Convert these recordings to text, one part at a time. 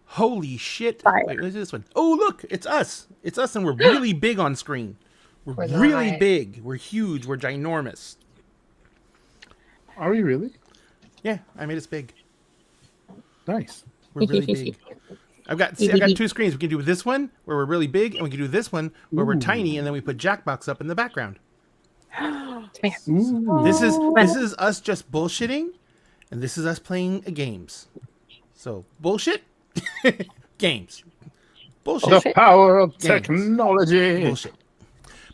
Holy shit. Fire. Wait, what's this one? Oh, look, it's us. It's us, and we're really big on screen. We're really big. We're huge. We're ginormous. Are we really? Yeah, I made us big. Nice. We're really big. I've got two screens. We can do this one where we're really big, and we can do this one where we're tiny, and then we put Jackbox up in the background. This is us just bullshitting, and this is us playing games. So bullshit, games, bullshit. The power of games. technology. Bullshit.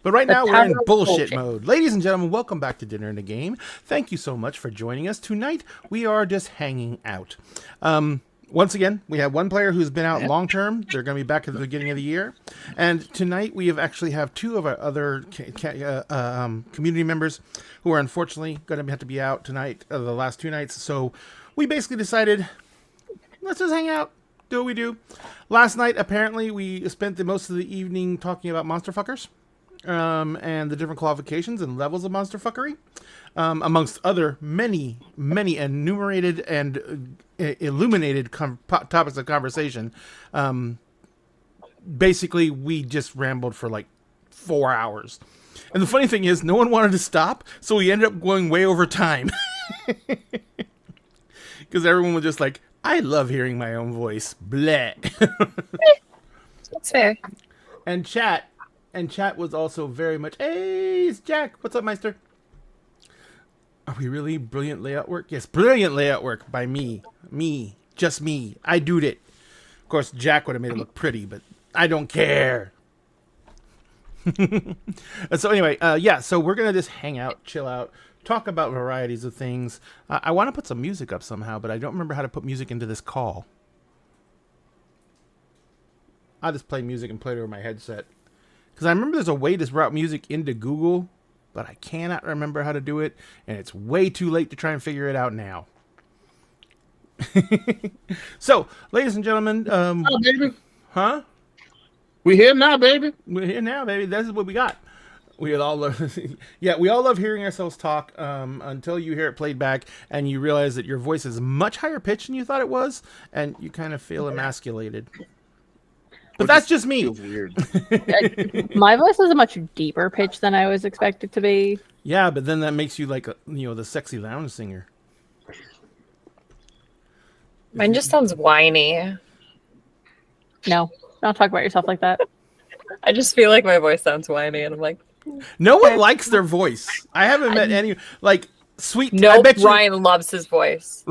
But right now we're in bullshit mode. Ladies and gentlemen, welcome back to Dinner and a Game. Thank you so much for joining us. Tonight we are just hanging out. Once again, we have one player who's been out long term. They're going to be back at the beginning of the year. And tonight we have two of our other community members who are unfortunately going to have to be out tonight, the last 2 nights. So we basically decided, let's just hang out, do what we do. Last night, apparently, we spent most of the evening talking about monster fuckers. And the different qualifications and levels of monster fuckery, amongst other many enumerated and illuminated topics of conversation. Basically, we just rambled for like 4 hours. And the funny thing is, no one wanted to stop, so we ended up going way over time. Because everyone was just like, I love hearing my own voice. Bleh. That's fair. And chat was also very much, hey, it's Jack. What's up, Meister? Are we really brilliant layout work? Yes, brilliant layout work by me. Me. Just me. I doed it. Of course, Jack would have made it look pretty, but I don't care. So anyway, so we're going to just hang out, chill out, talk about varieties of things. I want to put some music up somehow, but I don't remember how to put music into this call. I'll just play music and play it over my headset. Because I remember there's a way to route music into Google, but I cannot remember how to do it, and it's way too late to try and figure it out now. So, ladies and gentlemen, baby. Huh? We here now, baby. We're here now, baby. This is what we got. We all love, we all love hearing ourselves talk until you hear it played back and you realize that your voice is much higher pitched than you thought it was, and you kind of feel emasculated. But that's just me. Weird. My voice is a much deeper pitch than I was expected to be. Yeah, but then that makes you like the sexy lounge singer. Mine just sounds whiny. No, don't talk about yourself like that. I just feel like my voice sounds whiny, and I'm like, no one likes their voice. I haven't met any sweet. No, I bet Ryan loves his voice.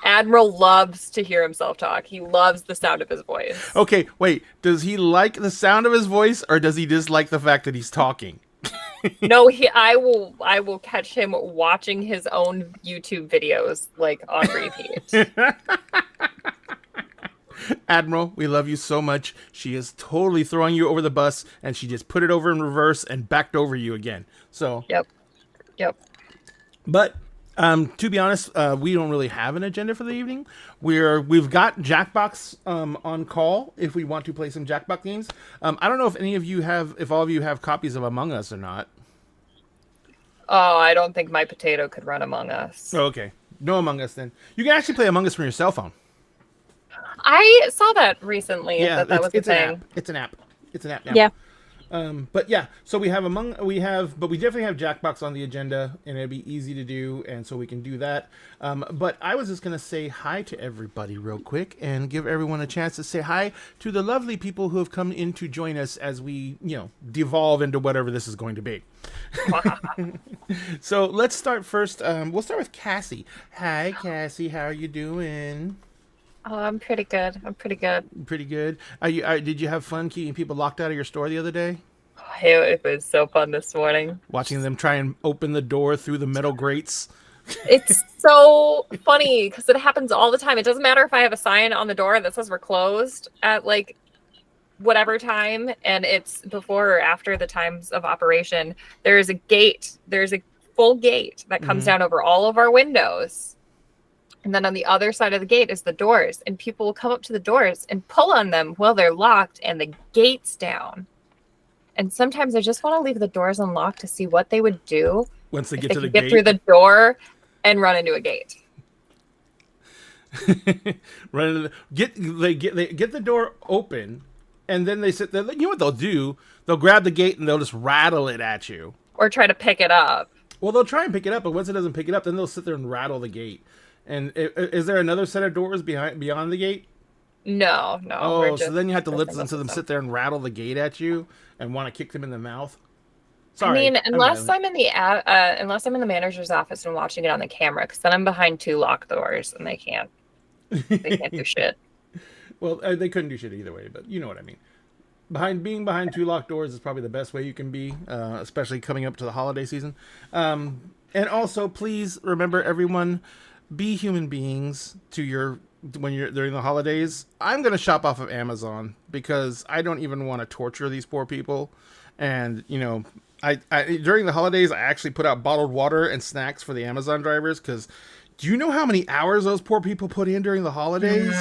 Admiral loves to hear himself talk. He loves the sound of his voice. Okay, wait. Does he like the sound of his voice, or does he dislike the fact that he's talking? No, I will catch him watching his own YouTube videos on repeat. Admiral, we love you so much. She is totally throwing you over the bus, and she just put it over in reverse and backed over you again. So. Yep. But to be honest, we don't really have an agenda for the evening. We've got Jackbox on call if we want to play some Jackbox games. I don't know if all of you have copies of Among Us or not. Oh, I don't think my potato could run Among Us. Oh, okay, no Among Us then. You can actually play Among Us from your cell phone. I saw that recently. Yeah, that was a thing. It's an app now. Yeah. But yeah, so we definitely have Jackbox on the agenda, and it'd be easy to do, and so we can do that. But I was just gonna say hi to everybody real quick and give everyone a chance to say hi to the lovely people who have come in to join us as we, devolve into whatever this is going to be. So let's start first. We'll start with Cassie. Hi, Cassie. How are you doing? Oh, I'm pretty good. Pretty good. Did you have fun keeping people locked out of your store the other day? It was so fun this morning. Watching them try and open the door through the metal grates. It's so funny because it happens all the time. It doesn't matter if I have a sign on the door that says we're closed at whatever time, and it's before or after the times of operation. There's a gate. There's a full gate that comes down over all of our windows. And then on the other side of the gate is the doors, and people will come up to the doors and pull on them while they're locked and the gate's down. And sometimes I just want to leave the doors unlocked to see what they would do once they if get they to the could gate. get through the door and run into a gate. Run into they get the door open, and then they sit there. You know what they'll do? They'll grab the gate and they'll just rattle it at you. Or try to pick it up. Well, they'll try and pick it up, but once it doesn't pick it up, then they'll sit there and rattle the gate. And is there another set of doors beyond the gate? No. Oh, so then you have to listen to them sit there and rattle the gate at you and want to kick them in the mouth. Sorry. I mean, unless I'm in the manager's office and watching it on the camera, because then I'm behind 2 locked doors and they can't do shit. Well, they couldn't do shit either way, but you know what I mean. Being behind 2 locked doors is probably the best way you can be, especially coming up to the holiday season. And also, please remember, everyone, be human beings when you're during the holidays. I'm gonna shop off of Amazon because I don't even want to torture these poor people. And I during the holidays, I actually put out bottled water and snacks for the Amazon drivers, because do you know how many hours those poor people put in during the holidays?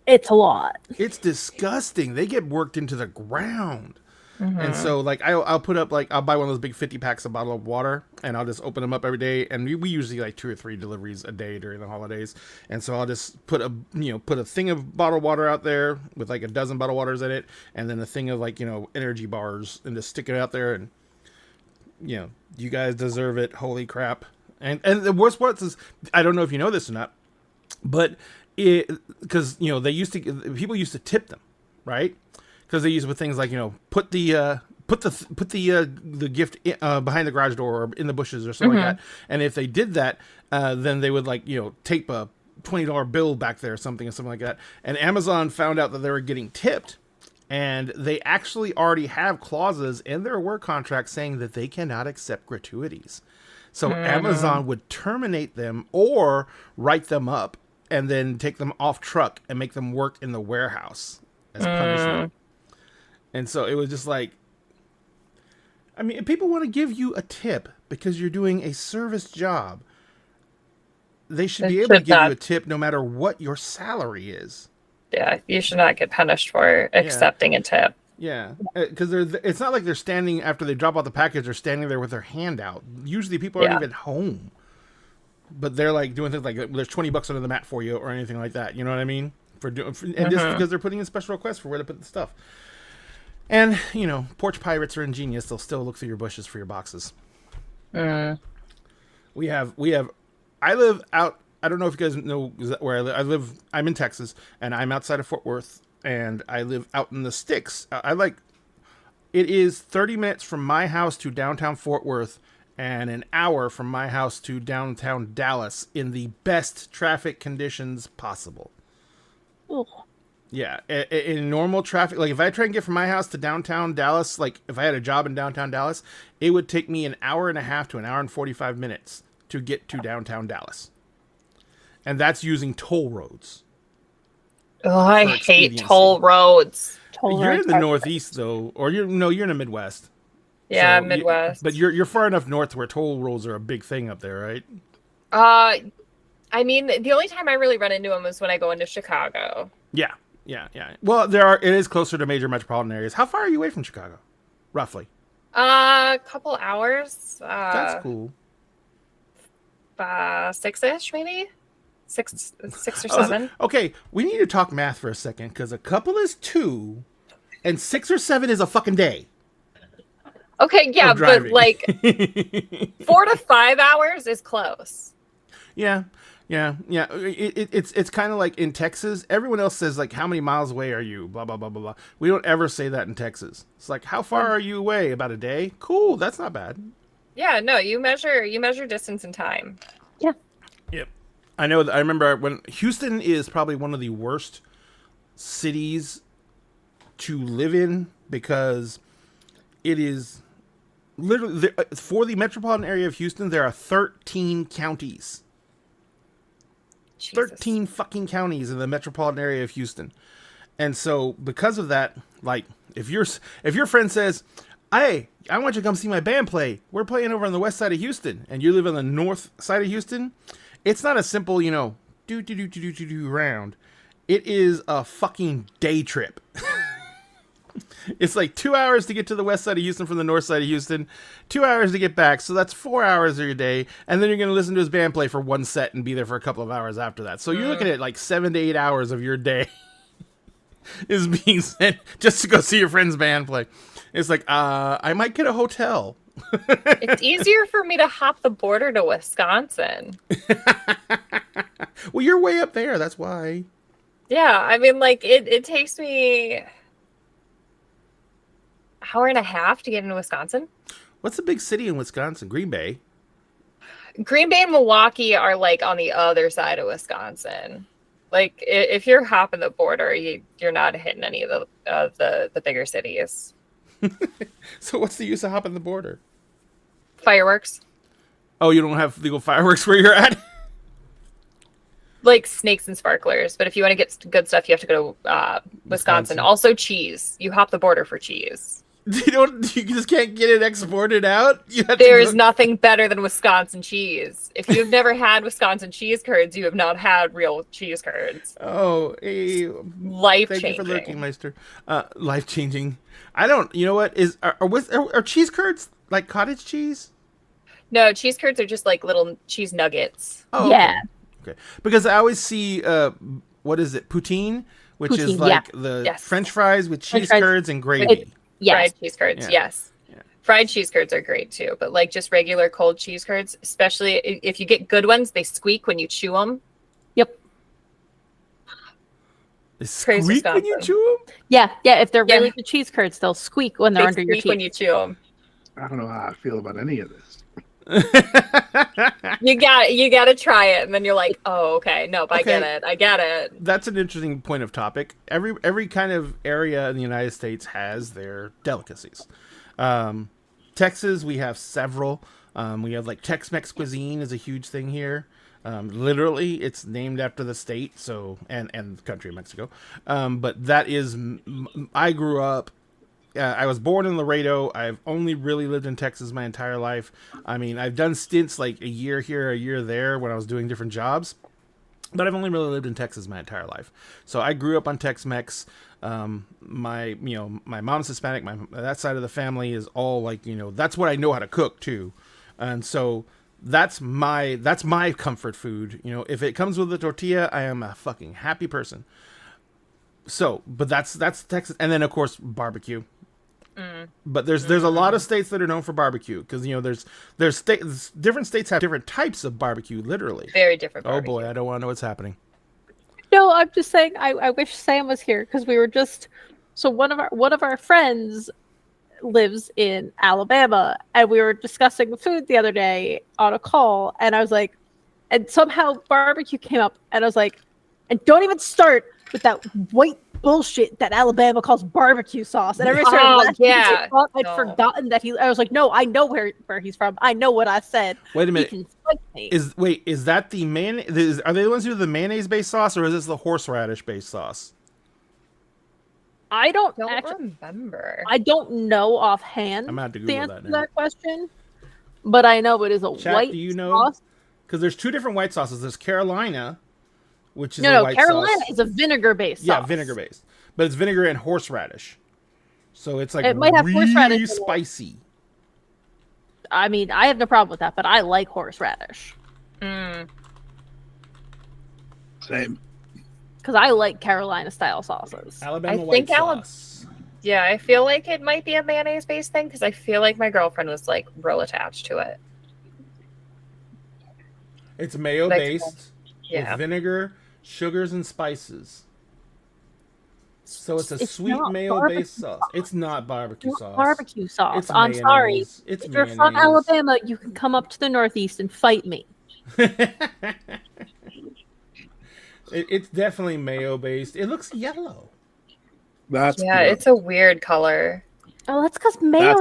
It's a lot. It's disgusting. They get worked into the ground. Mm-hmm. And so, like, I'll put up, like, I'll buy one of those big 50 packs of bottled water, and I'll just open them up every day. And we usually like 2 or 3 deliveries a day during the holidays. And so I'll just put a thing of bottled water out there with like a dozen bottled waters in it, and then a thing of like, energy bars, and just stick it out there. And, you guys deserve it. Holy crap. And the worst part is, I don't know if you know this or not, but because, people used to tip them, right? Because they use it with things like, put the gift behind the garage door or in the bushes or something like that. And if they did that, then they would tape a $20 bill back there or something like that. And Amazon found out that they were getting tipped, and they actually already have clauses in their work contract saying that they cannot accept gratuities. So Amazon would terminate them or write them up and then take them off truck and make them work in the warehouse as punishment. And so it was just like, I mean, if people want to give you a tip because you're doing a service job, they should be able to give you a tip no matter what your salary is. Yeah, you should not get punished for accepting a tip. Yeah, because it's not like they're standing after they drop out the package. They're standing there with their hand out. Usually people aren't even home. But they're like doing things like, there's $20 under the mat for you or anything like that. You know what I mean? Just because they're putting in special requests for where to put the stuff. And, porch pirates are ingenious. They'll still look through your bushes for your boxes. I live out, I don't know if you guys know where I live. I'm in Texas, and I'm outside of Fort Worth, and I live out in the sticks. It is 30 minutes from my house to downtown Fort Worth, and an hour from my house to downtown Dallas in the best traffic conditions possible. Ugh. Yeah, in normal traffic, like if I try and get from my house to downtown Dallas, like if I had a job in downtown Dallas, it would take me an hour and a half to an hour and 45 minutes to get to downtown Dallas. And that's using toll roads. Oh, I hate toll roads. You're in the Northeast though, or you're in the Midwest. Yeah, so Midwest. But you're far enough north where toll roads are a big thing up there, right? I mean, the only time I really run into them is when I go into Chicago. Yeah. Well, it is closer to major metropolitan areas. How far are you away from Chicago, roughly? A couple hours. That's cool. 6-ish, maybe. Six or 7. Okay, we need to talk math for a second, because a couple is 2, and 6 or 7 is a fucking day. Okay, yeah, but like 4 to 5 hours is close. Yeah. It's kind of like in Texas. Everyone else says like, how many miles away are you? Blah blah blah blah blah. We don't ever say that in Texas. It's like, how far are you away? About a day? Cool, that's not bad. Yeah, no, you measure distance and time. Yeah. Yep. I know. I remember when Houston is probably one of the worst cities to live in, because it is literally for the metropolitan area of Houston. There are 13 counties. Jesus. 13 fucking counties in the metropolitan area of Houston. And so because of that, like if your friend says, "Hey, I want you to come see my band play. We're playing over on the west side of Houston," and you live on the north side of Houston, it's not a simple, do round. It is a fucking day trip. It's like 2 hours to get to the west side of Houston from the north side of Houston, 2 hours to get back. So that's 4 hours of your day. And then you're going to listen to his band play for one set and be there for a couple of hours after that. So you're looking at like 7 to 8 hours of your day is being sent just to go see your friend's band play. It's like, I might get a hotel. It's easier for me to hop the border to Wisconsin. Well, you're way up there. That's why. Yeah, I mean, like, it takes me hour and a half to get into Wisconsin. What's the big city in Wisconsin? Green Bay. Green Bay and Milwaukee are like on the other side of Wisconsin. Like if you're hopping the border, you're not hitting any of the bigger cities. So what's the use of hopping the border? Fireworks. Oh, you don't have legal fireworks where you're at? Like snakes and sparklers. But if you want to get good stuff, you have to go to Wisconsin. Also cheese. You hop the border for cheese. You just can't get it exported out? There is nothing better than Wisconsin cheese. If you've never had Wisconsin cheese curds, you have not had real cheese curds. Oh, hey, life-changing. Thank you for lurking, Meister. Life-changing. I don't. You know what are cheese curds like cottage cheese? No, cheese curds are just like little cheese nuggets. Oh, yeah. Okay. Because I always see what is it, poutine, which Poutine, is like the French fries with cheese curds and gravy. Yes. Fried cheese curds, yes. Yeah. Fried cheese curds are great too, but like just regular cold cheese curds, especially if you get good ones, they squeak when you chew them. Yep. They squeak when you chew them? Yeah. If they're really good cheese curds, they'll squeak when they're under your teeth. When you chew them. I don't know how I feel about any of this. You got to try it, and then you're like, oh, okay, nope, I get it. That's an interesting point of topic. Every kind of area in the United States has their delicacies. Texas, we have several. We have like Tex-Mex cuisine is a huge thing here. Literally, it's named after the state, so and the country of Mexico. But that is, I grew up. I was born in Laredo. I've only really lived in Texas my entire life. I mean, I've done stints like a year here, a year there when I was doing different jobs. But I've only really lived in Texas my entire life. So I grew up on Tex-Mex. My mom's Hispanic. That side of the family is all like, that's what I know how to cook too. And so that's my comfort food. If it comes with a tortilla, I am a fucking happy person. So, but that's Texas. And then of course, barbecue. But there's a lot of states that are known for barbecue because there's states, different states have different types of barbecue, literally. Very different barbecue. Oh boy, I don't want to know what's happening. No, I'm just saying I wish Sam was here because we were just one of our friends lives in Alabama and we were discussing food the other day on a call and I was like, and somehow barbecue came up and I was like, and don't even start with that white bullshit that Alabama calls barbecue sauce. And everybody started laughing because I thought I'd forgotten that I was like, no, I know where he's from. I know what I said. Wait a minute. Is that the mayonnaise? Are they the ones who do the mayonnaise-based sauce, or is this the horseradish-based sauce? I don't remember. I don't know offhand. I'm gonna have to the Google answer to that question, but I know it is a Chat, white do you know? sauce. Because there's two different white sauces. There's Carolina, which is no, white Carolina sauce. is a vinegar-based sauce. Yeah, vinegar-based, but it's vinegar and horseradish, so it's like it might have really horseradish spicy. I mean, I have no problem with that, but I like horseradish. Same. Because I like Carolina-style sauces. Alabama white sauce. Yeah, I feel like it might be a mayonnaise-based thing because I feel like my girlfriend was like real attached to it. It's mayo-based with vinegar, sugars, and spices. So it's a sweet mayo-based sauce. It's not barbecue sauce. Barbecue sauce. It's I'm mayonnaise. sorry. It's if you're from Alabama, you can come up to the Northeast and fight me. It's definitely mayo-based. It looks yellow. It's a weird color. Oh, that's because mayo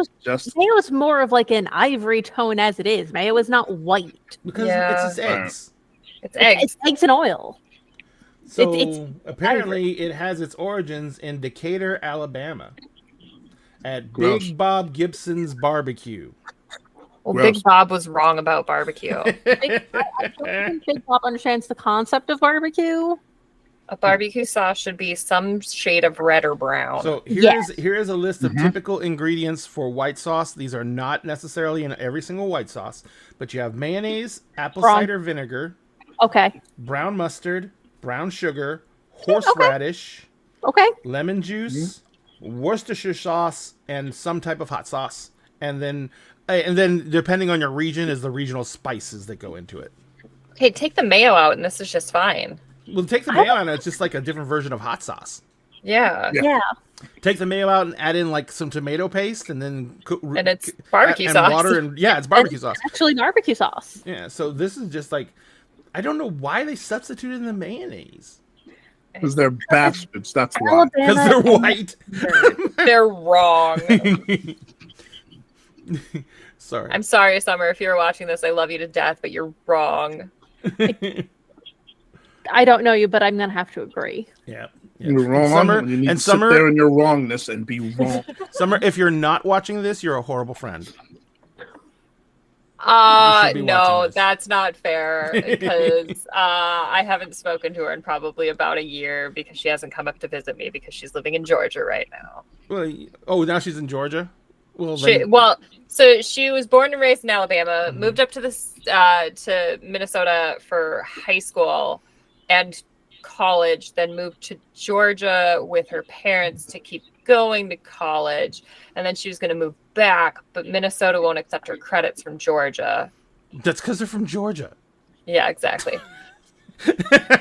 is more of like an ivory tone as it is. Mayo is not white. Because it's just eggs. It's eggs. It's eggs and oil. So apparently it has its origins in Decatur, Alabama at Big Bob Gibson's Barbecue. Well, Big Bob was wrong about barbecue. I don't think Big Bob understands the concept of barbecue. A barbecue sauce should be some shade of red or brown. So Yes. here is a list of typical ingredients for white sauce. These are not necessarily in every single white sauce, but you have mayonnaise, apple Wrong. cider vinegar, Okay. brown mustard, brown sugar, horseradish, Okay. lemon juice, Worcestershire sauce, and some type of hot sauce. And then depending on your region is the regional spices that go into it. Okay, take the mayo out, and this is just fine. Well, take the mayo out, and it's just like a different version of hot sauce. Yeah. Yeah. Take the mayo out and add in like some tomato paste, and then cook, And it's barbecue and sauce. water, and it's barbecue sauce. Actually, barbecue sauce. Yeah, so this is just like, I don't know why they substituted the mayonnaise. Because they're bastards. That's why. Because they're white. They're wrong. Sorry. I'm sorry, Summer, if you're watching this. I love you to death, but you're wrong. I don't know you, but I'm gonna have to agree. Yeah. You're wrong. Summer, You need and to Summer, sit there in your wrongness and be wrong. Summer, if you're not watching this, you're a horrible friend. should be watching No, this. that's not fair because I haven't spoken to her in probably about a year because she hasn't come up to visit me because she's living in Georgia right now. Well, now she's in Georgia. Well, So she was born and raised in Alabama, moved up to to Minnesota for high school and college, then moved to Georgia with her parents to keep going to college, and then she was going to move back, but Minnesota won't accept her credits from Georgia. that's because they're from Georgia. Yeah, exactly.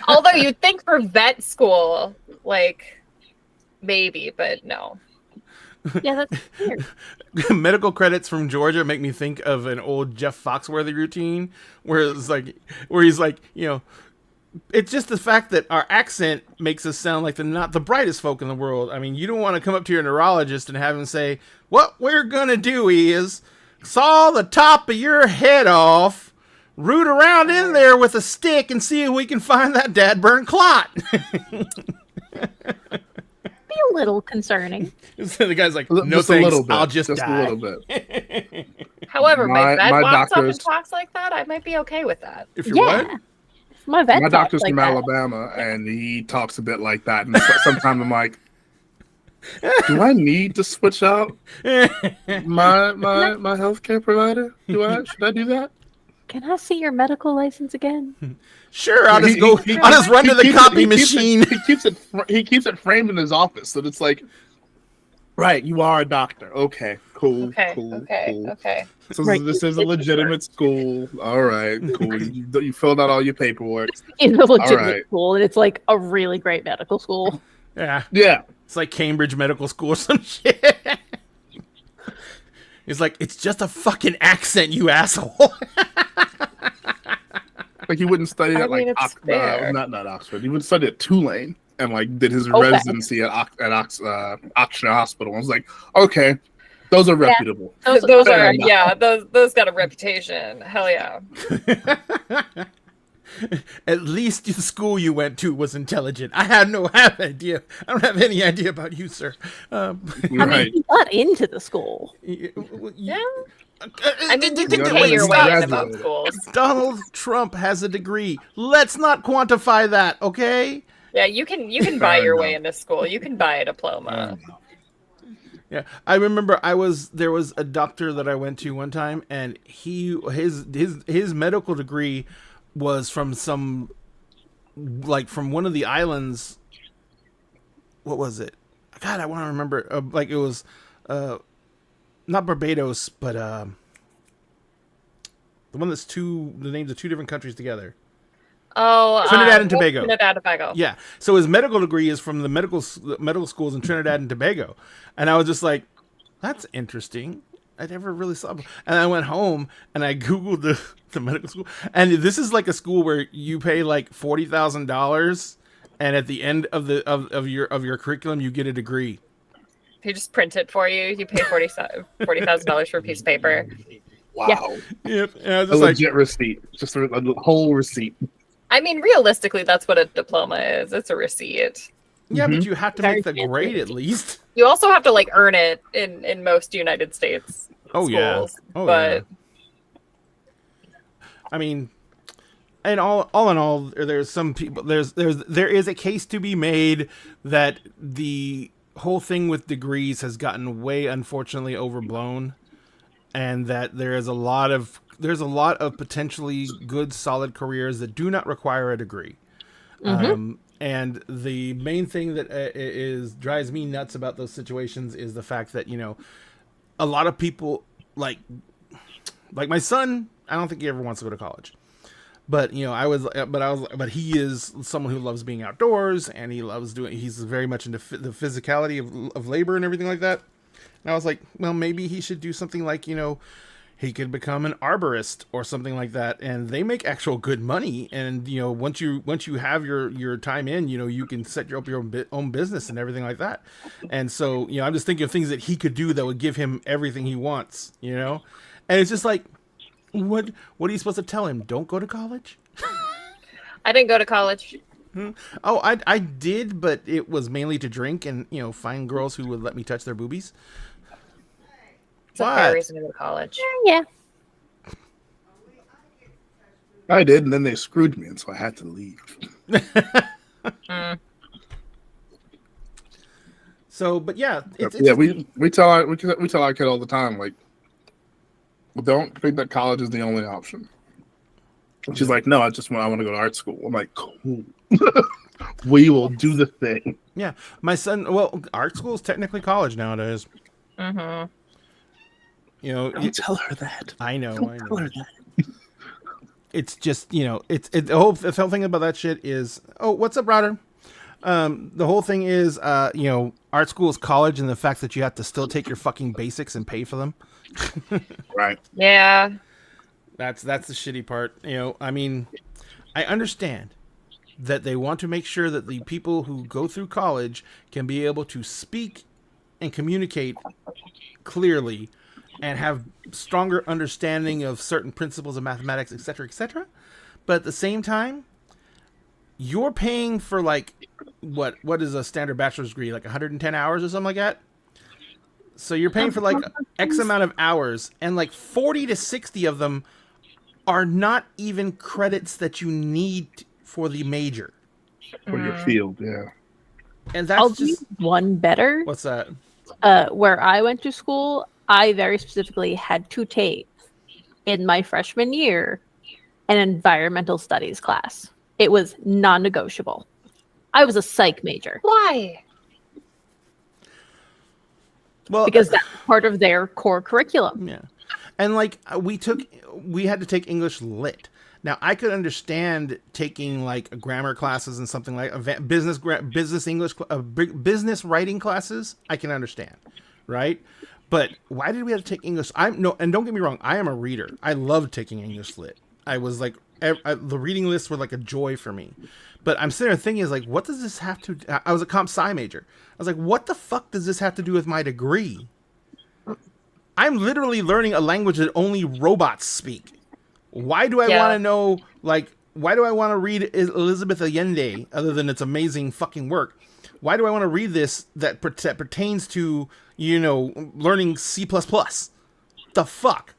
Although you'd think for vet school, like maybe, but no. Yeah, that's weird. Medical credits from Georgia make me think of an old Jeff Foxworthy routine where he's like, it's just the fact that our accent makes us sound like not the brightest folk in the world. I mean, you don't want to come up to your neurologist and have him say, what we're going to do is saw the top of your head off, root around in there with a stick and see if we can find that dad burn clot. Be a little concerning. So the guy's like, no Just thanks, a little bit. I'll just a die. little bit. However, my vet my walks up and doctor's- talks like that, I might be okay with that. If you're Yeah. what? My vet My talks doctor's like from that. Alabama, and he talks a bit like that. And sometimes I'm like, do I need to switch out my healthcare provider? Should I do that? Can I see your medical license again? Sure, I'll just I'll just run to the copy machine. He keeps it framed in his office, so it's like, right, you are a doctor. Okay, cool. Okay. So Right. this is a legitimate school. All right, cool. You filled out all your paperwork. In the legitimate right. school, and it's like a really great medical school. Yeah. Yeah. It's like Cambridge Medical School or some shit. It's like, it's just a fucking accent, you asshole. Like he wouldn't study I at mean, like it's fair. not Oxford. He would study at Tulane and like did his Okay. residency at Oxford Hospital. I was like, okay, those are reputable. Those Fair are enough. those got a reputation. Hell yeah. At least the school you went to was intelligent. I had no idea. I don't have any idea about you, sir. I mean, he got into the school. Yeah. I mean, you Yeah, can when pay your he's way in graduated. about schools. Donald Trump has a degree. Let's not quantify that, okay? Yeah, you can buy your way into school. You can buy a diploma. Yeah, I remember there was a doctor that I went to one time, and his medical degree was from from one of the islands. What was it? God, I want to remember. It was not Barbados, but the one that's the names of two different countries together. Oh, Trinidad and Tobago. Trinidad and Tobago. Yeah. So his medical degree is from the medical schools in Trinidad and Tobago. And I was just like, that's interesting. I never really saw it. And I went home and I Googled the medical school. And this is like a school where you pay like $40,000 and at the end of your curriculum you get a degree. They just print it for you. You pay $40,000 for a piece of paper. Wow. Yep. And I was A just like, legit receipt. Just a whole receipt. I mean, realistically, that's what a diploma is. It's a receipt. yeah, but you have to Very make the fancy. grade at least. You also have to like earn it in most United States Oh, yeah. schools. Oh, but I mean, and all in all, there's some people. There is a case to be made that the whole thing with degrees has gotten way, unfortunately, overblown, and that there's a lot of potentially good, solid careers that do not require a degree. And the main thing that drives me nuts about those situations is the fact that, you know, a lot of people like my son, I don't think he ever wants to go to college, but you know, but he is someone who loves being outdoors, and he's very much into the physicality of labor and everything like that. And I was like, well, maybe he should do something like, you know, he could become an arborist or something like that, and they make actual good money. And you know, once you have your time in, you know, you can set up your own business and everything like that. And so, you know, I'm just thinking of things that he could do that would give him everything he wants, you know. And it's just like, what are you supposed to tell him? Don't go to college? I didn't go to college. Oh, I did, but it was mainly to drink and, you know, find girls who would let me touch their boobies. It's a fair reason to go to college. Yeah. I did, and then they screwed me, and so I had to leave. So, but yeah, we tell our kid all the time, like, don't think that college is the only option. And she's like, no, I want to go to art school. I'm like, cool. We will do the thing. Yeah, my son. Well, art school is technically college nowadays. Mm-hmm. You know, Don't tell her that. I know. Tell her that. It's just, you know, the whole thing about that shit is, oh, what's up, Router? The whole thing is, you know, art school is college, and the fact that you have to still take your fucking basics and pay for them. Right. Yeah. That's the shitty part. You know, I mean, I understand that they want to make sure that the people who go through college can be able to speak and communicate clearly and have stronger understanding of certain principles of mathematics, etc., etc. But at the same time, you're paying for, like, what is a standard bachelor's degree, like 110 hours or something like that? So you're paying for, like, X amount of hours, and, like, 40 to 60 of them are not even credits that you need for the major. For your field, yeah. And that's I'll just... do one better. What's that? Where I went to school, I very specifically had to take, in my freshman year, an environmental studies class. It was non-negotiable. I was a psych major. Why? Well, because that's part of their core curriculum. Yeah. And like we had to take English lit. Now I could understand taking like grammar classes and something like business English, business writing classes. I can understand, right? But why did we have to take English? And don't get me wrong, I am a reader. I loved taking English lit. I was like, the reading lists were like a joy for me. But I'm sitting there thinking, is like, what does this have to? I was a comp sci major. I was like, what the fuck does this have to do with my degree? I'm literally learning a language that only robots speak. Why do I want to know, like, why do I want to read Elizabeth Allende, other than its amazing fucking work? Why do I want to read this that pertains to, you know, learning C++? The fuck?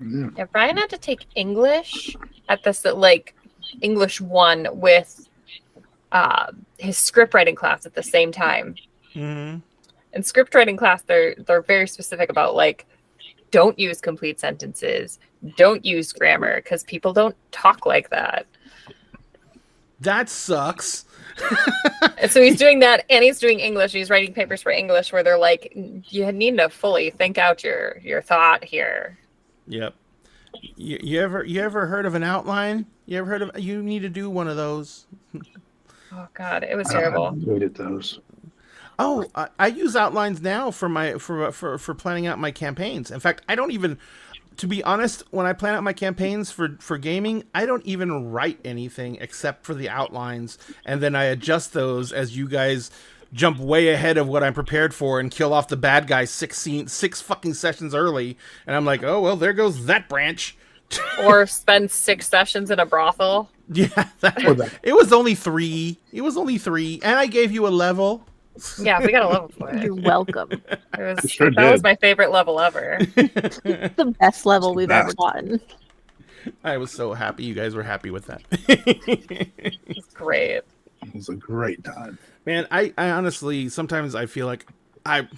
Yeah, Brian had to take English at this, like, English 1 with his script writing class at the same time. Mm-hmm. In script writing class, they're very specific about, like, don't use complete sentences, don't use grammar, because people don't talk like that. That sucks. And so he's doing that, and he's doing English. He's writing papers for English where they're like, you need to fully think out your thought here. Yep. You ever heard of an outline? You need to do one of those. Oh God, it was terrible. I hated those. Oh, I use outlines now for planning out my campaigns. In fact, I don't even, to be honest, when I plan out my campaigns for gaming, I don't even write anything except for the outlines, and then I adjust those as you guys jump way ahead of what I'm prepared for and kill off the bad guy six fucking sessions early, and I'm like, oh well, there goes that branch. Or spend 6 sessions in a brothel. Yeah, it was only 3. It was only 3, and I gave you a level. Yeah, we got a level for it. You're welcome. That was my favorite level ever. The best level we've ever gotten. I was so happy you guys were happy with that. It's great. It was a great time. Man, I honestly, sometimes I feel like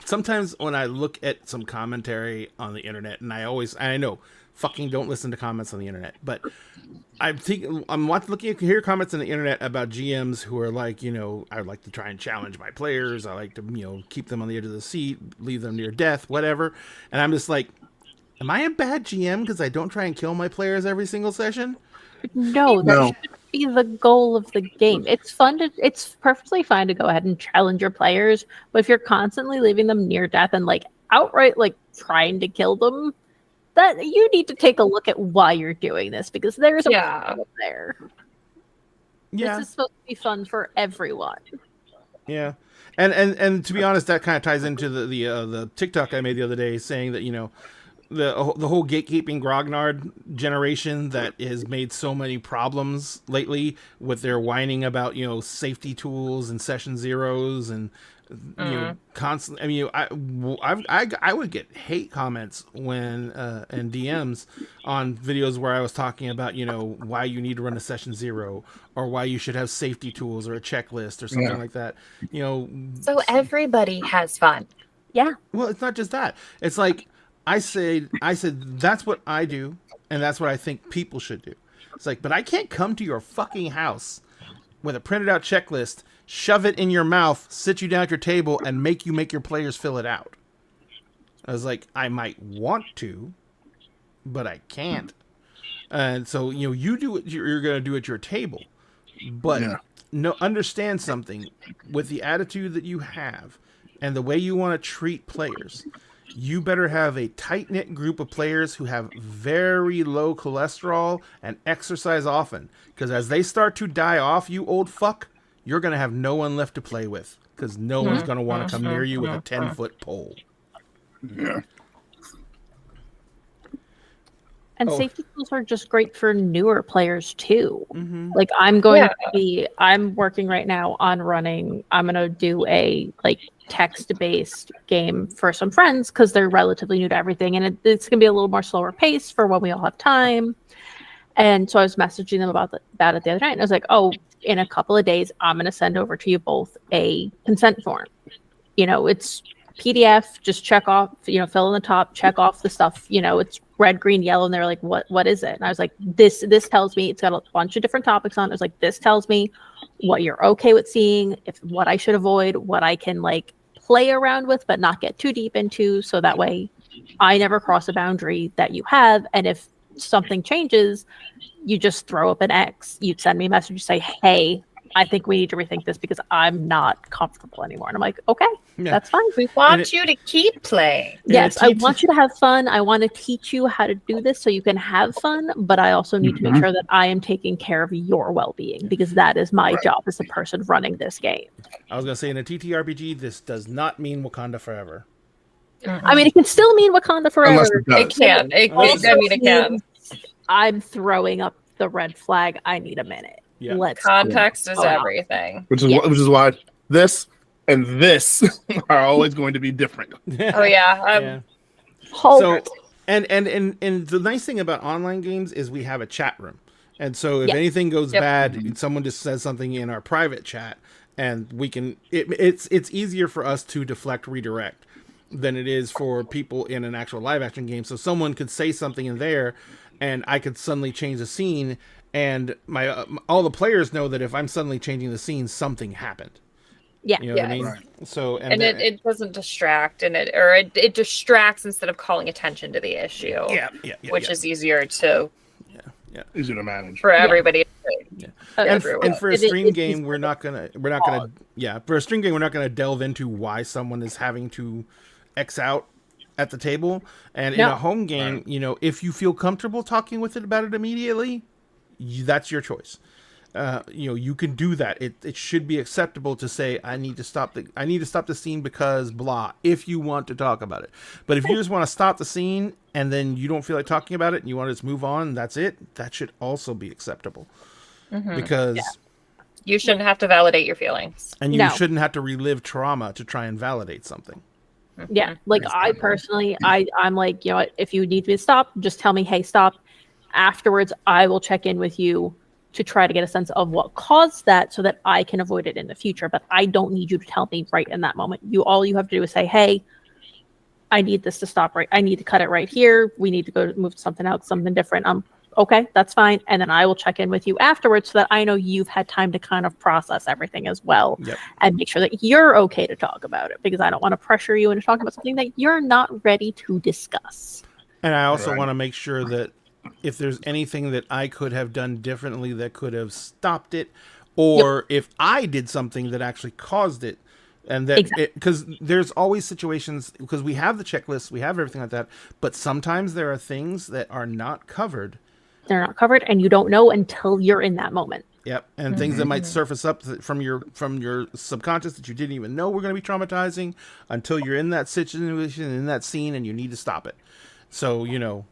sometimes when I look at some commentary on the internet, and I know, fucking don't listen to comments on the internet, but I'm looking at hear comments on the internet about GMs who are like, I would like to try and challenge my players. I like to, keep them on the edge of the seat, leave them near death, whatever. And I'm just like, am I a bad GM because I don't try and kill my players every single session? No, that should be the goal of the game. It's perfectly fine to go ahead and challenge your players, but if you're constantly leaving them near death and like outright like trying to kill them, that you need to take a look at why you're doing this, because there's a problem there. Yeah. This is supposed to be fun for everyone. Yeah. And to be honest, that kind of ties into the TikTok I made the other day saying that, the whole gatekeeping grognard generation that has made so many problems lately with their whining about safety tools and session zeros and constantly. I mean, I would get hate comments when and DMs on videos where I was talking about why you need to run a session zero or why you should have safety tools or a checklist or something like that. So everybody has fun. Yeah. Well, it's not just that. It's like. I said that's what I do, and that's what I think people should do. It's like, but I can't come to your fucking house with a printed out checklist, shove it in your mouth, sit you down at your table, and make your players fill it out. I was like, I might want to, but I can't. And so, you do what you're going to do at your table, but understand something with the attitude that you have and the way you want to treat players. You better have a tight-knit group of players who have very low cholesterol and exercise often. Because as they start to die off, you old fuck, you're going to have no one left to play with. Because no one's going to want to come near you with a 10-foot pole. Yeah. And safety tools are just great for newer players, too. Mm-hmm. Like, I'm working right now on I'm going to do a, text-based game for some friends because they're relatively new to everything, and it's going to be a little more slower pace for when we all have time. And so I was messaging them about it the other night, and I was like, in a couple of days I'm going to send over to you both a consent form. It's PDF, just check off, fill in the top, check off the stuff, it's red, green, yellow, and they're like, what is it? And I was like, this tells me, it's got a bunch of different topics on it. I was like, this tells me what you're okay with seeing, what I should avoid, what I can play around with but not get too deep into, so that way I never cross a boundary that you have. And if something changes, you just throw up an X. You'd send me a message, say, hey, I think we need to rethink this because I'm not comfortable anymore. And I'm like, okay, that's fine. We want you to keep playing. Yes, I want you to have fun. I want to teach you how to do this so you can have fun, but I also need to make sure that I am taking care of your well-being, because that is my job as the person running this game. I was going to say, in a TTRPG, this does not mean Wakanda forever. I mean, it can still mean Wakanda forever. It can. It can. I'm throwing up the red flag. I need a minute. Yeah. Context is everything. Which is why this and this are always going to be different. Oh yeah. So and the nice thing about online games is we have a chat room. And so if anything goes bad, someone just says something in our private chat, and we can it's easier for us to deflect, redirect than it is for people in an actual live action game. So someone could say something in there and I could suddenly change the scene, and all the players know that if I'm suddenly changing the scene, something happened. Yeah. You know what I mean? Right. So it doesn't distract, and it distracts instead of calling attention to the issue. Which is easier to easier to manage for everybody. And for a stream game, we're not gonna delve into why someone is having to X out at the table. And in a home game, if you feel comfortable talking with it about it immediately, that's your choice. You can do that. It should be acceptable to say, I need to stop the scene because blah, if you want to talk about it. But if you just want to stop the scene and then you don't feel like talking about it and you want to just move on, that's it. That should also be acceptable. Because you shouldn't have to validate your feelings. And you shouldn't have to relive trauma to try and validate something. Yeah. Like I personally, I'm like, if you need me to stop, just tell me, hey, stop. Afterwards, I will check in with you to try to get a sense of what caused that so that I can avoid it in the future. But I don't need you to tell me right in that moment. All you have to do is say, hey, I need this to stop right. I need to cut it right here. We need to go move something else, something different. Okay, that's fine. And then I will check in with you afterwards so that I know you've had time to kind of process everything as well. Yep. And make sure that you're okay to talk about it, because I don't want to pressure you into talking about something that you're not ready to discuss. And I also want to make sure that if there's anything that I could have done differently that could have stopped it, or if I did something that actually caused it, and that because there's always situations, because we have the checklist, we have everything like that, but sometimes there are things that are not covered. They're not covered, and you don't know until you're in that moment. Yep, and things that might surface up from your subconscious that you didn't even know were going to be traumatizing until you're in that situation, in that scene, and you need to stop it. So, you know,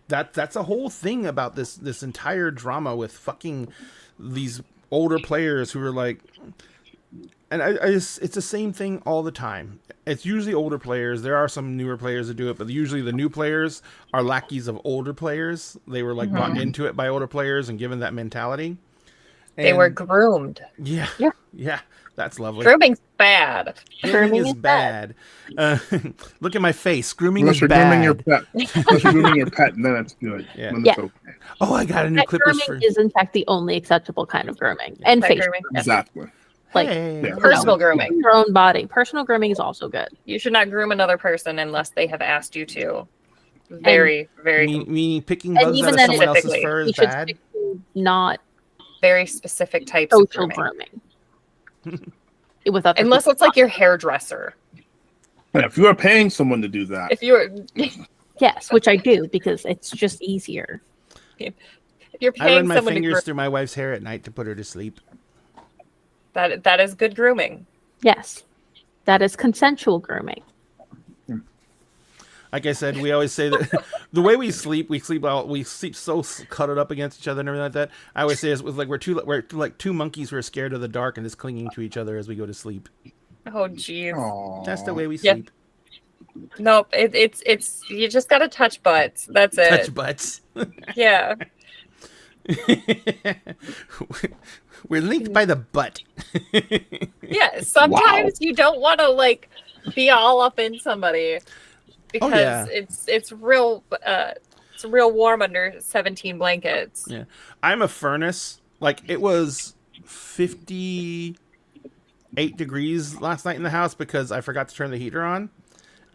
that's a whole thing about this entire drama with fucking these older players who are like, and it's the same thing all the time. It's usually older players. There are some newer players that do it, but usually the new players are lackeys of older players. They were like brought into it by older players and given that mentality. And they were groomed. Yeah. That's lovely. Grooming's bad. Grooming is bad. Look at my face. Grooming Unless is you're bad. grooming your pet. Unless you're grooming your pet, then it's good. Yeah. Then it's okay. Oh, I got a new Pet Clippers grooming is in fact the only acceptable kind of grooming, and Pet facial grooming. grooming. Exactly. Like Yeah. Personal grooming. your own body. Personal grooming is also good. You should not groom another person unless they have asked you to. Very, very, Me picking And bugs even out of then, someone else's specifically, fur You is should bad. stick to not very specific types of social grooming. grooming. With other Unless people. it's like your hairdresser. Yeah, if you are paying someone to do that, If you're Yes, which I do because it's just easier. if you're I paying run my someone to fingers groom, through my wife's hair at night to put her to sleep. that is good grooming. Yes, that is consensual grooming. Like I said, we always say that the way we sleep so cuddled up against each other and everything like that. I always say it's like we're like two monkeys who are scared of the dark and just clinging to each other as we go to sleep. Oh jeez. Aw. That's the way we Yeah. sleep. Nope. It's you just gotta touch butts. That's it. Touch butts. Yeah. We're linked by the butt. Yeah. Sometimes you don't want to like be all up in somebody because it's real warm under 17 blankets. Yeah. I'm a furnace. Like it was 58 degrees last night in the house because I forgot to turn the heater on.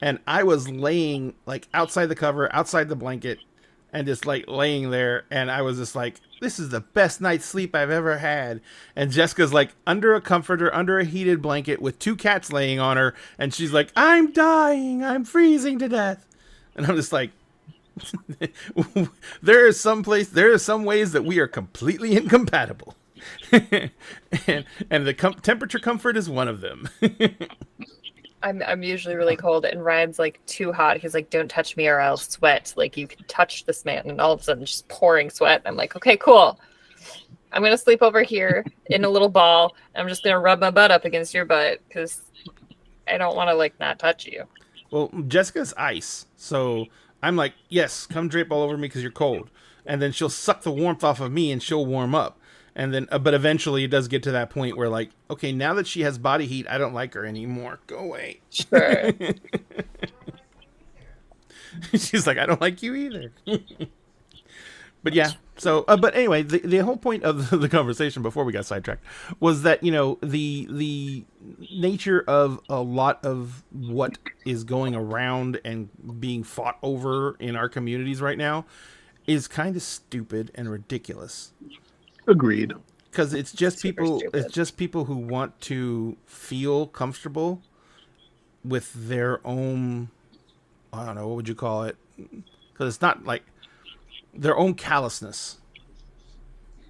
And I was laying like outside the cover, outside the blanket, and just like laying there. And I was just like, this is the best night's sleep I've ever had. And Jessica's like under a comforter, under a heated blanket with two cats laying on her. And she's like, I'm dying. I'm freezing to death. And I'm just like, there are some ways that we are completely incompatible. and the temperature comfort is one of them. I'm usually really cold, and Ryan's like too hot. He's like, "Don't touch me, or I'll sweat." Like you can touch this man, and all of a sudden, just pouring sweat. I'm like, "Okay, cool. I'm gonna sleep over here in a little ball. I'm just gonna rub my butt up against your butt because I don't want to like not touch you." Well, Jessica's ice, so I'm like, "Yes, come drape all over me because you're cold." And then she'll suck the warmth off of me, and she'll warm up. And then, but eventually it does get to that point where like, okay, now that she has body heat, I don't like her anymore. Go away. Sure. She's like, I don't like you either. But yeah, so, but anyway, the whole point of the conversation before we got sidetracked was that, you know, the nature of a lot of what is going around and being fought over in our communities right now is kind of stupid and ridiculous. Agreed. Because it's just Super people. stupid. It's just people who want to feel comfortable with their own. I don't know, what would you call it? Because it's not like their own callousness.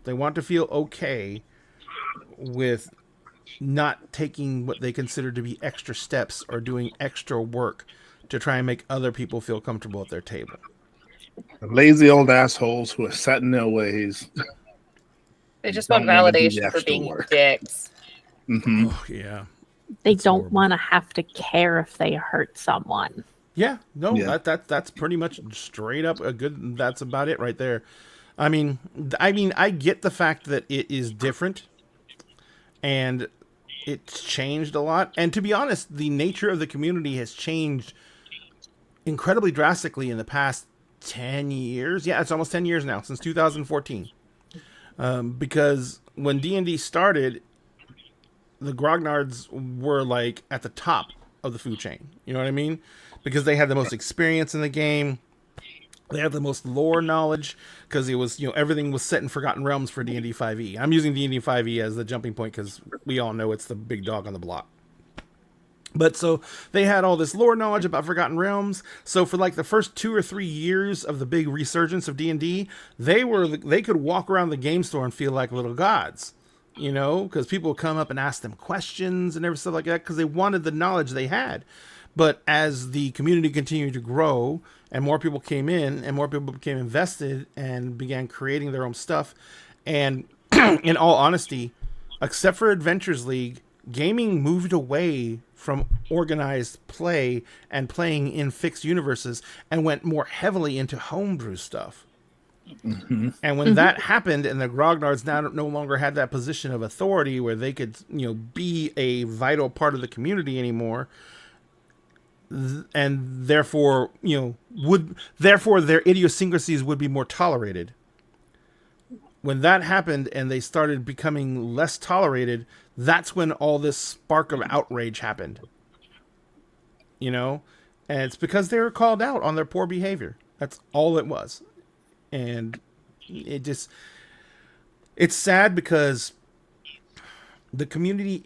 They want to feel okay with not taking what they consider to be extra steps or doing extra work to try and make other people feel comfortable at their table. The lazy old assholes who are set in their ways. They just Don't want wanna do the validation for extra being work. dicks. Mm-hmm. Oh yeah. They That's don't horrible. want to have to care if they hurt someone. Yeah, no, Yeah. that's pretty much straight up a good. That's about it right there. I get the fact that it is different, and it's changed a lot. And to be honest, the nature of the community has changed incredibly drastically in the past 10 years. Yeah, it's almost 10 years now, since 2014. Because when D&D started, the Grognards were like at the top of the food chain. You know what I mean? Because they had the most experience in the game. They had the most lore knowledge because it was, everything was set in Forgotten Realms for D&D 5e. I'm using D&D 5e as the jumping point because we all know it's the big dog on the block. But so they had all this lore knowledge about Forgotten Realms. So for like the first 2 or 3 years of the big resurgence of D&D, they could walk around the game store and feel like little gods, because people would come up and ask them questions and everything stuff like that because they wanted the knowledge they had. But as the community continued to grow and more people came in and more people became invested and began creating their own stuff, and in all honesty, except for Adventures League, gaming moved away from organized play and playing in fixed universes and went more heavily into homebrew stuff. Mm-hmm. And when that happened and the Grognards now no longer had that position of authority where they could, be a vital part of the community anymore, and therefore, their idiosyncrasies would be more tolerated. When that happened and they started becoming less tolerated, that's when all this spark of outrage happened. And it's because they were called out on their poor behavior. That's all it was. And it's sad because the community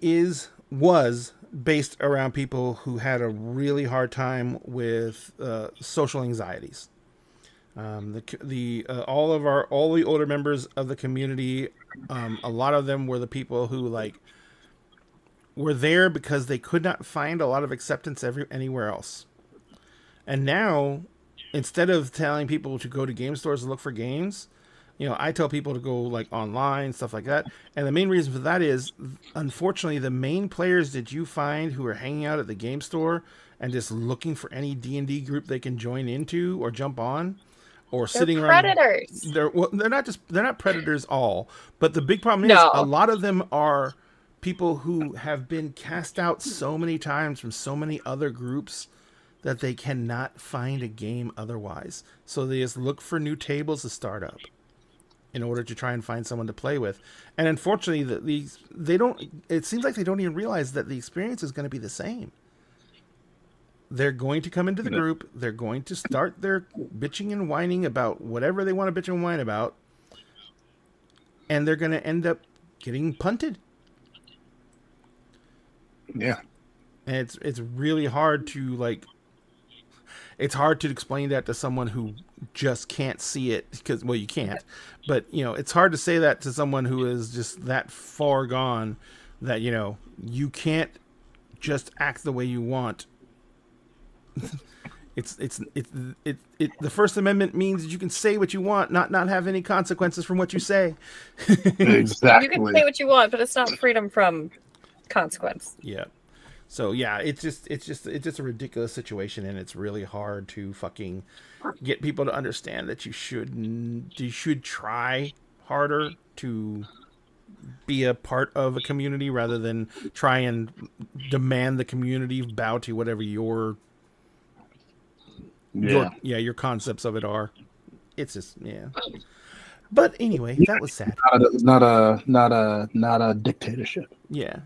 was based around people who had a really hard time with social anxieties. All the older members of the community, a lot of them were the people who were there because they could not find a lot of acceptance anywhere else. And now, instead of telling people to go to game stores and look for games, I tell people to go online, stuff like that. And the main reason for that is, unfortunately, the main players that you find who are hanging out at the game store and just looking for any D&D group they can join into or jump on, or sitting predators. Around. They're not predators all, but the big problem is a lot of them are people who have been cast out so many times from so many other groups that they cannot find a game otherwise. So they just look for new tables to start up in order to try and find someone to play with. And unfortunately, it seems like they don't even realize that the experience is going to be the same. They're going to come into the group. They're going to start their bitching and whining about whatever they want to bitch and whine about. And they're going to end up getting punted. Yeah. And it's really hard to it's hard to explain that to someone who just can't see it because, you can't, but it's hard to say that to someone who is just that far gone that, you can't just act the way you want. The First Amendment means that you can say what you want, not have any consequences from what you say. Exactly. You can say what you want, but it's not freedom from consequence. Yeah. So yeah, it's just a ridiculous situation, and it's really hard to fucking get people to understand that you should try harder to be a part of a community rather than try and demand the community bow to whatever your concepts of it are. It's just But anyway, that was sad. Not a dictatorship. Yeah.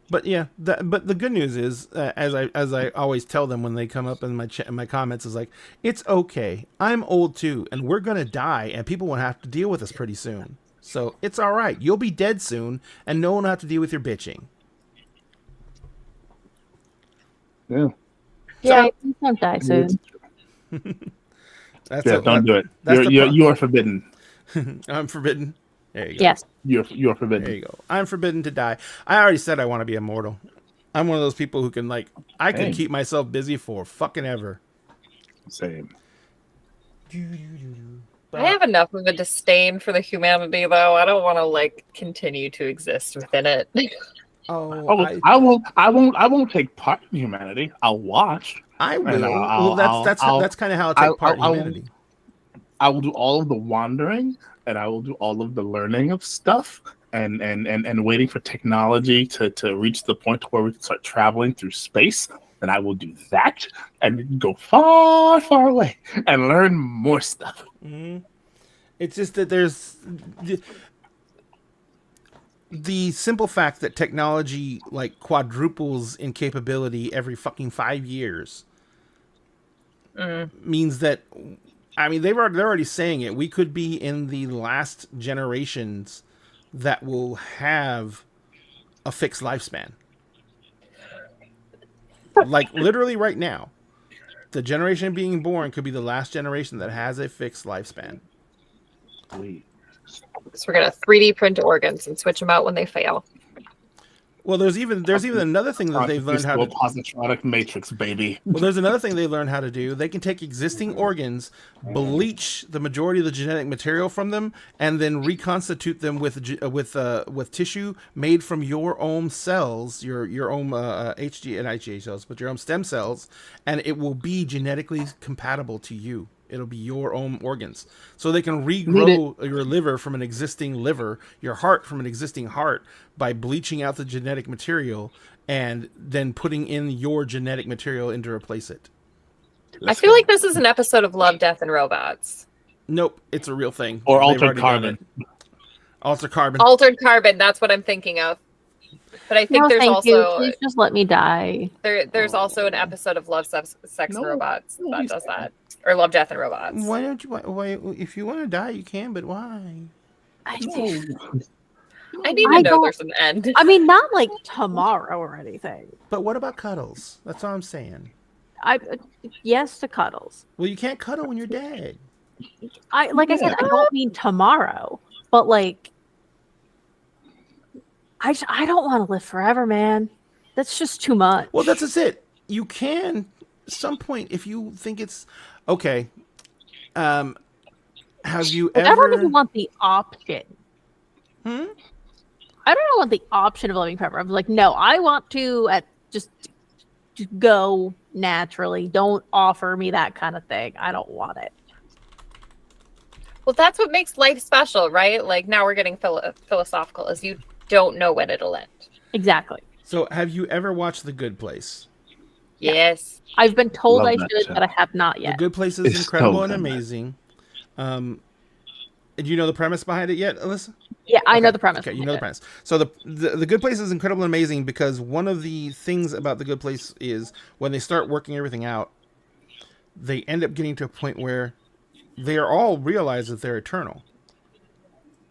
But but the good news is, as I always tell them when they come up in my comments, is it's okay. I'm old too, and we're gonna die, and people will have to deal with us pretty soon. So it's all right. You'll be dead soon, and no one will have to deal with your bitching. Yeah. Yeah, you won't die soon. Don't do it. You are forbidden. I'm forbidden. There you go. Yes. You're forbidden. There you go. I'm forbidden to die. I already said I want to be immortal. I'm one of those people who can I can keep myself busy for fucking ever. Same. I have enough of a disdain for the humanity, though. I don't want to continue to exist within it. I won't take part in humanity. I'll watch. I And will. Well, that's kind of how I take part in humanity. I will do all of the wandering, and I will do all of the learning of stuff, and waiting for technology to reach the point where we can start traveling through space. And I will do that and go far, far away and learn more stuff. Mm-hmm. It's just that there's the simple fact that technology like quadruples in capability every fucking 5 years means that, I mean, they're already saying it. We could be in the last generations that will have a fixed lifespan. Like literally right now, the generation being born could be the last generation that has a fixed lifespan. Sweet. So we're gonna 3D print organs and switch them out when they fail. Well, there's even another thing that they've learned how to positronic matrix, baby. Well, there's another thing they learned how to do. They can take existing organs, bleach the majority of the genetic material from them, and then reconstitute them with tissue made from your own cells, your own HG and IgA cells, but your own stem cells, and it will be genetically compatible to you. It'll be your own organs. So they can regrow your liver from an existing liver, your heart from an existing heart, by bleaching out the genetic material and then putting in your genetic material in to replace it. I feel like this is an episode of Love, Death, and Robots. Nope, it's a real thing. Or altered carbon. Altered carbon. Altered carbon, that's what I'm thinking of. But I think there's also... Please just let me die. There's also an episode of Love, Sex, and Robots that does that. Or Love, Death, and Robots. Why don't you? Why if you want to die, you can. But why? I need to know there's an end. I mean, not like tomorrow or anything. But what about cuddles? That's all I'm saying. Yes to cuddles. Well, you can't cuddle when you're dead. I said, I don't mean tomorrow, but like, I don't want to live forever, man. That's just too much. Well, that's just it. You can, at some point, if you think it's okay. Have you ever? I don't even want the option. I don't want the option of living forever. I'm like, no, I want to just go naturally. Don't offer me that kind of thing. I don't want it. Well, that's what makes life special, right? Like now we're getting philosophical, as you don't know when it'll end. Exactly. So, have you ever watched The Good Place? Yes. I've been told I should, but I have not yet. The Good Place is incredible and amazing. Do you know the premise behind it yet, Alyssa? Yeah, I know the premise. Okay, you know the premise. So the Good Place is incredible and amazing because one of the things about The Good Place is when they start working everything out, they end up getting to a point where they are all realize that they're eternal.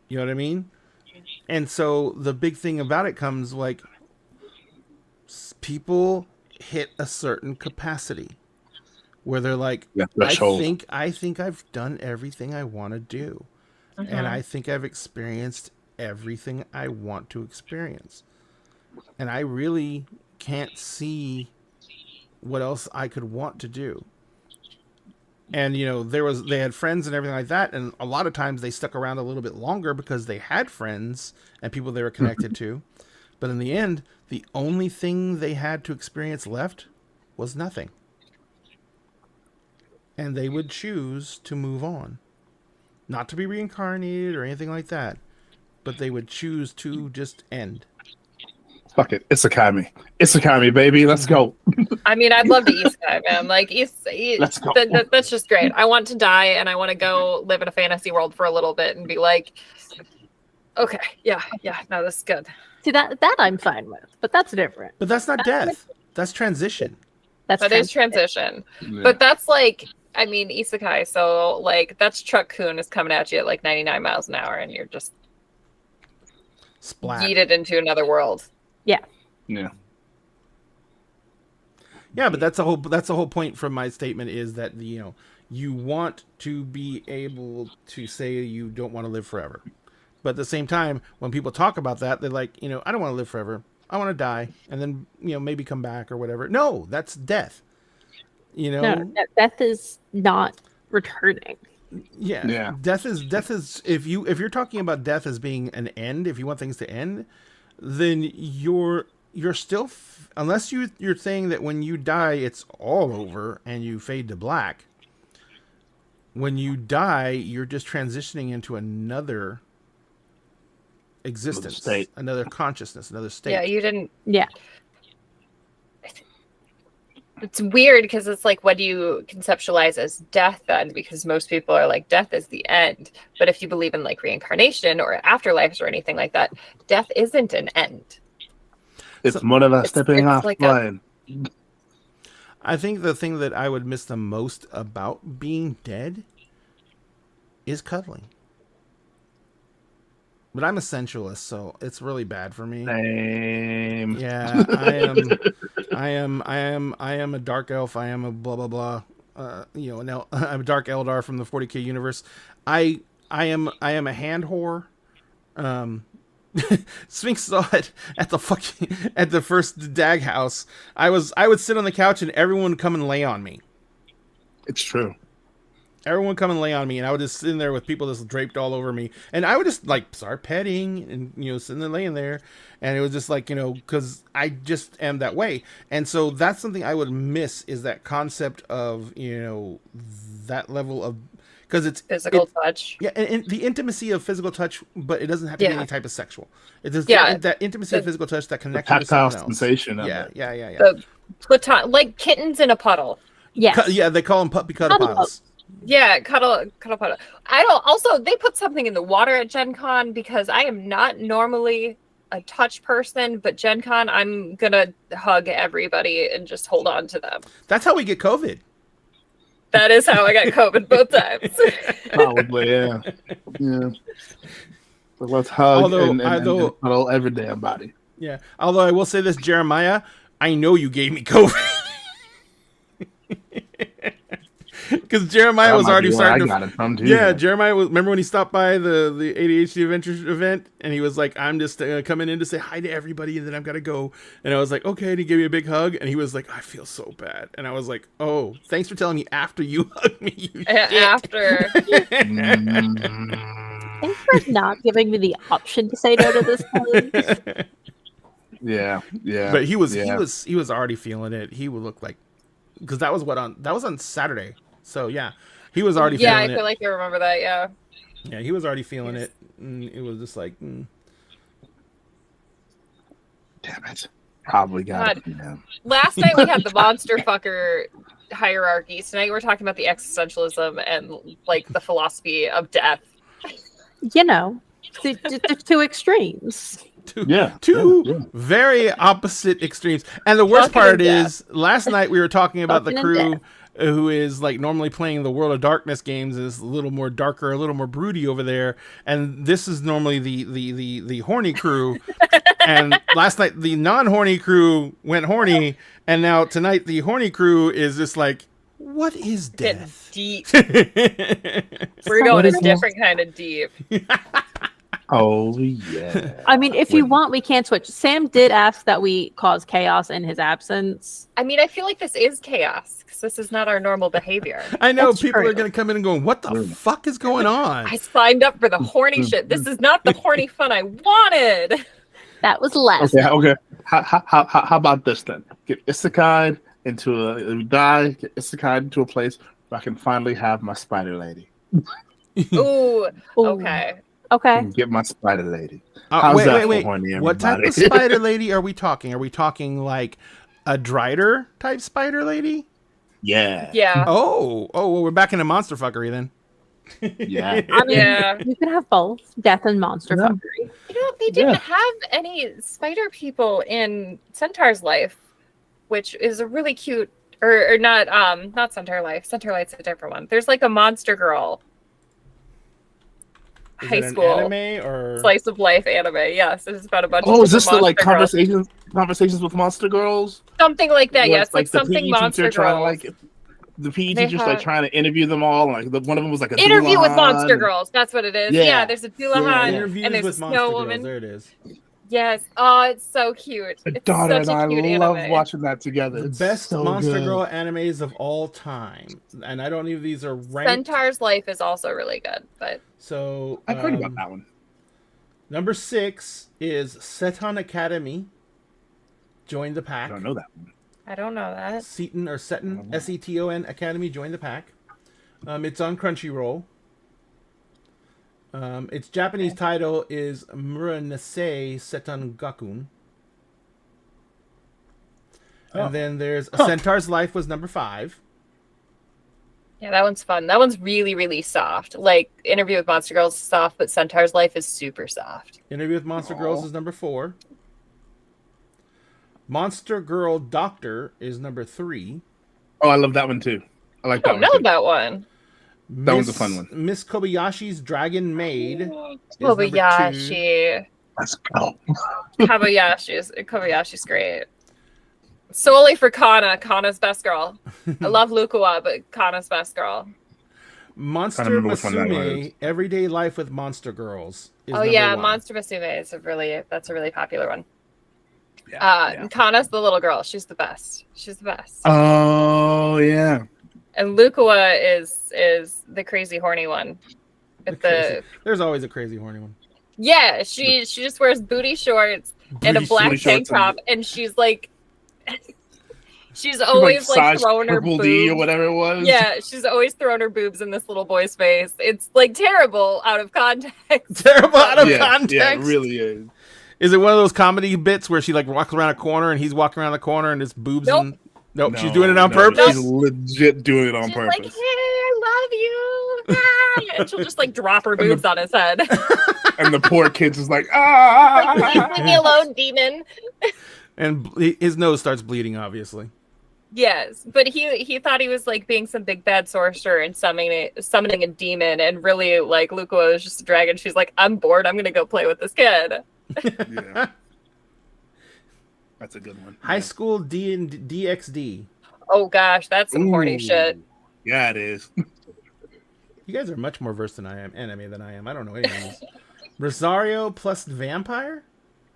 You know what I mean? And so the big thing about it comes like people hit a certain capacity where they're like, I think I've done everything I want to do. And I think I've experienced everything I want to experience. And I really can't see what else I could want to do. And, you know, they had friends and everything like that. And a lot of times they stuck around a little bit longer because they had friends and people they were connected to. But in the end, the only thing they had to experience left was nothing. And they would choose to move on. Not to be reincarnated or anything like that, but they would choose to just end. Fuck it. Isekai me, baby. Let's go. I mean, I'd love to isekai, man. Like, let's go. That's just great. I want to die and I want to go live in a fantasy world for a little bit and be like, okay, yeah, no, this is good. See, that I'm fine with, but that's different. But that's not death. That's transition. That is transition. Yeah. But that's like, I mean, isekai, so like that's Truck-kun is coming at you at like 99 miles an hour and you're just yeeted into another world. Yeah. Yeah. Yeah, but that's the whole point from my statement is that you want to be able to say you don't want to live forever. But at the same time, when people talk about that, they're like, I don't want to live forever. I want to die and then, maybe come back or whatever. No, that's death. No, death is not returning. Yeah. Death is if you're talking about death as being an end, if you want things to end, then you're you're still, unless you're saying that when you die, it's all over and you fade to black. When you die, you're just transitioning into another existence, state. another consciousness, another state. Yeah, you didn't. Yeah. It's weird because it's like, what do you conceptualize as death then? Because most people are like, death is the end. But if you believe in like reincarnation or afterlives or anything like that, death isn't an end. It's more of a stepping off like line. I think the thing that I would miss the most about being dead is cuddling. But I'm a sensualist, so it's really bad for me. Same. Yeah, I am a dark elf. I am a blah blah blah. I'm a dark Eldar from the 40K universe. I am a hand whore. Sphinx saw it at the first Dag house. I would sit on the couch and everyone would come and lay on me. It's true. Everyone would come and lay on me, and I would just sit in there with people just draped all over me, and I would just like start petting and sitting there laying there, and it was just like because I just am that way, and so that's something I would miss is that concept of that level of because it's physical touch. Yeah, and the intimacy of physical touch, but it doesn't have to be any type of sexual. It's just that intimacy of physical touch, that connection to someone else. Sensation. Yeah. The platon, like kittens in a puddle. Yeah, they call them puppy cuddle piles. Yeah, cuddle puddle. They put something in the water at Gen Con because I am not normally a touch person, but Gen Con, I'm gonna hug everybody and just hold on to them. That's how we get COVID. That is how I got COVID both times. Probably, yeah. So let's hug and cuddle every damn body. Yeah. Although I will say this, Jeremiah, I know you gave me COVID. Because Jeremiah was already starting to. Jeremiah was. Remember when he stopped by the ADHD Adventures event, and he was like, "I'm just coming in to say hi to everybody, and then I've got to go." And I was like, "Okay." And he gave me a big hug, and he was like, "I feel so bad." And I was like, "Oh, thanks for telling me after you hugged me." After. Thanks for not giving me the option to say no to this hug. Yeah. But he was already feeling it. He would look like because that was on Saturday. So yeah, he was already feeling it. Yeah, I feel like you remember that. Yeah. Yeah, he was already feeling it. And it was just like, damn it, probably got it. Last night we had the monster fucker hierarchy. Tonight we're talking about the existentialism and like the philosophy of death. The two extremes. Two very opposite extremes. And the worst part is, last night we were talking about the crew who is like normally playing the World of Darkness games is a little more darker, a little more broody over there, and this is normally the horny crew. And last night the non-horny crew went horny, and now tonight the horny crew is just like, what is death? Deep. We're going a different kind of deep. Oh yeah. I mean, if you want, we can switch. Sam did ask that we cause chaos in his absence. I mean, I feel like this is chaos because this is not our normal behavior. I know people are going to come in and go, "What the fuck is going on?" I signed up for the horny shit. This is not the horny fun I wanted. That was less. Okay. How about this then? Get Isekai get Isekai into a place where I can finally have my spider lady. Ooh. Okay. Okay. Get my spider lady. How's that for horny? What type of spider lady are we talking? Are we talking like a Drider type spider lady? Yeah. Yeah. Oh, well, we're back into monster fuckery then. Yeah. I mean, you can have both death and monster fuckery. They didn't have any spider people in Centaur's life, which is a really cute, or not Centaur life. Centaur Life's a different one. There's like a monster girl. Is high it school an anime or slice of life anime. Yes, it's about a bunch. Oh, of is this the like girls. conversations with monster girls? Something like that. Where yes, like something monster girls. The PE teacher's like trying to interview them all. Like one of them was like a interview with Doulahan. monster girls. That's what it is. Yeah, there's a Doulahan and there's with a snow woman. Girls. There it is. Yes. Oh, it's so cute. My It's daughter such and a cute I love anime. watching that together. The It's best so monster good. girl animes of all time, and I don't know if these are ranked. Centaur's Life is also really good, but So I've heard about that one. Number 6 is Seton Academy. joined the I pack. don't know that one. I don't know that. Seton or Seton, Seton Academy joined the pack. It's on Crunchyroll. Its Japanese title is Muranase Seton Gakun. And then there's A Centaur's Life was number 5. Yeah, that one's fun. That one's really, really soft. Like Interview with Monster Girls is soft, but Centaur's Life is super soft. Interview with Monster Girls is number 4. Monster Girl Doctor is number 3. Oh, I love that one too. I like I that don't one know too. that one. That one's a fun one. Miss Kobayashi's Dragon Maid is number 2. Kobayashi. Let's go. Kobayashi's great. Solely for Kana. Kana's best girl. I love Lukua, but Kana's best girl. Monster remember which one that Musume was. Everyday Life with Monster Girls is Oh number yeah, 1. Monster Musume is that's a really popular one. Yeah. Kana's the little girl. She's the best. She's the best. Oh yeah. And Lukua is the crazy horny one. With There's always a crazy horny one. yeah, she just wears booty shorts and a Booty black shorts tank and- top, and she's like, she's always like size throwing her triple boobs. D or whatever it was. Yeah, she's always throwing her boobs in this little boy's face. It's like terrible out of context. Terrible out of Yeah, context. yeah, it really is. Is it one of those comedy bits where she like walks around a corner and he's walking around the corner and it's boobs? Nope. And... Nope, No, she's doing it on no, purpose. She's legit doing it on She's purpose. like, hey, I love you. Ah, and she'll just like drop her boobs on his head. And the poor kid's just like, ah. Like, leave me alone, demon. And his nose starts bleeding, obviously. Yes, but he thought he was like being some big bad sorcerer and summoning a demon, and really like Lukua was just a dragon. She's like, I'm bored. I'm gonna go play with this kid. Yeah. That's a good one. High School D and DxD. Oh gosh, that's some horny Ooh. shit. Yeah, it is. You guys are much more versed than I am, anime than I am. I don't know any of these. Rosario plus Vampire?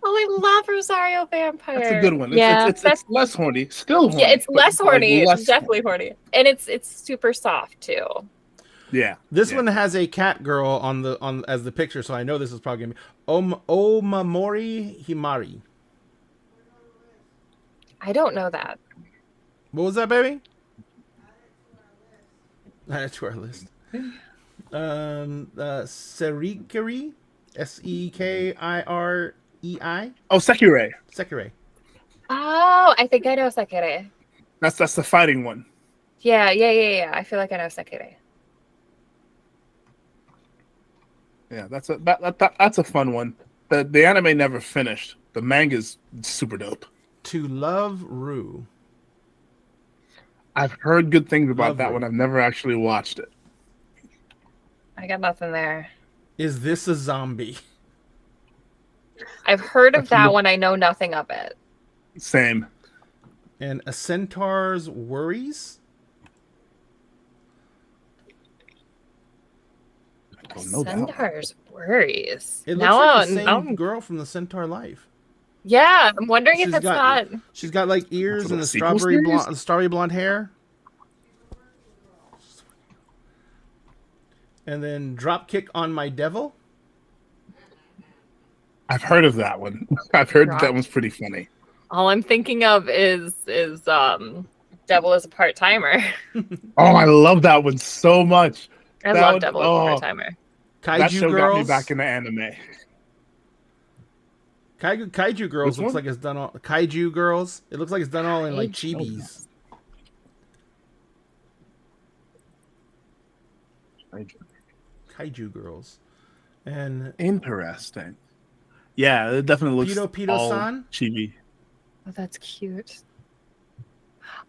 Oh, I love Rosario Vampire. That's a good one. Yeah. It's less horny. Still horny. Yeah, it's but less horny. less It's definitely horny, and it's super soft too. Yeah. This yeah. one has a cat girl on as the picture, so I know this is probably gonna be Omamori Himari. I don't know that. What was that, baby? Add it to our list. Serikiri, Sekirirei, Oh, Sekirei. Sekirei. Oh, I think I know Sekire. That's the fighting one. Yeah. I feel like I know Sekire. Yeah, that's a fun one. The anime never finished. The manga's super dope. To Love Ru. I've heard good things about Lovely. that one. I've never actually watched it. I got nothing there. Is this a zombie? I've heard of that one. I know nothing of it. Same. And A Centaur's Worries? I don't know that one. Centaur's worries. It looks Now like the I'm- same girl from the Centaur Life. Yeah, I'm wondering if She's it's got- not. She's got like ears That's and a the sequel strawberry blonde hair. And then Dropkick on My Devil. I've heard of that one. I've heard that one's pretty funny. All I'm thinking of is Devil is a part timer. Oh, I love that one so much. I That love one- Devil is a part timer. That Kaiju show got me Girls. back into anime. Kaiju Girls Which looks one? like it's done all. Kaiju Girls. It looks like it's done all in like Kaiju. chibis. Kaiju Girls. And Interesting. Yeah, it definitely looks Pedo all San? chibi. Oh, that's cute.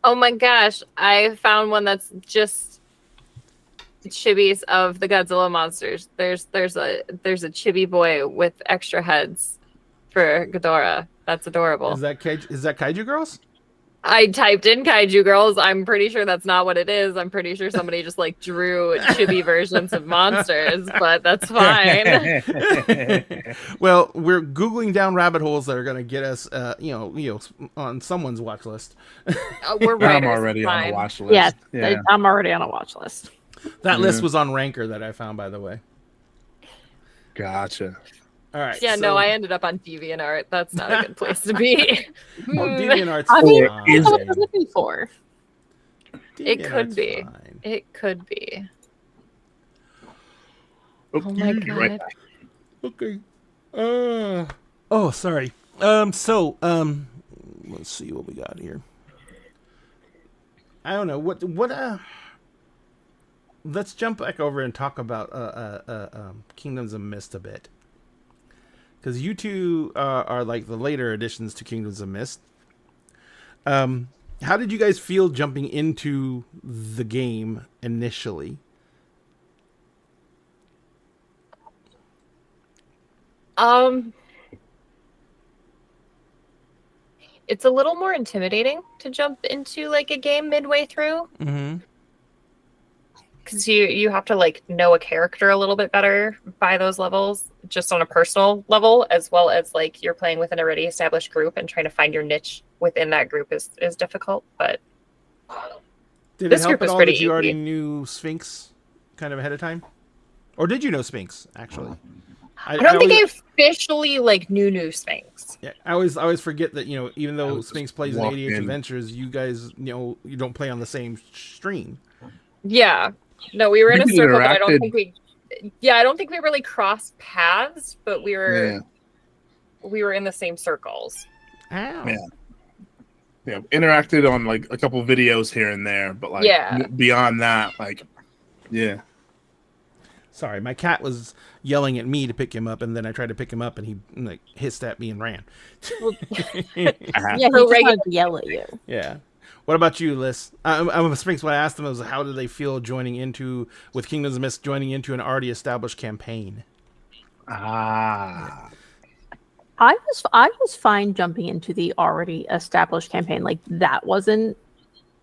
Oh my gosh, I found one that's just chibis of the Godzilla monsters. There's a chibi boy with extra heads for Ghidorah. That's adorable. is that Kaiju Girls? I typed in Kaiju Girls. I'm pretty sure that's not what it is. I'm pretty sure somebody just like drew chibi versions of monsters, but that's fine. Well, we're googling down rabbit holes that are going to get us, on someone's watch list. We're right. I'm already on the watch list. Yes, Yeah. I'm already on a watch list. That list Yeah. was on Ranker that I found, by the way. Gotcha. All right. Yeah, so, no, I ended up on DeviantArt. That's not a good place to be. Well, Hmm, DeviantArt's I mean, fine. that's what I was looking for. it could DeviantArt's be. fine. It could be. Oh my you're right God. back. Okay. Sorry. Let's see what we got here. I don't know what. Let's jump back over and talk about Kingdoms of Mist a bit, because you two are like the later additions to Kingdoms of Mist. How did you guys feel jumping into the game initially? It's a little more intimidating to jump into like a game midway through, Mm-hmm. because you have to like know a character a little bit better by those levels, just on a personal level, as well as like you're playing with an already established group and trying to find your niche within that group is difficult. But Did This it help group at is all pretty that you already easy. knew Sphinx kind of ahead of time, or did you know Sphinx actually? I don't think always, I officially like knew Sphinx. Yeah, I always forget that, even though was Sphinx just plays in walked 88 in. Adventures, you guys, you don't play on the same stream. Yeah, no, we were in a We circle, but I don't interacted. think we. Yeah, I don't think we really crossed paths, but we Yeah. were in the same circles. Ow. Yeah. Yeah, interacted on like a couple videos here and there, but like Yeah. beyond that, like, yeah. Sorry, my cat was yelling at me to pick him up, and then I tried to pick him up, and he like hissed at me and ran. Yeah, he So just wanted to yell at you. Yeah. What about you, Liz? I'm a Sphinx. What I asked them was, how do they feel with Kingdoms of Mist joining into an already established campaign? Ah. I was fine jumping into the already established campaign. Like that wasn't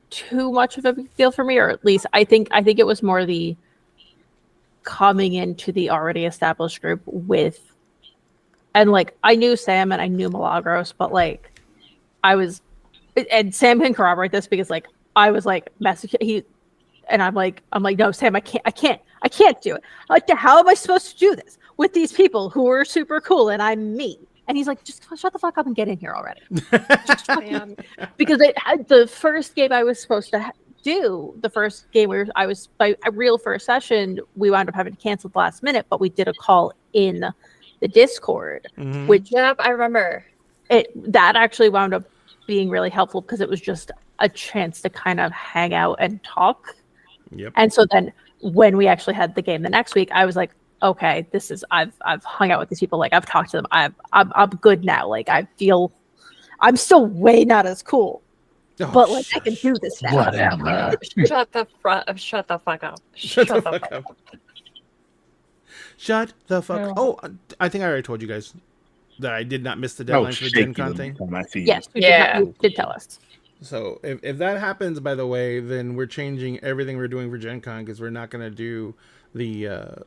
too much of a big deal for me, or at least I think it was more the coming into the already established group with, and like I knew Sam and I knew Milagros, but like I was, and Sam can corroborate this because like I was like messaging I'm like no Sam, I can't do it. Like how am I supposed to do this with these people who are super cool and I'm me? And he's like, just shut the fuck up and get in here already. Man. Because the first game I was supposed to do, the first game where I was by a real first session, we wound up having to cancel at the last minute, but we did a call in the Discord, Mhm. which Yep, I remember. that actually wound up being really helpful because it was just a chance to kind of hang out and talk. Yep. And so then when we actually had the game the next week, I was like, okay, this is I've hung out with these people, like I've talked to them, I'm good now. Like I feel I'm still way not as cool, Oh, but like I can do this now. Whatever. Shut the fuck up. Shut the fuck up. Shut the fuck up. Oh, I think I already told you guys that I did not miss the deadline for the Gen Con thing. On my feed. Yes, you did tell us. So if that happens, by the way, then we're changing everything we're doing for Gen Con, because we're not going to do the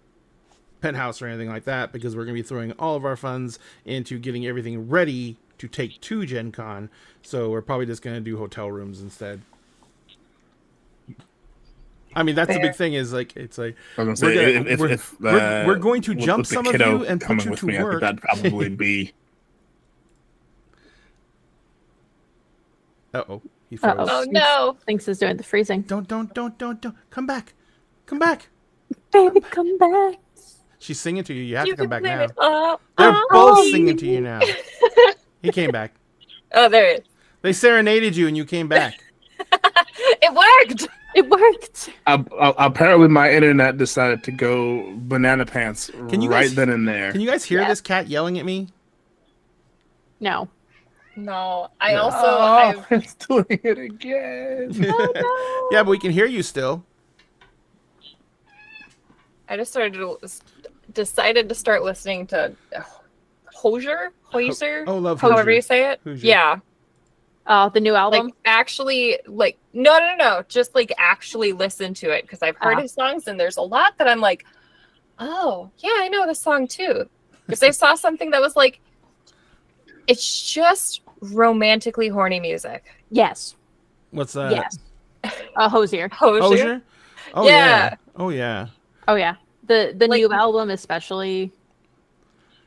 penthouse or anything like that, because we're going to be throwing all of our funds into getting everything ready to take to Gen Con. So we're probably just going to do hotel rooms instead. I mean, that's the big thing, is like, it's like, I was gonna say, we're going to jump with the some of kiddo you and put coming you with to me, I think work. that'd probably be. Uh-oh. He froze. Oh no. Thinks is doing the freezing. Don't. Come back. Baby, come back. She's singing to you. You have You to come can back blame now. it. They're both singing to you now. He came back. Oh, there it is. They serenaded you and you came back. It worked. It worked. Apparently, my internet decided to go banana pants Can you right guys- then and there. Can you guys hear Yeah. this cat yelling at me? No. No, I Yeah. also Oh, it's doing it again. Yeah, but we can hear you still. I just decided to start listening to Hozier, Oh, love however Hozier. you say it. Hozier. Yeah, The new album. like actually, like no, just like actually listen to it, because I've heard his songs and there's a lot that I'm like, oh yeah, I know this song too, because I saw something that was like, it's just romantically horny music. Yes. What's that? Yes. Hosier. Hozier. Hozier? Oh, Yeah. yeah. Oh, yeah. Oh yeah. The Like- new album especially.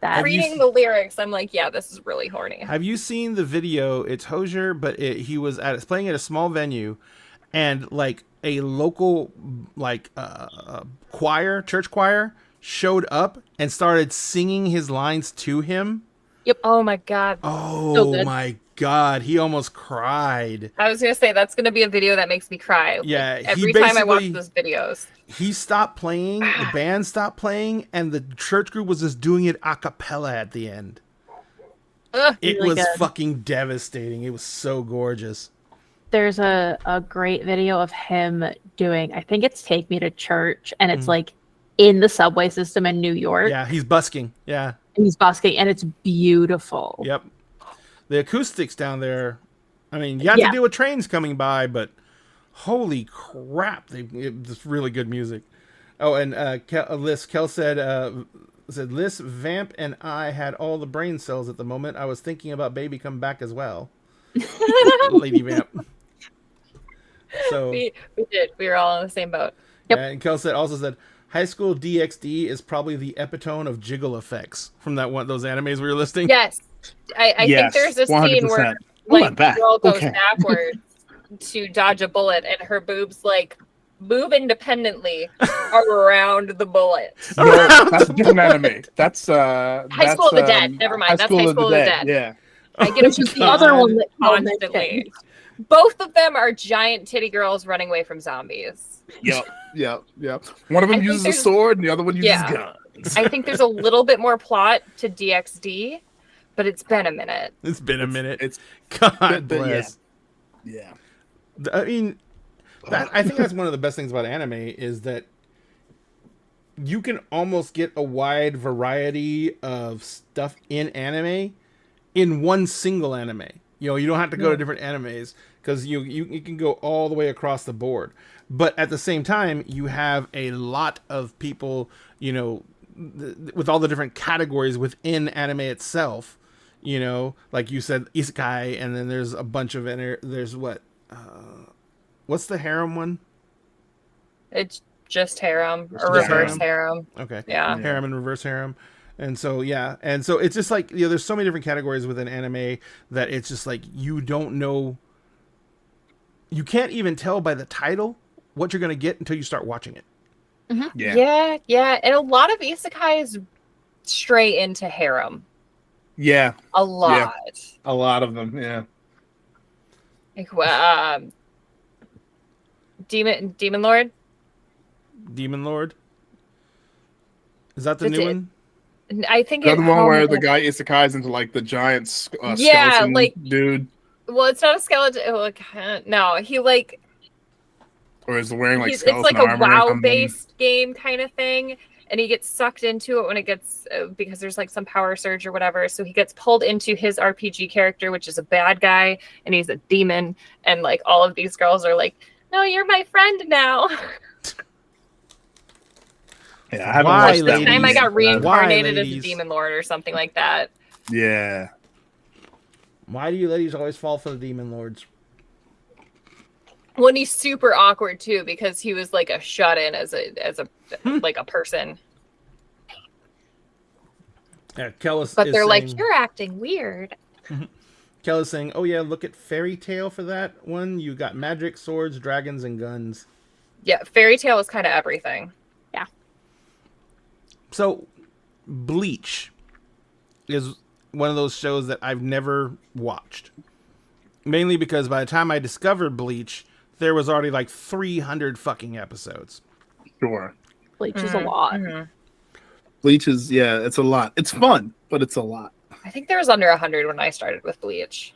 Have you Reading the lyrics, I'm like, yeah, this is really horny. Have you seen the video? It's Hosier, but he was playing at a small venue, and like a local church choir showed up and started singing his lines to him. Yep. Oh my god. Oh my god, he almost cried. I was gonna say that's gonna be a video that makes me cry. Yeah, every time I watch those videos. He stopped playing, the band stopped playing, and the church group was just doing it a cappella at the end. It really was good. fucking devastating. It was so gorgeous. There's a great video of him doing, I think it's Take Me to Church, and it's like in the subway system in New York. Yeah, he's busking. Yeah. And he's busking, and it's beautiful. Yep. The acoustics down there, I mean, you have to deal with trains coming by, but holy crap, it's really good music. Oh, and Kel said, Liz, Vamp, and I had all the brain cells at the moment. I was thinking about Baby Come Back as well. Lady Vamp. So we did. We were all in the same boat. Yep. And Kel also said, High School DxD is probably the epitome of jiggle effects from those animes we were listing. Yes. I think there's a scene 100%. where like the girl goes backwards to dodge a bullet and her boobs like move independently around the bullet. No, that's a different anime. That's High School of the Dead. Never mind. That's High School of the Dead. Yeah. I get Which is the other one that constantly. Both of them are giant titty girls running away from zombies. Yep. One of them uses a sword and the other one uses guns. I think there's a little bit more plot to DxD, but it's been a minute. It's been a minute. It's God bless. Yeah. I mean, I think that's one of the best things about anime is that you can almost get a wide variety of stuff in anime in one single anime. You know, you don't have to go to different animes because you can go all the way across the board. But at the same time, you have a lot of people, you know, with all the different categories within anime itself. You know, like you said, isekai, and then there's a bunch of there's what's the harem one? It's just harem or reverse harem. Okay. Yeah. Harem and reverse harem. And so, and so it's just like, you know, there's so many different categories within anime that it's just like, you don't know, you can't even tell by the title what you're going to get until you start watching it. Mm-hmm. Yeah. And a lot of isekais stray into harem. Yeah. A lot. Yeah. A lot of them, yeah. Like, Demon Lord? Demon Lord? Is that the new one? I think the one where the guy isekais into like the giant skeleton like dude. Well, it's not a skeleton. No, he like. Or is wearing like skeleton it's like a WoW-based game kind of thing, and he gets sucked into it when it gets because there's like some power surge or whatever. So he gets pulled into his RPG character, which is a bad guy, and he's a demon. And like all of these girls are like, "No, you're my friend now." Yeah, I haven't watched that. Time I got reincarnated as a demon lord or something like that. Yeah. Why do you ladies always fall for the demon lords? When he's super awkward too, because he was like a shut-in as a like a person. Yeah, but they're like, you're acting weird. Kel is saying, "Oh yeah, look at Fairy Tail for that one. You got magic, swords, dragons, and guns." Yeah, Fairy Tail is kind of everything. Yeah. So, Bleach is one of those shows that I've never watched. Mainly because by the time I discovered Bleach, there was already like 300 fucking episodes. Sure. Bleach is a lot. Mm-hmm. Bleach is, it's a lot. It's fun, but it's a lot. I think there was under 100 when I started with Bleach.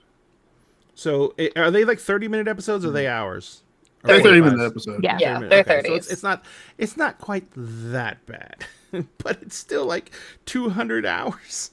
So, are they like 30-minute episodes or are they hours? They're 30-minute episodes. Yeah, they're 30. So it's not quite that bad, but it's still like 200 hours.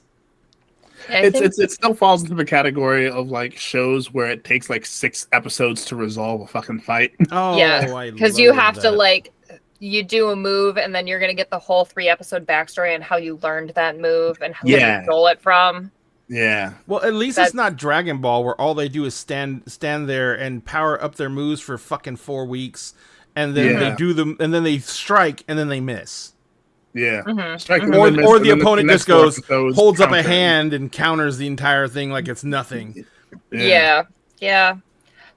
It still falls into the category of like shows where it takes like 6 episodes to resolve a fucking fight. Oh, yeah, because you have to like you do a move and then you're gonna get the whole 3-episode backstory on how you learned that move and who you stole it from. Yeah. Well, at least it's not Dragon Ball where all they do is stand there and power up their moves for fucking 4 weeks, and then they do them, and then they strike, and then they miss. Yeah. Mhm, Striking mhm. and then Or miss, the and then opponent next just goes, episode holds up a countering. hand and counters the entire thing like it's nothing. Yeah.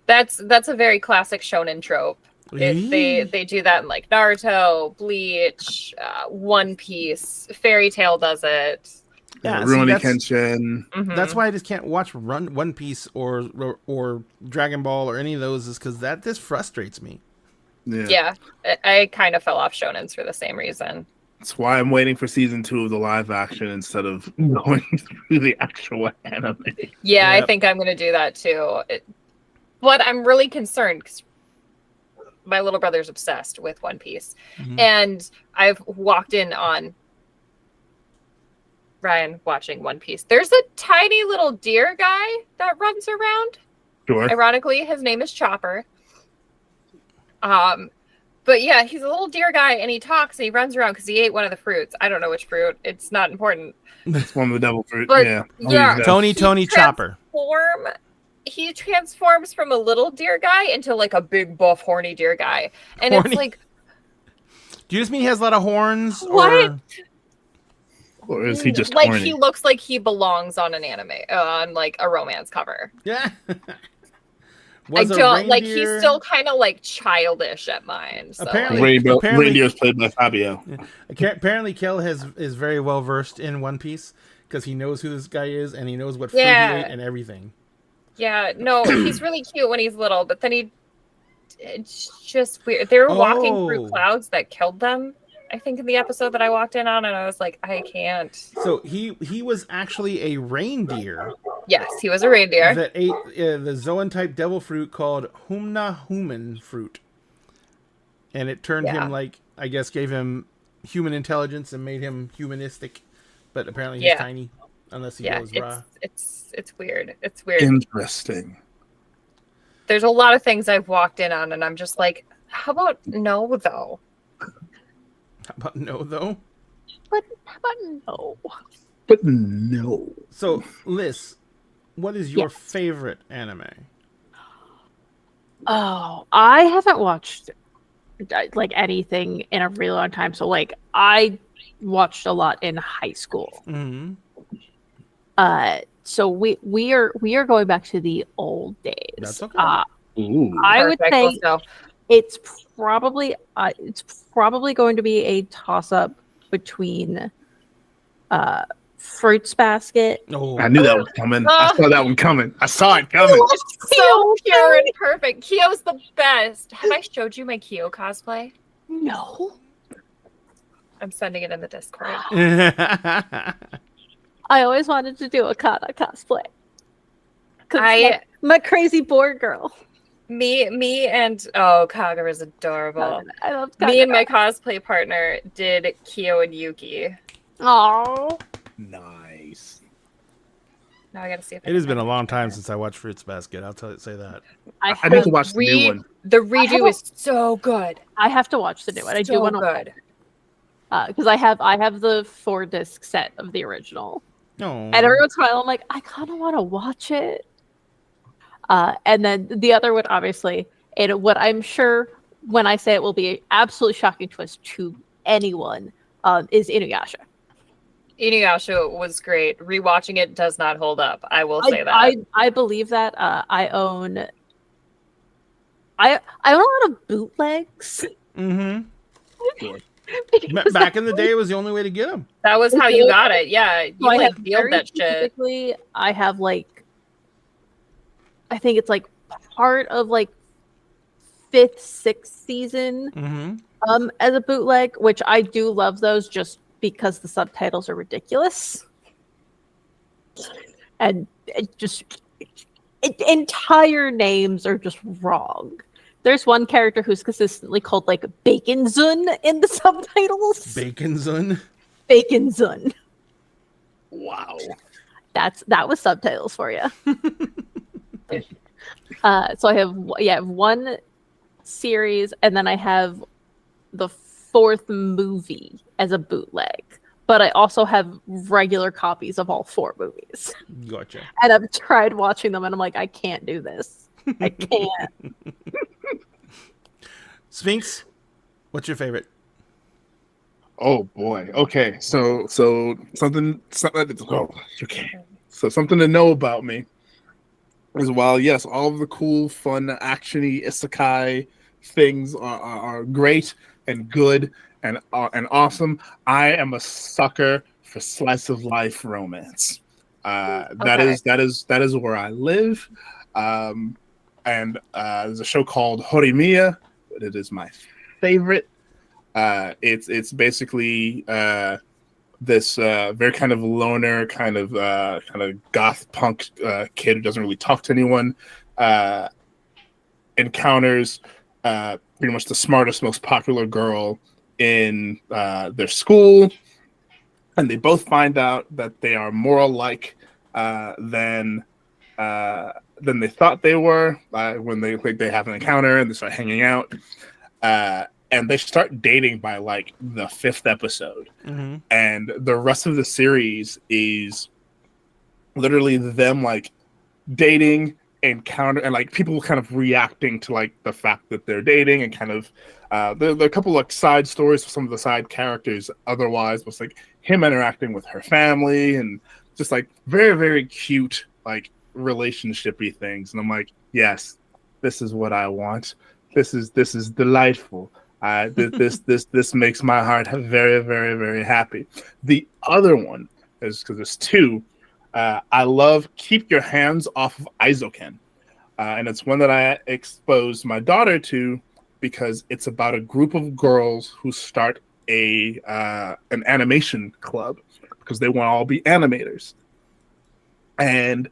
That's a very classic shonen trope. They do that in like Naruto, Bleach, One Piece, Fairy Tail does it. Yeah, Rurouni Kenshin. That's Mhm. why I just can't watch One Piece or Dragon Ball or any of those, is because that just frustrates me. Yeah, I kind of fell off shonens for the same reason. That's why I'm waiting for season 2 of the live action instead of going through the actual anime. Yeah, I Yep. think I'm going to do that too. But I'm really concerned because my little brother's obsessed with One Piece. Mhm. And I've walked in on Ryan watching One Piece. There's a tiny little deer guy that runs around. Sure. Ironically, his name is Chopper. But yeah, he's a little deer guy, and he talks and he runs around because he ate one of the fruits. I don't know which fruit. It's not important. It's one of the devil fruit. But yeah. yeah, Tony Chopper. He transforms from a little deer guy into like a big buff horny deer guy, and Horny? it's like, Do you just mean he has a lot of horns? What? Or is he just like horny? he looks like he belongs on an anime, on like a romance cover. Yeah. I don't like. He's still kind of like childish at mine. So Apparently- like, Reindeer's played by Fabio. Apparently, Kel is very well versed in One Piece because he knows who this guy is and he knows what fruit Yeah. he ate and everything. yeah, no, he's really cute when he's little, but then it's just weird. They were walking through Oh. clouds that killed them. I think in the episode that I walked in on, and I was like, I can't. So he was actually a reindeer Yes, he was a reindeer. that ate the Zoan type devil fruit called Humna Human fruit, and it turned him like, I guess, gave him human intelligence and made him humanistic, but apparently he's tiny unless he goes raw. It's weird. It's weird. Interesting. There's a lot of things I've walked in on, and I'm just like, how about no though? How about no though? But no. But no. So, Liz, what is your Yes. favorite anime? Oh, I haven't watched like anything in a really long time. So like I watched a lot in high school. Mm-hmm. So we are going back to the old days. That's okay. Ooh. I would Perfect, say let's go. it's probably going to be a toss up between Fruits Basket. Oh, I knew that was coming. I saw that one coming. I saw it coming. So pure and perfect. Kyo's the best. Have I showed you my Kyo cosplay? No. I'm sending it in the Discord. I always wanted to do a Kana cosplay. 'Cause I- my crazy board girl. Me and Kaga is adorable. I love Me and my cosplay partner did Kyo and Yuki. Oh. Nice. Now I gotta see if it has been a long time since I watched Fruits Basket. Say that. I need to watch the new one. The redo is so good. I have to watch the new one. I do want to good. because I have the 4-disc set of the original. No. And every once in a while, I'm like, I kind of want to watch it. And then the other one, obviously, and what I'm sure when I say it will be an absolutely shocking twist to anyone, is Inuyasha. Inuyasha was great. Rewatching it does not hold up. I will say that. I believe that. I own a lot of bootlegs. Mm-hmm. because Back in the day, it was the only way to get them. That was how you got it. Yeah, you So I like have feel very that shit. specifically, I have like, I think it's like part of like 5th, 6th season Mm-hmm. as a bootleg, which I do love those just because the subtitles are ridiculous. And entire names are just wrong. There's one character who's consistently called like Baconzun in the subtitles. Baconzun. Baconzun. Wow. That was subtitles for you. So I have one series, and then I have the 4th movie as a bootleg. But I also have regular copies of all 4 movies. Gotcha. And I've tried watching them, and I'm like, I can't do this. I can't. Sphinx, what's your favorite? Oh boy. Okay. So something. Oh, okay. So something to know about me is while yes, all of the cool, fun, actiony isekai things are great and good and awesome. I am a sucker for slice of life romance. Okay. That is where I live. And there's a show called Horimiya. It is my favorite. It's basically this very kind of loner, kind of goth punk kid who doesn't really talk to anyone. Uh, Encounters pretty much the smartest, most popular girl in their school, and they both find out that they are more alike than they thought they were when they have an encounter and they start hanging out. And they start dating by like the fifth episode, and the rest of the series is literally them like dating encounter and like people kind of reacting to like the fact that they're dating and kind of there are a couple like side stories for some of the side characters. Otherwise, was like him interacting with her family and just like very very cute like relationshipy things. And I'm like, yes, this is what I want. This is delightful. This makes my heart very very very happy. The other one is because there's two. I love Keep Your Hands Off of Isoken. And it's one that I exposed my daughter to because it's about a group of girls who start an animation club because they want to all be animators. And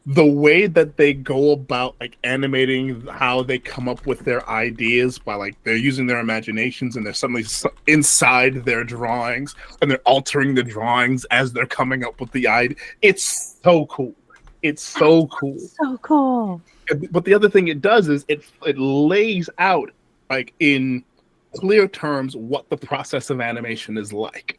the way that they go about like animating, how they come up with their ideas by like they're using their imaginations and they're suddenly inside their drawings and they're altering the drawings as they're coming up with the idea. It's so cool. It's so cool. So cool. But the other thing it does is it lays out like in clear terms what the process of animation is like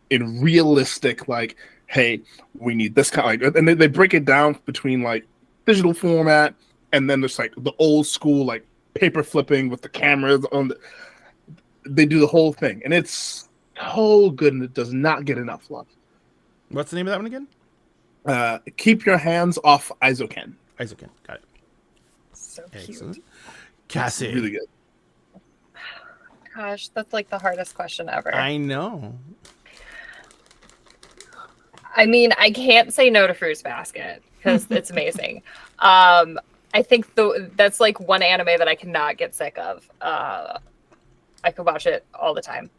in realistic like, hey, we need this kind of like, and they break it down between like digital format and then there's like the old school like paper flipping with the cameras on they do the whole thing and it's so good and it does not get enough love. What's the name of that one again? Keep Your Hands Off Isoken. Isoken, got it. So cute. Excellent. Cassie. It's really good. Gosh, that's like the hardest question ever. I know. I mean, I can't say no to Fruits Basket because it's amazing. I think that's like one anime that I cannot get sick of. I could watch it all the time,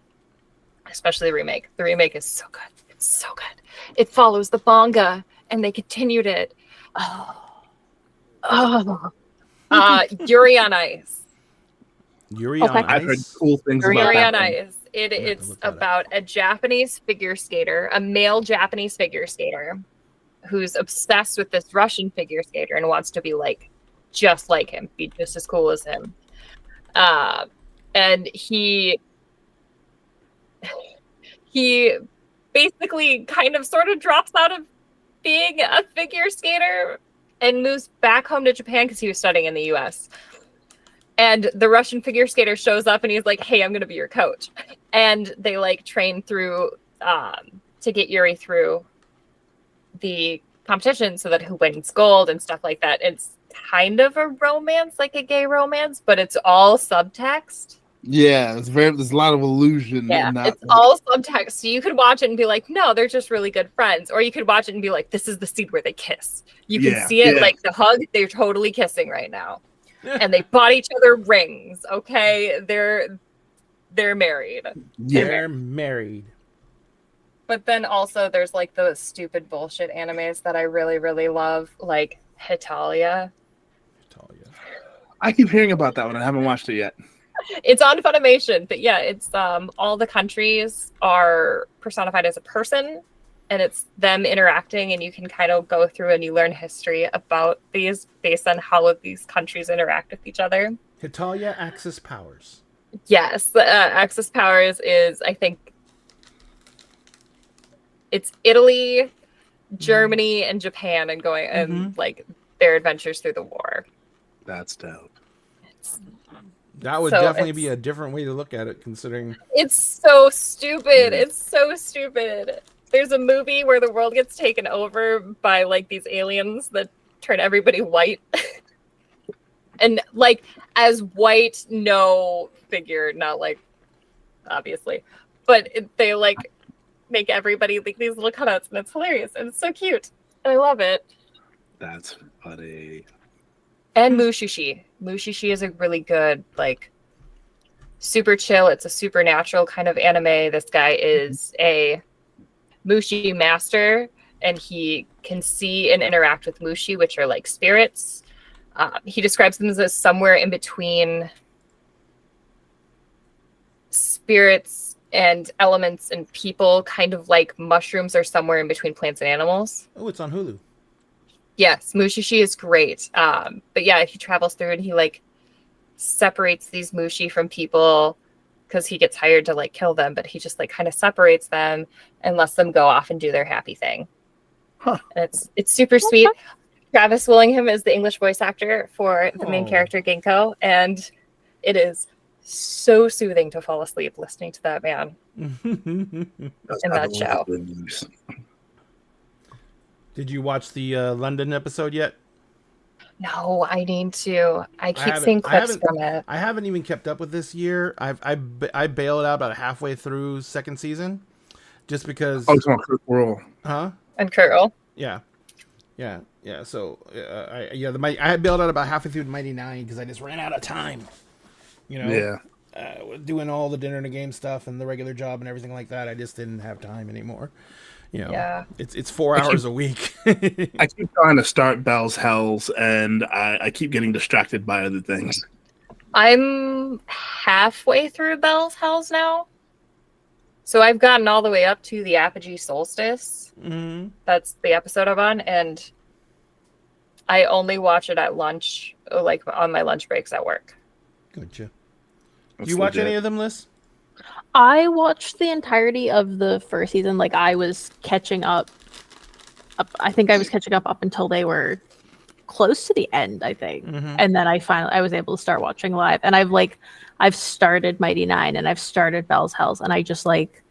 especially the remake. The remake is so good. It's so good. It follows the manga, and they continued it. Yuri on Ice. Yuri on Ice. I've heard cool things about Yuri that on one. Ice. It's about a Japanese figure skater, a male Japanese figure skater, who's obsessed with this Russian figure skater and wants to be like just like him, be just as cool as him. And he basically kind of sort of drops out of being a figure skater and moves back home to Japan because he was studying in the US. And the Russian figure skater shows up and he's like, hey, I'm going to be your coach. And they like train through to get Yuri through the competition so that who wins gold and stuff like that. It's kind of a romance, like a gay romance, but it's all subtext. Yeah, there's a lot of illusion. Yeah, in that. it's all subtext. So you could watch it and be like, no, they're just really good friends. Or you could watch it and be like, this is the scene where they kiss. You can see it like the hug. They're totally kissing right now. And they bought each other rings. Okay, they're married. Yeah. They're married. But then also there's like the stupid bullshit animes that I really really love, like Hitalia. I keep hearing about that one. I haven't watched it yet. It's on Funimation, but yeah, it's all the countries are personified as a person. And it's them interacting, and you can kind of go through and you learn history about these based on how these countries interact with each other. Hitalia Axis Powers. Yes, Axis Powers is, I think, it's Italy, Germany, and Japan, and going and like their adventures through the war. That's dope. That would So definitely be a different way to look at it, considering. It's so stupid. It's so stupid. There's a movie where the world gets taken over by like these aliens that turn everybody white. And like as white, no figure, not like obviously, but they like make everybody like these little cutouts, and it's hilarious and it's so cute. And I love it. That's funny. And Mushishi. Mushishi is a really good, like, super chill. It's a supernatural kind of anime. This guy is a Mushi master, and he can see and interact with Mushi, which are like spirits. He describes them as somewhere in between spirits and elements and people, kind of like mushrooms are somewhere in between plants and animals. Oh, it's on Hulu. Yes, Mushishi is great. But yeah, he travels through and he like separates these Mushi from people because he gets hired to like kill them, but he just like kind of separates them and lets them go off and do their happy thing. Huh. And it's super sweet. Travis Willingham is the English voice actor for the main character Ginkgo, and it is so soothing to fall asleep listening to that man in that show. Did you watch the London episode yet? No, I need to. I keep seeing clips from it. I haven't even kept up with this year. I bailed out about halfway through second season, just because. Oh, it's on Kurt World. Huh? And Kurl. Yeah. So I had bailed out about halfway through Mighty Nine because I just ran out of time. You know. Yeah. Doing all the dinner and a game stuff and the regular job and everything like that, I just didn't have time anymore. You know, yeah. It's 4 hours a week. I keep trying to start Bell's Hells, and I keep getting distracted by other things. I'm halfway through Bell's Hells now. So I've gotten all the way up to the Apogee Solstice. Mm-hmm. That's the episode I'm on, and I only watch it at lunch, like on my lunch breaks at work. Gotcha. Do you watch any of them, Liz? I watched the entirety of the first season. Like I was catching up. I think I was catching up until they were close to the end, I think. Mm-hmm. And then I was able to start watching live. And I've started Mighty Nine and I've started Bell's Hells, and I just like,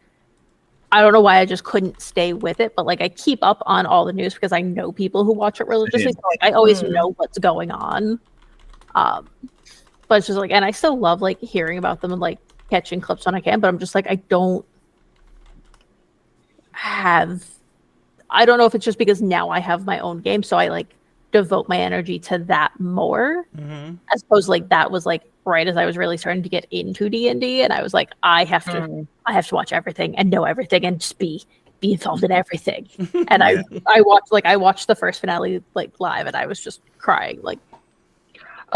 I don't know why I just couldn't stay with it, but like I keep up on all the news because I know people who watch it religiously. So like I always know what's going on. But it's just like, and I still love like hearing about them and like catching clips when I can, but I'm just like, I don't know if it's just because now I have my own game, so I like devote my energy to that more. Mm-hmm. I suppose like that was like right as I was really starting to get into D&D, and I was like, I have to watch everything and know everything and just be involved in everything. And I watched the first finale like live, and I was just crying like.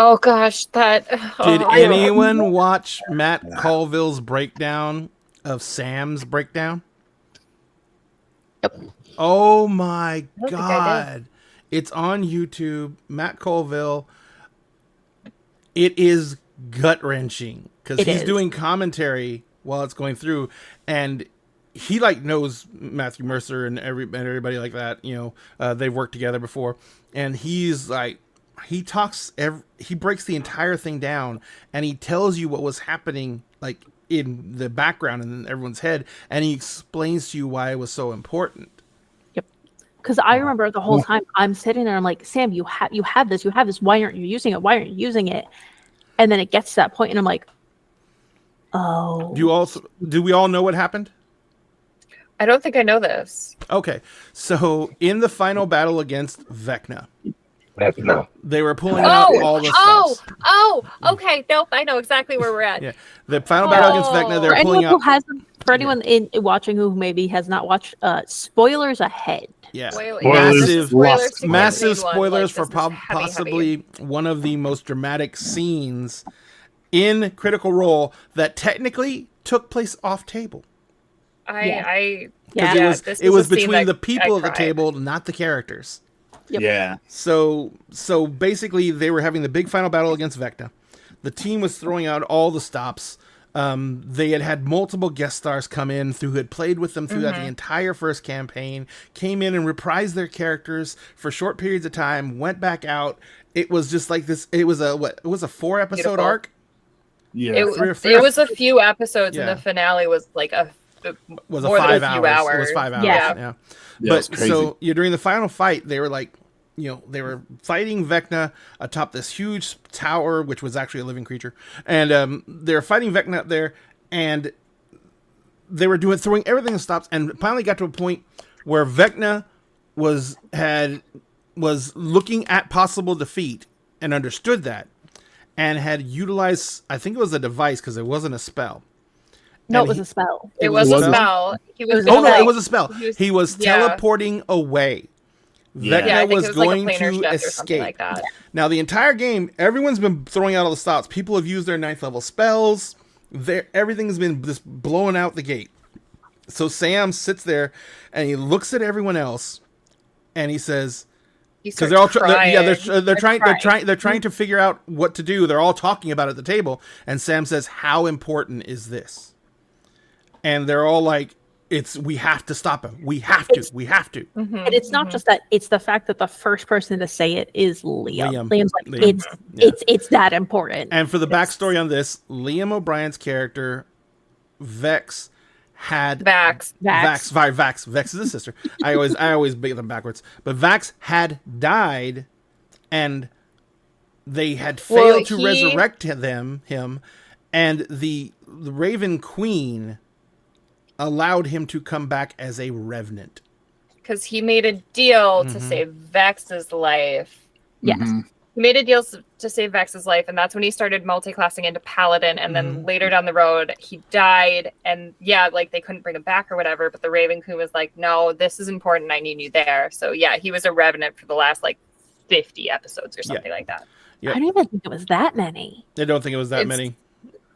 Oh gosh, Did anyone watch Matt Colville's breakdown of Sam's breakdown? Yep. Oh my god. It's on YouTube. Matt Colville. It is gut-wrenching because he's doing commentary while it's going through, and he like knows Matthew Mercer and everybody like that, you know, they've worked together before, and he's like, he breaks the entire thing down, and he tells you what was happening like in the background and in everyone's head, and he explains to you why it was so important. Yep. Because I remember the whole time I'm sitting there, I'm like, Sam, you have this. Why aren't you using it? Why aren't you using it? And then it gets to that point, and I'm like, oh. Do we all know what happened? I don't think I know this. Okay, so in the final battle against Vecna. No. They were pulling out all the stops. Okay. Nope, I know exactly where we're at. Yeah, the final battle against Vecna. They're pulling out. For anyone watching who maybe has not watched, spoilers ahead. Yeah, Spoilers. massive spoilers like, for possibly one of the most dramatic scenes in Critical Role that technically took place off table. It was between the people at the table, not the characters. Yep. Yeah. So basically, they were having the big final battle against Vecna. The team was throwing out all the stops. They had multiple guest stars come in who had played with them throughout the entire first campaign, came in and reprised their characters for short periods of time, went back out. It was just like this. It was a 4-episode arc. Yeah. It was a few episodes, Yeah. and the finale was like Was more a than 5 a hours. few hours. It was 5 hours. Yeah. Yeah. Yeah, it's But crazy. so during the final fight, they were like, they were fighting Vecna atop this huge tower, which was actually a living creature, and they were fighting Vecna up there, and they were throwing everything to stops, and finally got to a point where Vecna was looking at possible defeat and understood that, and had utilized, I think it was a device because it wasn't a spell. No, And it was a spell. It was a spell. He was Oh gonna, no, like- it was a spell. He was teleporting away. Yeah. Vecna Yeah, I think was it was like a going planar to shift or something escape. like that. Now, the entire game, everyone's been throwing out all the stops. People have used their 9th level spells. Everything's been just blowing out the gate. So Sam sits there and he looks at everyone else and he says, because they're all they're trying to figure out what to do. They're all talking about it at the table, and Sam says, "How important is this?" And they're all like, we have to stop him. We have to. Mm-hmm. And it's not just that; it's the fact that the first person to say it is Liam. Liam's like, Liam. it's that important. And for the backstory on this, Liam O'Brien's character, Vex, had Vax. Vex is his sister. I always get them backwards. But Vax had died, and they had failed to resurrect him, and the Raven Queen allowed him to come back as a revenant. Because he made a deal to save Vex's life. Yes. Mm-hmm. He made a deal to save Vex's life, and that's when he started multi-classing into Paladin, and then later down the road, he died, and like, they couldn't bring him back or whatever, but the Raven Queen was like, no, this is important, I need you there. So, yeah, he was a Revenant for the last, 50 episodes or something like that. Yep. I don't even think it was that many. I don't think it was that many.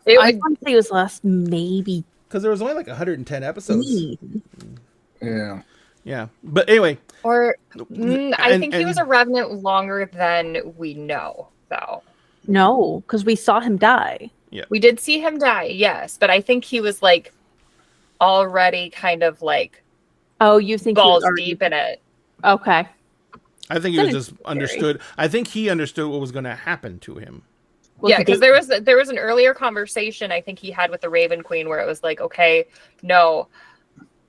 I want to say it was less, maybe. Because there was only 110 episodes. Yeah. Yeah. But anyway. Or I think he was a Revenant longer than we know, though. No, because we saw him die. Yeah. We did see him die, yes, but I think he was already kind of oh, you think balls he was deep in it. Okay. I think he was just understood. I think he understood what was going to happen to him. Yeah, because there was an earlier conversation I think he had with the Raven Queen where it was like, okay, no,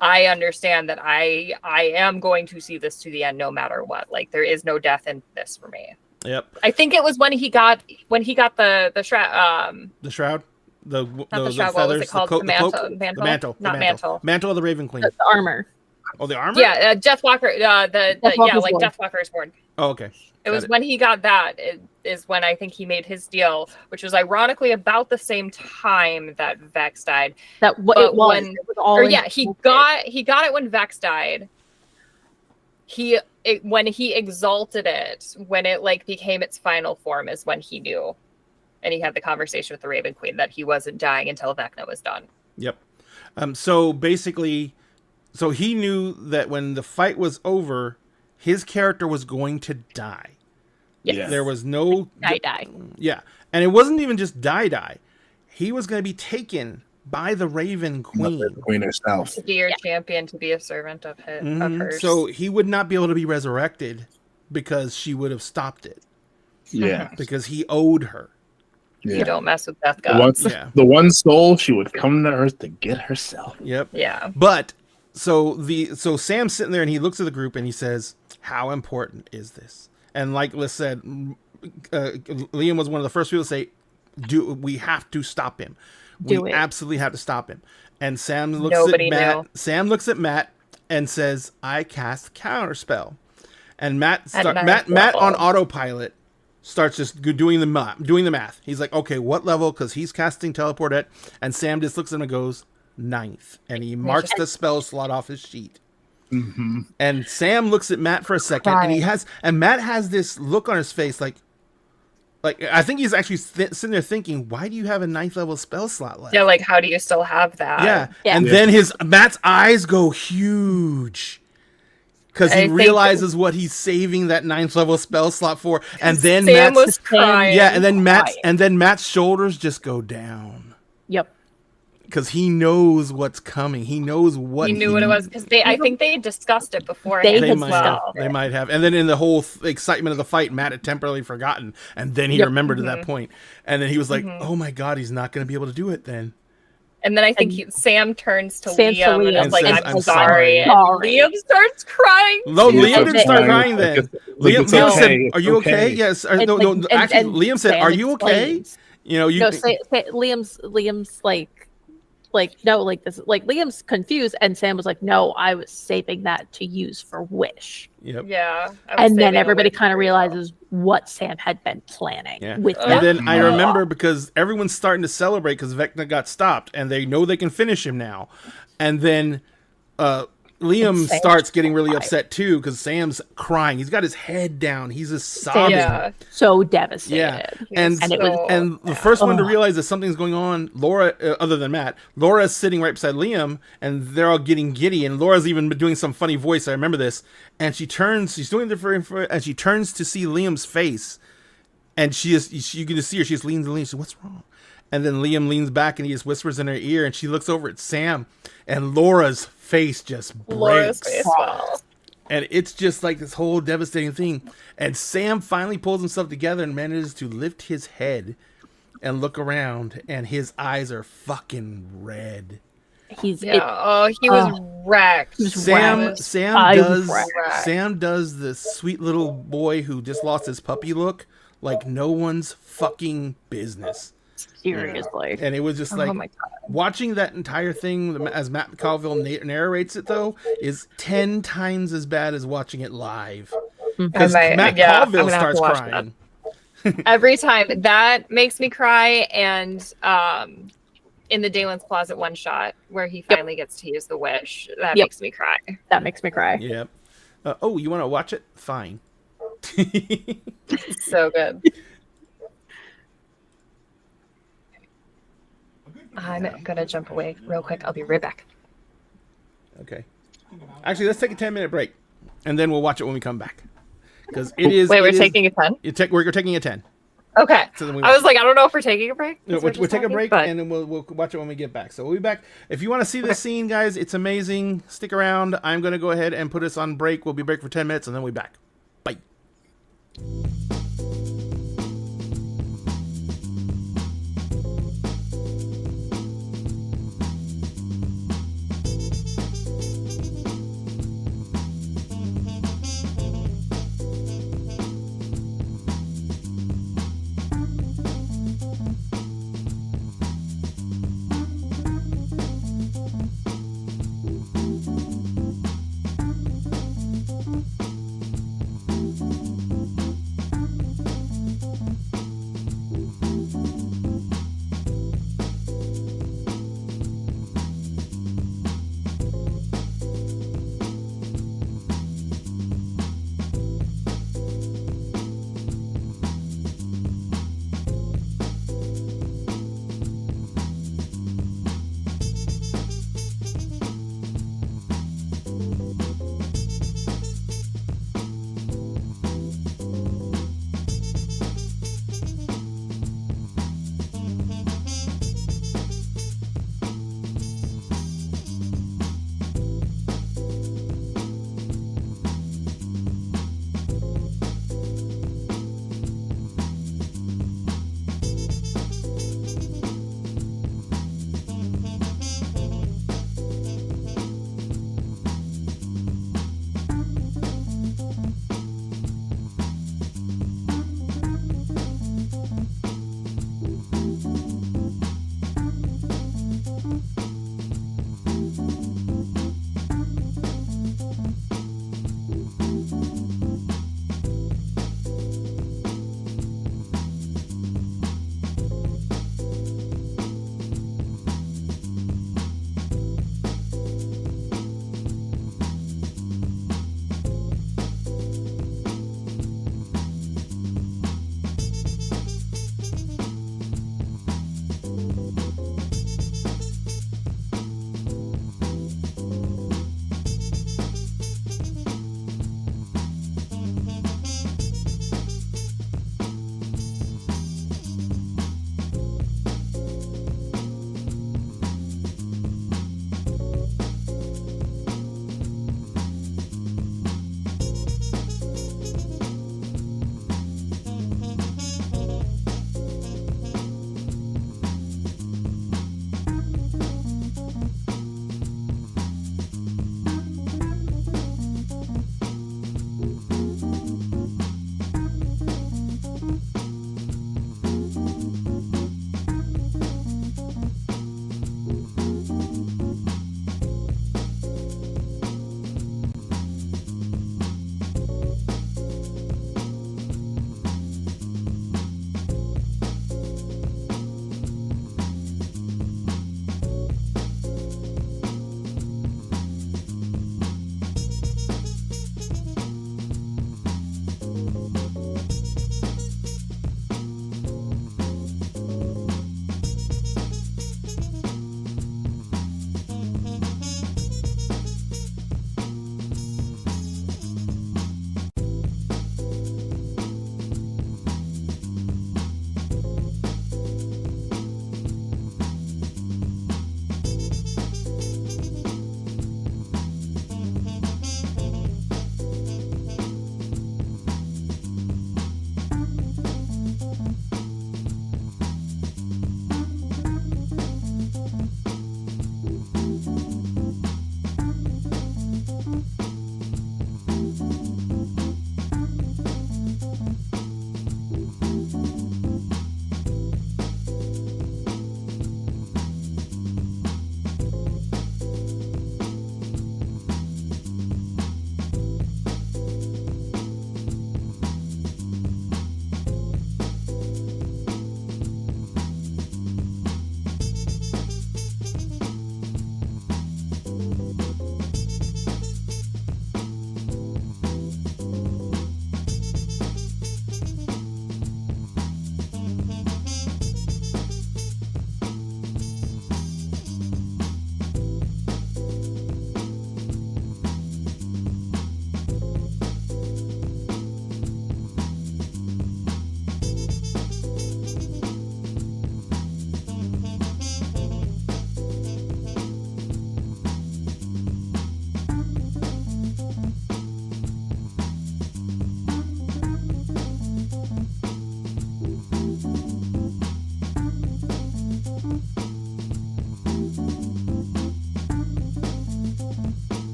I understand that I am going to see this to the end no matter what. There is no death in this for me. Yep. I think it was when he got the shroud. The shroud. The shroud. What was it called? The mantle. Not mantle. Mantle of the Raven Queen. The armor. Oh, the armor. Yeah, Death Walker. Death Walker's Ward. Oh, okay. It was when he got that is when I think he made his deal, which was ironically about the same time that Vex died. He got it when Vex died. When he exalted it, when it became its final form, is when he knew, and he had the conversation with the Raven Queen that he wasn't dying until Vecna was done. Yep. So basically, he knew that when the fight was over, his character was going to die. Yes. There was no die. Yeah. And it wasn't even just die. He was going to be taken by the Raven Queen. The Queen herself. To be your champion, to be a servant of hers. So he would not be able to be resurrected because she would have stopped it. Yeah. Because he owed her. Yeah. You don't mess with death gods. The one soul she would come to Earth to get herself. Yep. Yeah. But so Sam's sitting there and he looks at the group and he says, "How important is this?" And like Liz said, Liam was one of the first people to say, we have to stop him. We absolutely have to stop him." And Sam looks at Matt. Knew. Sam looks at Matt and says, "I cast Counterspell." And Matt on autopilot starts just doing the math. He's like, "Okay, what level?" Because he's casting Teleport at. And Sam just looks at him and goes, 9th. And he marks the spell slot off his sheet. Mm-hmm. And Sam looks at Matt for a second, and Matt has this look on his face, like I think he's actually sitting there thinking, "Why do you have a 9th level spell slot left?" Yeah, how do you still have that? Yeah. And then Matt's eyes go huge because he realizes what he's saving that 9th level spell slot for, and then Sam was crying. Yeah, and then Matt's shoulders just go down. Yep. because he knows what's coming. He knows what He knew what it was because I think they discussed it before. They They had might discussed have. They might have. And then in the whole excitement of the fight, Matt had temporarily forgotten, and then he remembered at that point. And then he was like, "Oh my god, he's not going to be able to do it." Then. And then I think Sam turns to Sam Liam and is and like, says, I'm sorry. And Liam starts crying. No, too. Liam didn't start crying then. Liam it's said, okay, "Are you it's okay?" okay. Yes. And Actually, Liam said, Sam "Are you okay?" explains. You know, you. No, Liam's like no, like this, like Liam's confused, and Sam was like, "No, I was saving that to use for Wish." Yep. Yeah. And then everybody kind of realizes what Sam had been planning with And that. then I remember because everyone's starting to celebrate because Vecna got stopped, and they know they can finish him now. And then Liam Sam's starts getting really crying. upset too because Sam's crying. He's got his head down. He's just sobbing. Yeah. So devastated. Yeah, and And it was- and the first one to realize that something's going on, Laura, other than Matt, Laura's sitting right beside Liam, and they're all getting giddy, and Laura's even doing some funny voice. I remember this, and she's doing it and she turns to see Liam's face, and you can just see her. She just leans and leans. She says, "What's wrong?" And then Liam leans back and he just whispers in her ear, and she looks over at Sam, and Laura's face just breaks. Laura's face fell. And it's just like this whole devastating thing. And Sam finally pulls himself together and manages to lift his head and look around, and his eyes are fucking red. He was wrecked. Sam wrecked. Sam does the sweet little boy who just lost his puppy look like no one's fucking business. Seriously. And it was just like my God. watching that entire thing as Matt McCallville narrates it, though, is 10 times as bad as watching it live. Because Matt Colville starts crying. Every time. That makes me cry. And in the Dalen's Closet one shot where he finally gets to use the wish, that makes me cry. That makes me cry. Yep. You want to watch it? Fine. So good. I'm gonna jump away real quick. I'll be right back. Okay. Actually, let's take a 10-minute break, and then we'll watch it when we come back. Because it is. Wait, we're taking a 10? We're taking a 10. Okay. So then I was like, I don't know if we're taking a break. No, we'll take a break, and then we'll watch it when we get back. So we'll be back. If you want to see this scene, guys, it's amazing. Stick around. I'm going to go ahead and put us on break. We'll be break for 10 minutes, and then we'll be back. Bye.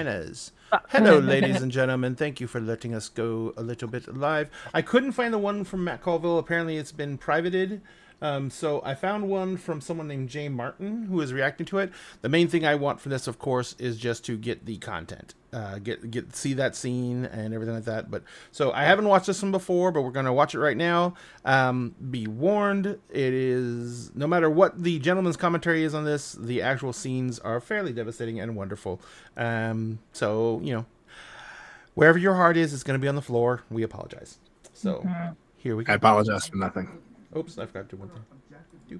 bananas. Hello, ladies and gentlemen. Thank you for letting us go a little bit live. I couldn't find the one from Matt Colville. Apparently, it's been privated. So I found one from someone named Jay Martin who is reacting to it. The main thing I want from this, of course, is just to get the content, see that scene and everything like that. But so I haven't watched this one before, but we're gonna watch it right now. Be warned, it is, no matter what the gentleman's commentary is on this, the actual scenes are fairly devastating and wonderful. So you know, wherever your heart is, it's gonna be on the floor. We apologize. So here we go. I apologize for nothing. Oops, I forgot to do one thing. Doop.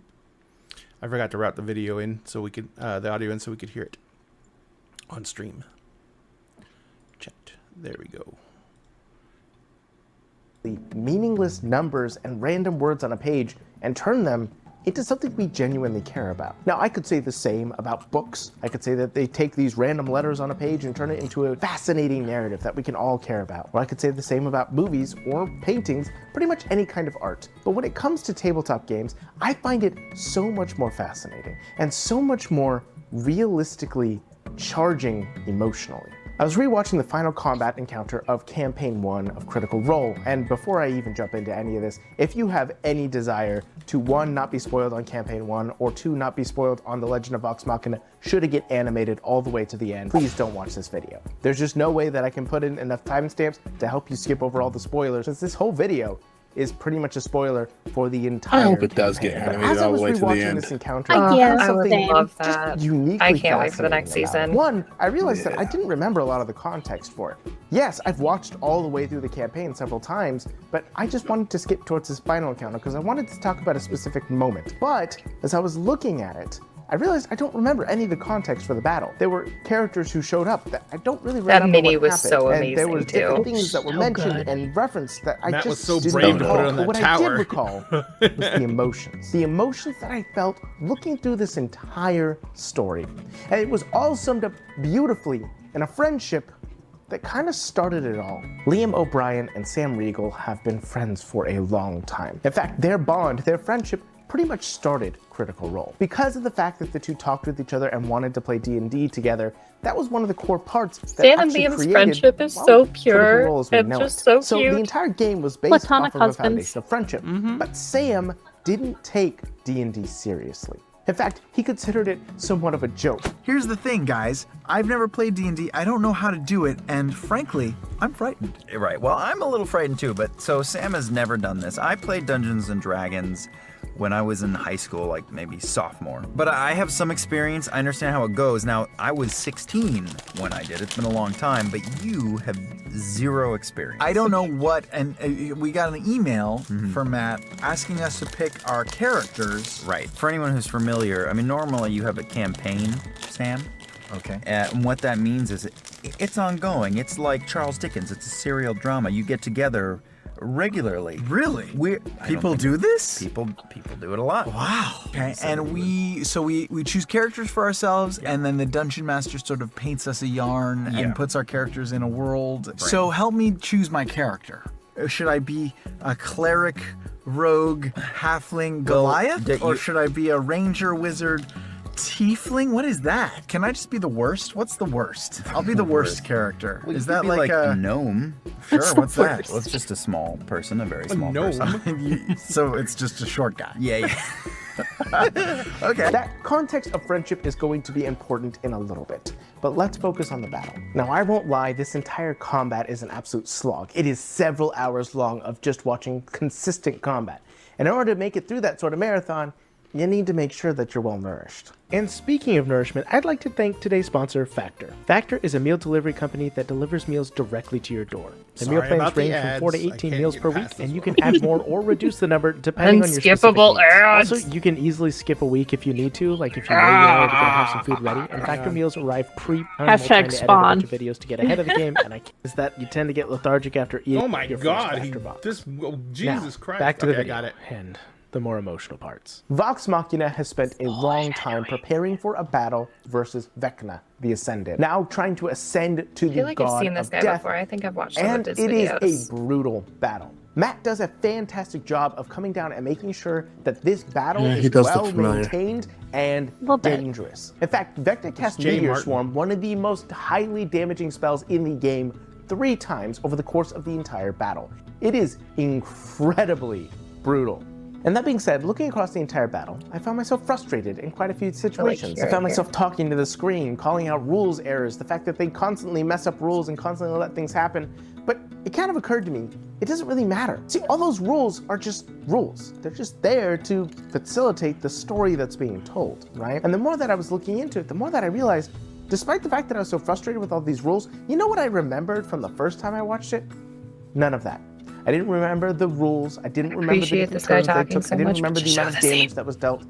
I forgot to route the video in so we could, the audio in so we could hear it on stream. Chat. There we go. The meaningless numbers and random words on a page and turn them into something we genuinely care about. Now, I could say the same about books. I could say that they take these random letters on a page and turn it into a fascinating narrative that we can all care about. Or I could say the same about movies or paintings, pretty much any kind of art. But when it comes to tabletop games, I find it so much more fascinating and so much more realistically charging emotionally. I was rewatching the final combat encounter of Campaign 1 of Critical Role, and before I even jump into any of this, if you have any desire to 1, not be spoiled on Campaign 1, or 2, not be spoiled on The Legend of Vox Machina, should it get animated all the way to the end, please don't watch this video. There's just no way that I can put in enough timestamps to help you skip over all the spoilers, since this whole video is pretty much a spoiler for the entire I hope it does campaign. get animated all the way to the end. This encounter, I would love that. just uniquely I can't wait for the next fascinating about it. season. One, I realized that I didn't remember a lot of the context for it. Yes, I've watched all the way through the campaign several times, but I just wanted to skip towards this final encounter because I wanted to talk about a specific moment. But as I was looking at it, I realized I don't remember any of the context for the battle. There were characters who showed up that I don't really remember. That mini what was happened. so And there amazing, was too. different things that were So mentioned good. and referenced that I Matt was just so didn't brave to recall. put it on that But what I tower. did recall was the emotions. The emotions that I felt looking through this entire story. And it was all summed up beautifully in a friendship that kind of started it all. Liam O'Brien and Sam Riegel have been friends for a long time. In fact, their bond, their friendship, pretty much started Critical Role. Because of the fact that the two talked with each other and wanted to play D&D together, that was one of the core parts that Stan and actually Liam's created, friendship is well, so Critical pure. Role as we It's know just it. so So cute. the entire game was based Platonic off of a husbands. foundation of friendship. But Sam didn't take D&D seriously. In fact, he considered it somewhat of a joke. Here's the thing, guys. I've never played D&D. I don't know how to do it, and frankly, I'm frightened. Right. Well, I'm a little frightened too, but so Sam has never done this. I played Dungeons and Dragons when I was in high school, like maybe sophomore. But I have some experience. I understand how it goes. Now, I was 16 when I did it. It's been a long time, but you have zero experience. I don't know what, and we got an email from Matt asking us to pick our characters. Right. For anyone who's familiar, I mean, normally you have a campaign, Sam. Okay. And what that means is it's ongoing. It's like Charles Dickens. It's a serial drama. You get together regularly. Really? I don't People think- do this? People do it a lot. Wow. Okay. So And we choose characters for ourselves, and then the dungeon master sort of paints us a yarn Yeah. and puts our characters in a world. So help me choose my character. Should I be a cleric, rogue, halfling, Goliath, that or you- should I be a ranger, wizard, tiefling? What is that? Can I just be the worst? What's the worst? I'll be the worst character. Well, Is you could that be like a a gnome? Sure, What's the what's that? worst? Well, it's just a small person, a very small gnome? person. So it's just a short guy. Yeah. Okay. That context of friendship is going to be important in a little bit, but let's focus on the battle. Now, I won't lie, this entire combat is an absolute slog. It is several hours long of just watching consistent combat. And in order to make it through that sort of marathon, you need to make sure that you're well nourished. And speaking of nourishment, I'd like to thank today's sponsor, Factor. Factor is a meal delivery company that delivers meals directly to your door. The meal Sorry plans about the range from 4 to ads. I 18 can't meals get per week, past this and you one. can add more or reduce the number depending on your specific Unskippable needs. ads. Also, you can easily skip a week if you need to, like if you know you're already gonna have some food ready. And Factor meals arrive pre-planned while Hashtag trying to edit a spawn. bunch of videos to get ahead of the game, and I can't is that you tend to get lethargic after eating Oh my your first God! Factor box. Jesus Now, Christ! back to the Okay, video. I got it. And the more emotional parts. Vox Machina has spent a long time preparing for a battle versus Vecna, the Ascended. Now trying to ascend to I the feel like god I've seen this of guy death, before. I think I've watched some and of his it is videos. a brutal battle. Matt does a fantastic job of coming down and making sure that this battle Yeah, he is does look well familiar. maintained and Little bit. dangerous. In fact, Vecna cast Jay Meteor Martin. Swarm, one of the most highly damaging spells in the game, 3 times over the course of the entire battle. It is incredibly brutal. And that being said, looking across the entire battle, I found myself frustrated in quite a few situations. I found myself talking to the screen, calling out rules errors, the fact that they constantly mess up rules and constantly let things happen. But it kind of occurred to me, it doesn't really matter. See, all those rules are just rules. They're just there to facilitate the story that's being told, right? And the more that I was looking into it, the more that I realized, despite the fact that I was so frustrated with all these rules, you know what I remembered from the first time I watched it? None of that. I didn't remember the rules. I didn't remember the Appreciate different this guy turns they talking took. so I didn't much, remember but the you amount of show the damage same. that was dealt.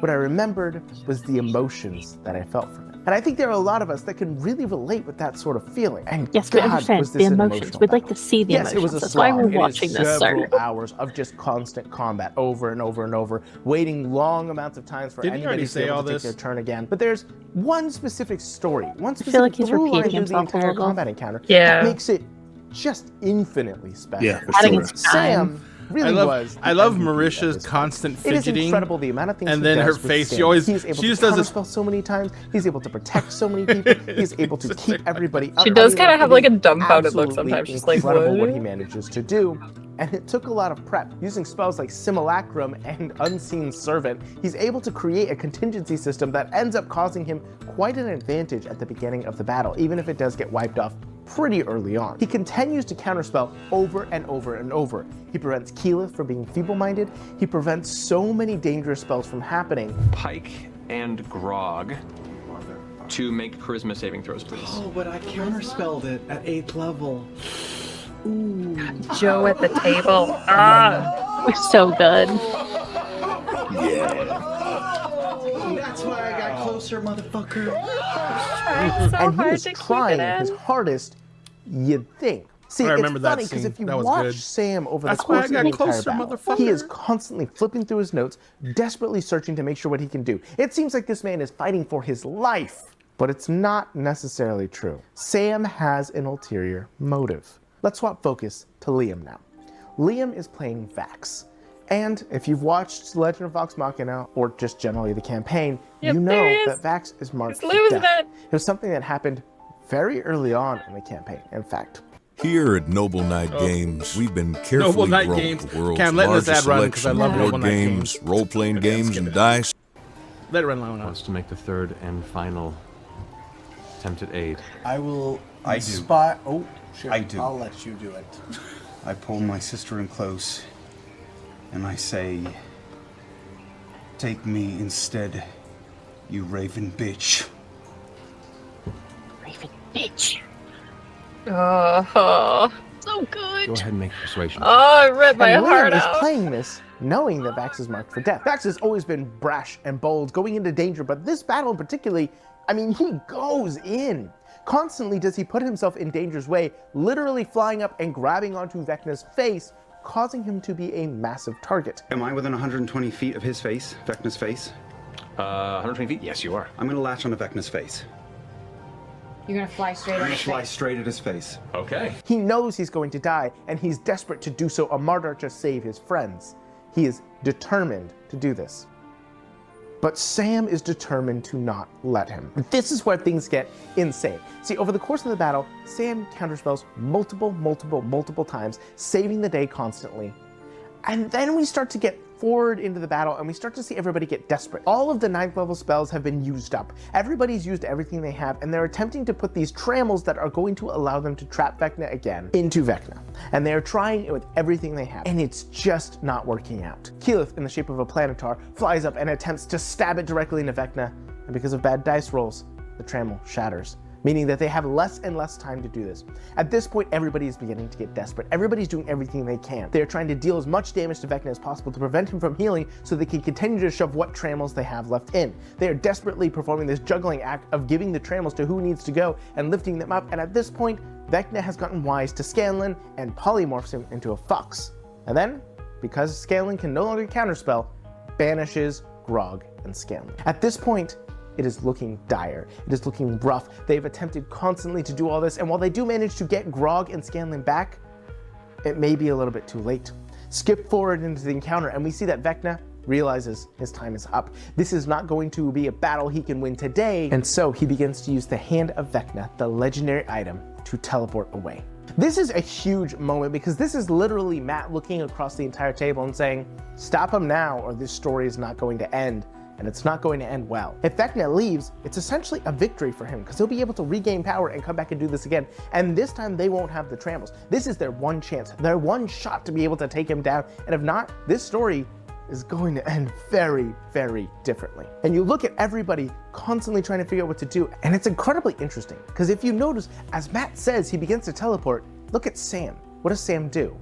What I remembered was the emotions that I felt from it. And I think there are a lot of us that can really relate with that sort of feeling. And Yes, we God, understand was this the an emotions. emotional We'd like battle. to see the Yes, emotions. it was a That's why slog. we're It is watching this, several sir. hours of just constant combat over and over and over, waiting long amounts of times for Didn't he anybody already to be say able all to take this? their turn again. But there's one specific story, one feel like specific he's through line repeating through the himself a entire little. combat encounter Yeah. that makes it just infinitely special. Yeah, for Adding sure. his time. Sam really was. I love the MVP of Marisha's this fight. constant It is fidgeting. incredible the amount of things and he then her does with face, Sam. she always- He is able she to just does this- counterspell so many times. He's able to protect so many people. He's able to keep everybody up. She does I mean, kinda have, it like, a is dumbfounded look absolutely sometimes, just like, incredible what what? he manages to do. And it took a lot of prep. Using spells like Simulacrum and Unseen Servant, he's able to create a contingency system that ends up causing him quite an advantage at the beginning of the battle, even if it does get wiped off pretty early on. He continues to counterspell over and over and over. He prevents Keyleth from being feeble-minded. He prevents so many dangerous spells from happening. Pike and Grog to make charisma saving throws, please. Oh, but I counterspelled it at 8th level. Joe at the table. Ah. We're so good. That's why I got closer, motherfucker. Trying so And he hard is to keep trying it his in. hardest, you'd think. See, I it's remember that funny because scene. if you That was watch good. Sam over That's the why I course of got the entire closer, battle, he is motherfucker. constantly flipping through his notes, desperately searching to make sure what he can do. It seems like this man is fighting for his life, but it's not necessarily true. Sam has an ulterior motive. Let's swap focus to Liam now. Liam is playing Vax. And if you've watched Legend of Vox Machina, or just generally the campaign, Yep, you know there he that is. Vax is marked He's for losing death. it. It was something that happened very early on in the campaign, in fact. Here at Noble Knight Games, we've been Noble carefully Knight growing Games. the world's Okay, I'm letting this largest ad run 'cause I selection love of Noble board Knight games, games. role-playing Okay, games, skip and it. dice. Let it run long enough. Wants to make the third and final attempt at aid. I will I do. inspire. Oh, shit. I do. I'll let you do it. I pull my sister in close and I say, "Take me instead, you raven bitch." Raven bitch. Oh, So good. Go ahead and make persuasion. oh, it ripped my And heart Liam is out. playing this knowing that Vax is marked for death. Vax has always been brash and bold, going into danger, but this battle in particular, I mean, he goes in. Constantly does he put himself in danger's way, literally flying up and grabbing onto Vecna's face, causing him to be a massive target. Am I within 120 feet of his face, Vecna's face? 120 feet? Yes, you are. I'm gonna latch onto Vecna's face. You're gonna fly straight I'm on gonna his fly face. straight at his face. Okay. He knows he's going to die, and he's desperate to do so, a martyr to save his friends. He is determined to do this. But Sam is determined to not let him. This is where things get insane. See, over the course of the battle, Sam counterspells multiple times, saving the day constantly. And then we start to get forward into the battle and we start to see everybody get desperate. All of the 9th level spells have been used up. Everybody's used everything they have, and they're attempting to put these trammels that are going to allow them to trap Vecna again into Vecna. And they're trying it with everything they have, and it's just not working out. Keyleth, in the shape of a Planetar, flies up and attempts to stab it directly into Vecna, and because of bad dice rolls, the trammel shatters, meaning that they have less and less time to do this. At this point, everybody is beginning to get desperate. Everybody's doing everything they can. They are trying to deal as much damage to Vecna as possible to prevent him from healing so they can continue to shove what trammels they have left in. They are desperately performing this juggling act of giving the trammels to who needs to go and lifting them up, and at this point, Vecna has gotten wise to Scanlan and polymorphs him into a fox. And then, because Scanlan can no longer counterspell, banishes Grog and Scanlan. At this point, it is looking dire. It is looking rough. They've attempted constantly to do all this, and while they do manage to get Grog and Scanlan back, it may be a little bit too late. Skip forward into the encounter and we see that Vecna realizes his time is up. This is not going to be a battle he can win today, and so he begins to use the Hand of Vecna, the legendary item, to teleport away. This is a huge moment because this is literally Matt looking across the entire table and saying, stop him now or this story is not going to end, and it's not going to end well. If Vecna leaves, it's essentially a victory for him because he'll be able to regain power and come back and do this again. And this time they won't have the trambles. This is their one chance, their one shot to be able to take him down. And if not, this story is going to end very, very differently. And you look at everybody constantly trying to figure out what to do, and it's incredibly interesting because if you notice, as Matt says he begins to teleport, look at Sam. What does Sam do?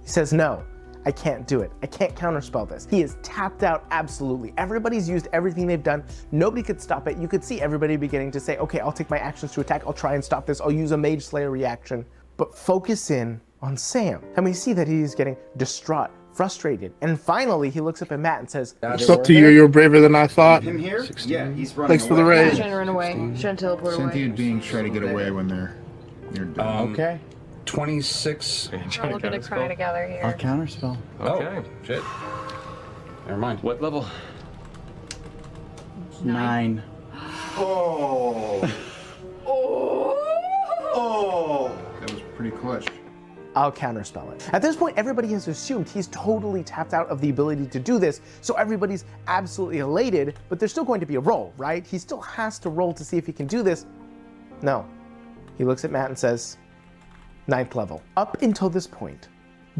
He says, no, I can't do it. I can't counterspell this. He is tapped out absolutely. Everybody's used everything they've done. Nobody could stop it. You could see everybody beginning to say, okay, I'll take my actions to attack. I'll try and stop this. I'll use a Mage Slayer reaction, but focus in on Sam. And we see that he's getting distraught, frustrated, and finally he looks up at Matt and says, it's up to you. You're braver than I thought. Him here? 16. Yeah, he's running Thanks for the away. raid. Shouldn't run away. Shouldn't teleport away. Cynthia being try to get away when they're done. Okay. 26. We're all gonna cry together here. I'll counterspell. Okay. Shit. Never mind. What level? 9. Oh. That was pretty clutch. I'll counterspell it. At this point, everybody has assumed he's totally tapped out of the ability to do this, so everybody's absolutely elated, but there's still going to be a roll, right? He still has to roll to see if he can do this. No. He looks at Matt and says, 9th level. Up until this point,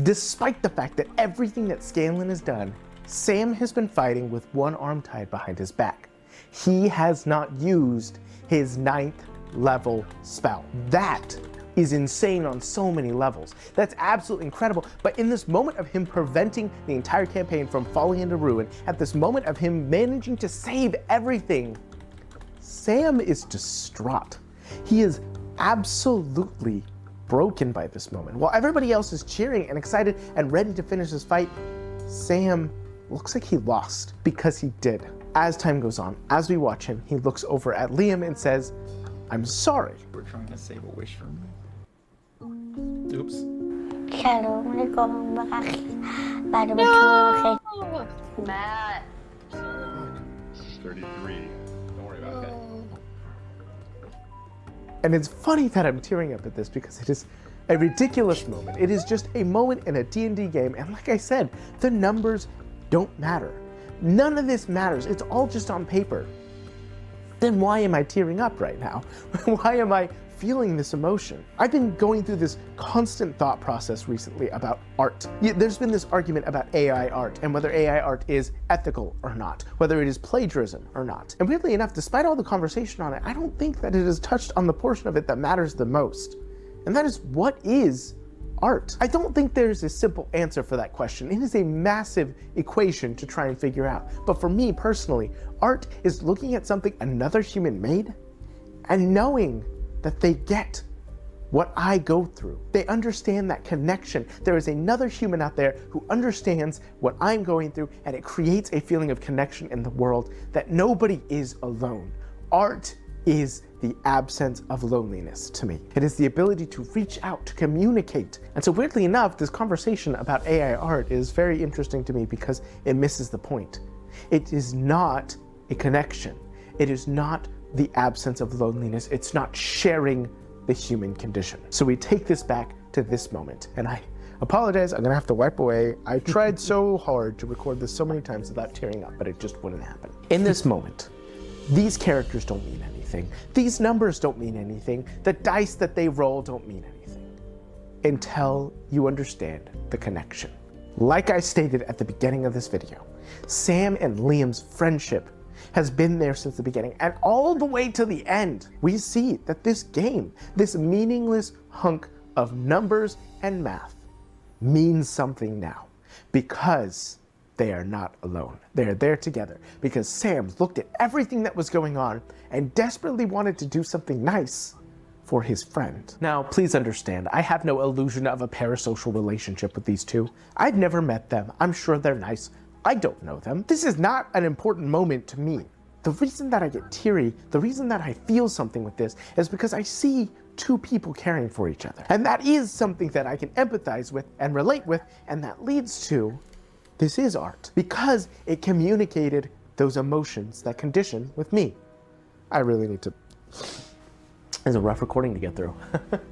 despite the fact that everything that Scanlan has done, Sam has been fighting with one arm tied behind his back. He has not used his 9th level spell. That is insane on so many levels. That's absolutely incredible. But in this moment of him preventing the entire campaign from falling into ruin, at this moment of him managing to save everything, Sam is distraught. He is absolutely broken by this moment. While everybody else is cheering and excited and ready to finish this fight, Sam looks like he lost because he did. As time goes on, as we watch him, he looks over at Liam and says, I'm sorry. We're trying to save a wish from me. Oops. No! Matt. 33. Don't worry about it. And it's funny that I'm tearing up at this because it is a ridiculous moment. It is just a moment in a D&D game, and like I said, the numbers don't matter. None of this matters. It's all just on paper. Then why am I tearing up right now? Why am I feeling this emotion? I've been going through this constant thought process recently about art. There's been this argument about AI art and whether AI art is ethical or not, whether it is plagiarism or not. And weirdly enough, despite all the conversation on it, I don't think that it has touched on the portion of it that matters the most. And that is, what is art? I don't think there's a simple answer for that question. It is a massive equation to try and figure out. But for me personally, art is looking at something another human made and knowing that they get what I go through. They understand that connection. There is another human out there who understands what I'm going through, and it creates a feeling of connection in the world that nobody is alone. Art is the absence of loneliness to me. It is the ability to reach out, to communicate. And so weirdly enough, this conversation about AI art is very interesting to me because it misses the point. It is not a connection. It is not the absence of loneliness. It's not sharing the human condition. So we take this back to this moment, and I apologize, I'm gonna have to wipe away. I tried so hard to record this so many times without tearing up, but it just wouldn't happen. In this moment, these characters don't mean anything. These numbers don't mean anything. The dice that they roll don't mean anything until you understand the connection. Like I stated at the beginning of this video, Sam and Liam's friendship has been there since the beginning, and all the way to the end, we see that this game, this meaningless hunk of numbers and math, means something now because they are not alone. They are there together because Sam looked at everything that was going on and desperately wanted to do something nice for his friend. Now, please understand, I have no illusion of a parasocial relationship with these two. I've never met them. I'm sure they're nice. I don't know them. This is not an important moment to me. The reason that I get teary, the reason that I feel something with this is because I see two people caring for each other. And that is something that I can empathize with and relate with, and that leads to this is art because it communicated those emotions, that condition with me. I really need to... It's a rough recording to get through.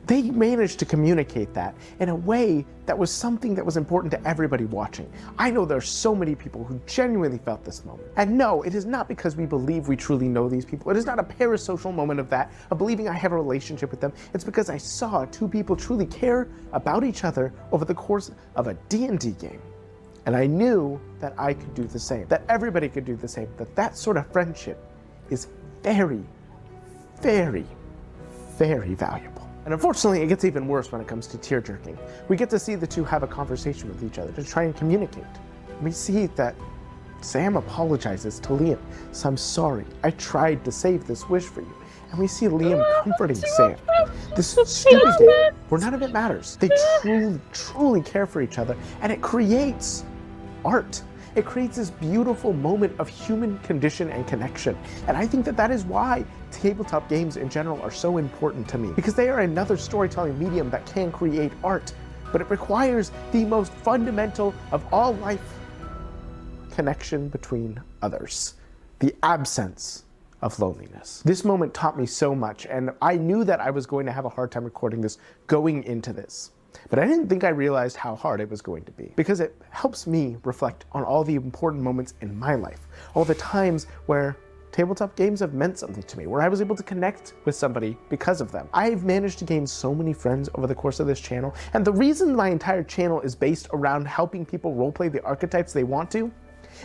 They managed to communicate that in a way that was something that was important to everybody watching. I know there's so many people who genuinely felt this moment. And no, it is not because we believe we truly know these people. It is not a parasocial moment of that, of believing I have a relationship with them. It's because I saw two people truly care about each other over the course of a D&D game. And I knew that I could do the same, that everybody could do the same, that sort of friendship is very, very, very valuable. And unfortunately, it gets even worse when it comes to tear jerking. We get to see the two have a conversation with each other to try and communicate. We see that Sam apologizes to Liam. So I'm sorry, I tried to save this wish for you. And we see Liam comforting Sam. This stupid game where none of it matters. They truly, truly care for each other, and it creates art. It creates this beautiful moment of human condition and connection. And I think that that is why tabletop games in general are so important to me, because they are another storytelling medium that can create art, but it requires the most fundamental of all life, connection between others, the absence of loneliness. This moment taught me so much, and I knew that I was going to have a hard time recording this going into this. But I didn't think I realized how hard it was going to be, because it helps me reflect on all the important moments in my life, all the times where tabletop games have meant something to me, where I was able to connect with somebody because of them. I've managed to gain so many friends over the course of this channel, and the reason my entire channel is based around helping people roleplay the archetypes they want to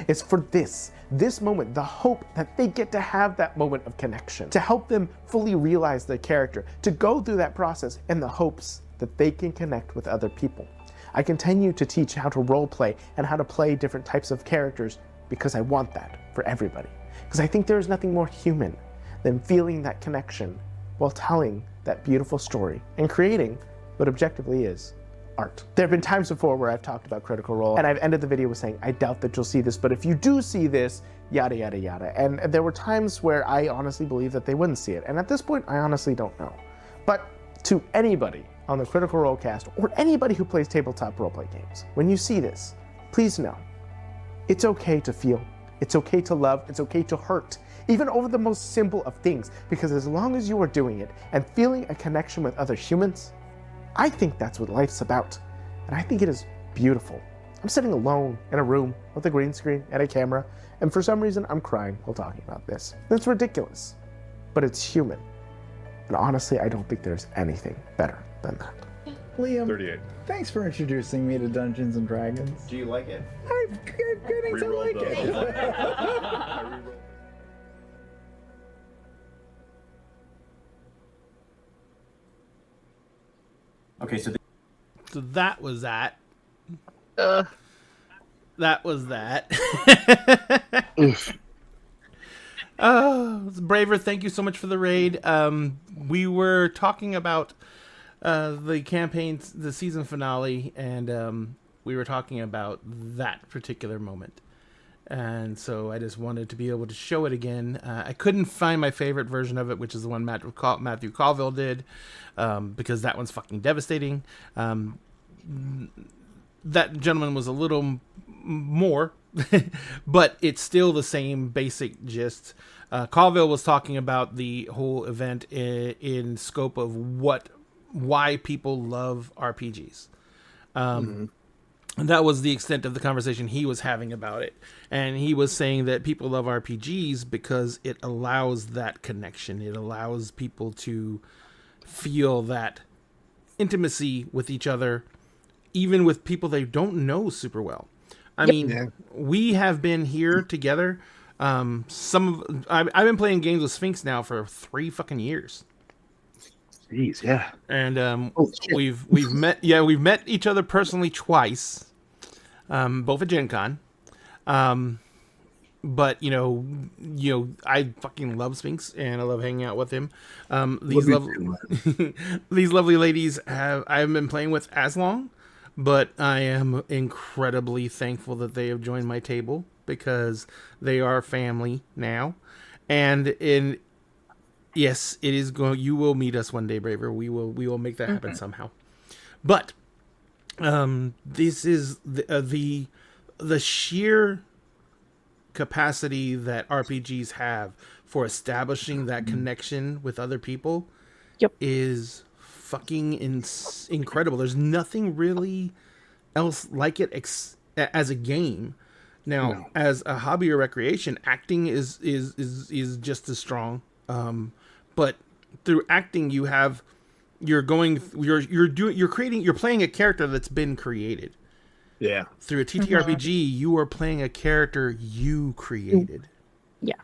is for this moment, the hope that they get to have that moment of connection, to help them fully realize their character, to go through that process in the hopes that they can connect with other people. I continue to teach how to role play and how to play different types of characters because I want that for everybody. Because I think there is nothing more human than feeling that connection while telling that beautiful story and creating what objectively is art. There have been times before where I've talked about Critical Role and I've ended the video with saying, I doubt that you'll see this, but if you do see this, yada, yada, yada. And there were times where I honestly believe that they wouldn't see it. And at this point, I honestly don't know. But to anybody on the Critical Role cast, or anybody who plays tabletop roleplay games, when you see this, please know, it's okay to feel, it's okay to love, it's okay to hurt, even over the most simple of things, because as long as you are doing it and feeling a connection with other humans, I think that's what life's about, and I think it is beautiful. I'm sitting alone in a room with a green screen and a camera, and for some reason I'm crying while talking about this. It's ridiculous, but it's human. And honestly, I don't think there's anything better than that. Liam, 38. thanks for introducing me to Dungeons and Dragons. Do you like it? I'm getting to like it. Okay, so So that was that. That was that. Braver, thank you so much for the raid. We were talking about the campaign, the season finale, and we were talking about that particular moment. And so I just wanted to be able to show it again. I couldn't find my favorite version of it, which is the one Matthew Colville did, because that one's fucking devastating. That gentleman was a little more, but it's still the same basic gist. Colville was talking about the whole event in scope of why people love RPGs. And that was the extent of the conversation he was having about it. And he was saying that people love RPGs because it allows that connection. It allows people to feel that intimacy with each other, even with people they don't know super well. I mean, we have been here together. I've been playing games with Sphinx now for 3 fucking years. Jeez, yeah. And we've met each other personally twice, both at Gen Con. But I fucking love Sphinx and I love hanging out with him. These lovely ladies I haven't been playing with as long, but I am incredibly thankful that they have joined my table because they are family now. And Yes, it is going. You will meet us one day, Braver. We will make that happen somehow. But this is the sheer capacity that RPGs have for establishing that connection with other people. Yep. Is fucking incredible. There's nothing really else like it as a game. Now, as a hobby or recreation, acting is just as strong. But through acting, you're playing a character that's been created. Yeah. Through a TTRPG, you are playing a character you created. Yeah.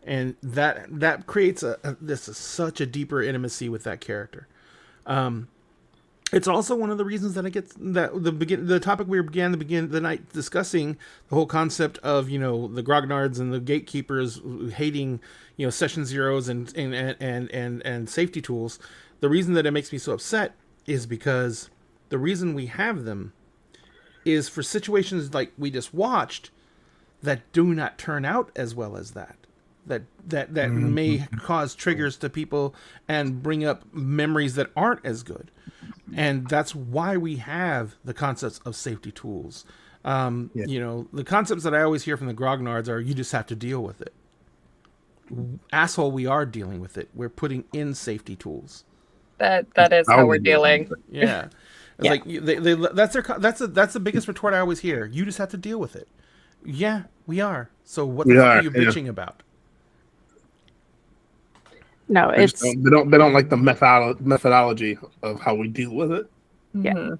And that creates such a deeper intimacy with that character. It's also one of the reasons that the topic we began the night discussing, the whole concept of the grognards and the gatekeepers hating session zeros and safety tools. The reason that it makes me so upset is because the reason we have them is for situations like we just watched that do not turn out as well as that may cause triggers to people and bring up memories that aren't as good. And that's why we have the concepts of safety tools. The concepts that I always hear from the grognards are, you just have to deal with it. Asshole, we are dealing with it. We're putting in safety tools. That is how we're dealing. Yeah. It's like that's the biggest retort I always hear. You just have to deal with it. Yeah, we are. So what the fuck are you bitching about? No, they don't like the methodology of how we deal with it. Yeah.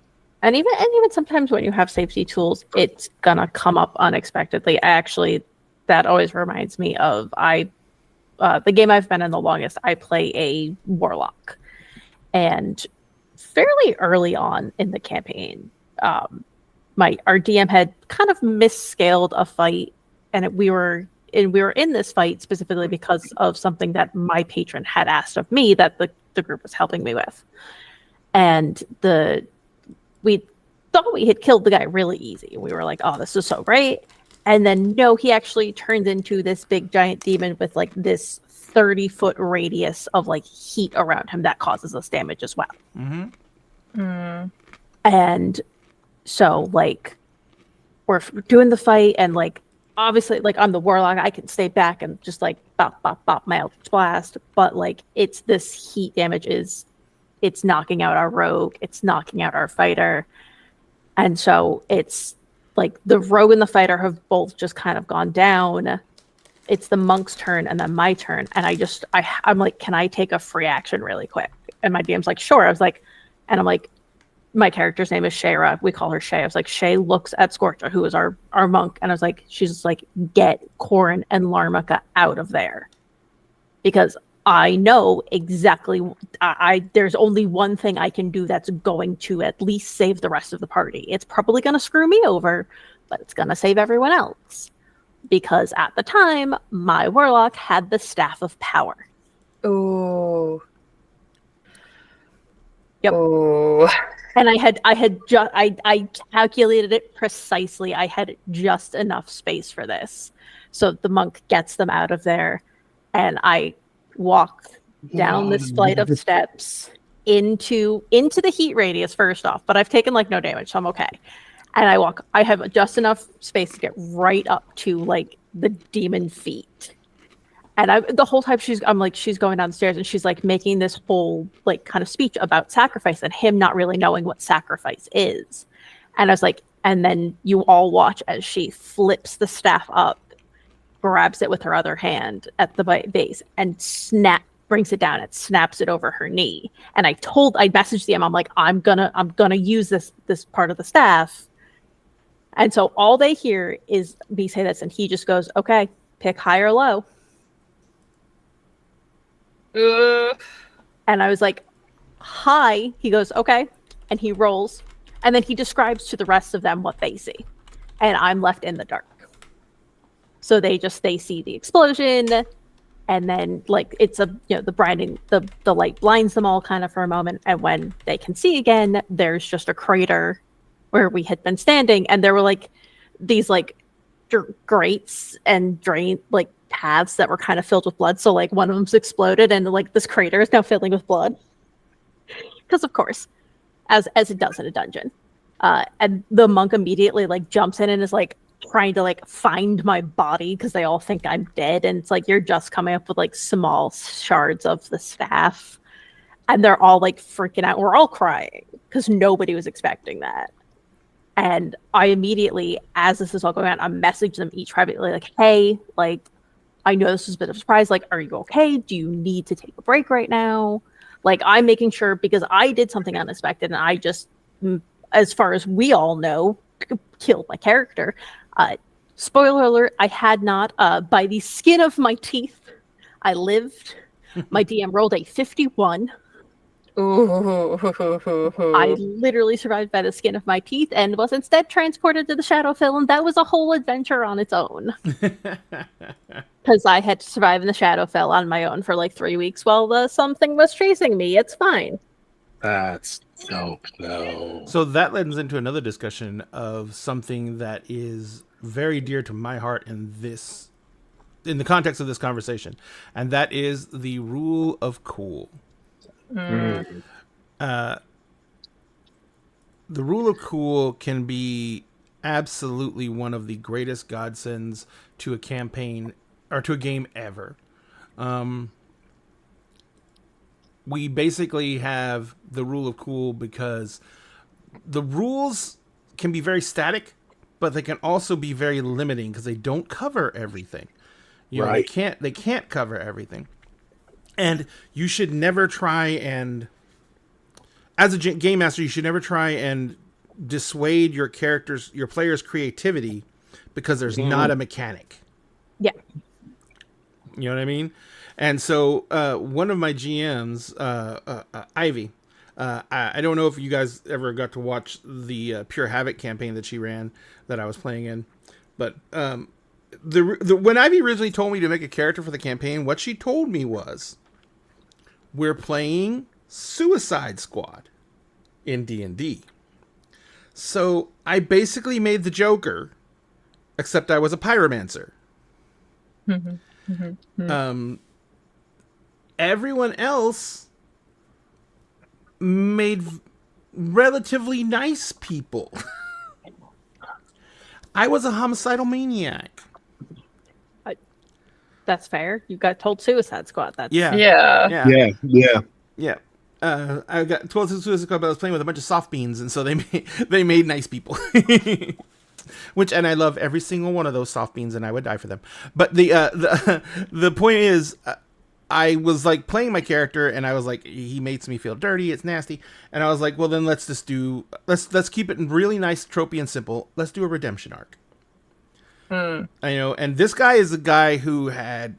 And even sometimes when you have safety tools, it's gonna come up unexpectedly. Actually, that always reminds me of the game I've been in the longest. I play a warlock, and fairly early on in the campaign, our DM had kind of misscaled a fight, and we were in this fight specifically because of something that my patron had asked of me that the group was helping me with. And we thought we had killed the guy really easy. We were like, oh, this is so great. And then no, he actually turns into this big giant demon with like this 30-foot radius of like heat around him that causes us damage as well. And so like we're doing the fight, and like obviously, like I'm the warlock, I can stay back and just like bop, bop, bop my Eldritch Blast. But like it's this heat damage it's knocking out our rogue, it's knocking out our fighter. And so it's like the rogue and the fighter have both just kind of gone down. It's the monk's turn and then my turn. And I'm like, can I take a free action really quick? And my DM's like, sure. I was like, and I'm like, my character's name is Shayra. We call her Shay. I was like, Shay looks at Scorcha, who is our monk. And I was like, she's just like, get Corin and Larmica out of there. Because I know exactly, there's only one thing I can do that's going to at least save the rest of the party. It's probably going to screw me over, but it's going to save everyone else. Because at the time, my warlock had the Staff of Power. Oh. Yep. Oh. And I calculated it precisely. I had just enough space for this. So the monk gets them out of there, and I walk down this flight of steps into the heat radius first off, but I've taken like no damage, so I'm okay. And I have just enough space to get right up to like the demon feet. And the whole time she's going downstairs, and she's like making this whole like kind of speech about sacrifice and him not really knowing what sacrifice is. And I was like, and then you all watch as she flips the staff up, grabs it with her other hand at the base, and brings it down and snaps it over her knee. And I messaged them, I'm like, I'm gonna use this part of the staff. And so all they hear is me say this, and he just goes, okay, pick high or low. And I was like, high. He goes, okay. And he rolls. And then he describes to the rest of them what they see. And I'm left in the dark. So they see the explosion. And then like it's the light blinds them all kind of for a moment. And when they can see again, there's just a crater where we had been standing. And there were like these like grates and paths that were kind of filled with blood. So like one of them's exploded, and like this crater is now filling with blood. Because of course, as it does in a dungeon. And the monk immediately like jumps in and is like trying to like find my body because they all think I'm dead. And it's like you're just coming up with like small shards of the staff, and they're all like freaking out. We're all crying because nobody was expecting that. And I immediately, as this is all going on, I message them each privately, like, "Hey, like, I know this is a bit of a surprise. Like, are you okay? Do you need to take a break right now?" Like, I'm making sure because I did something unexpected, and I just, as far as we all know, killed my character. Spoiler alert, I had not, by the skin of my teeth, I lived. My DM rolled a 51. Ooh. I literally survived by the skin of my teeth and was instead transported to the Shadowfell, and that was a whole adventure on its own. Because I had to survive in the Shadowfell on my own for like 3 weeks while something was chasing me. It's fine. That's dope, though. So that lends into another discussion of something that is very dear to my heart in the context of this conversation, and that is the rule of cool. The rule of cool can be absolutely one of the greatest godsends to a campaign or to a game ever. We basically have the rule of cool because the rules can be very static, but they can also be very limiting because they don't cover everything. You know, they can't cover everything. And you should never try and, as a game master, you should never try and dissuade your players' creativity because there's not a mechanic. Yeah. You know what I mean? And so one of my GMs, Ivy, I don't know if you guys ever got to watch the Pure Havoc campaign that she ran that I was playing in, but when Ivy originally told me to make a character for the campaign, what she told me was, we're playing Suicide Squad in D&D. So I basically made the Joker, except I was a pyromancer. Everyone else made relatively nice people. I was a homicidal maniac. That's fair. You got told Suicide Squad. That's Yeah. I got told Suicide Squad, but I was playing with a bunch of soft beans, and so they made nice people. And I love every single one of those soft beans, and I would die for them. But the point is, I was like playing my character, and I was like, he makes me feel dirty. It's nasty, and I was like, well, then let's keep it really nice, tropey, and simple. Let's do a redemption arc. And this guy is a guy who had,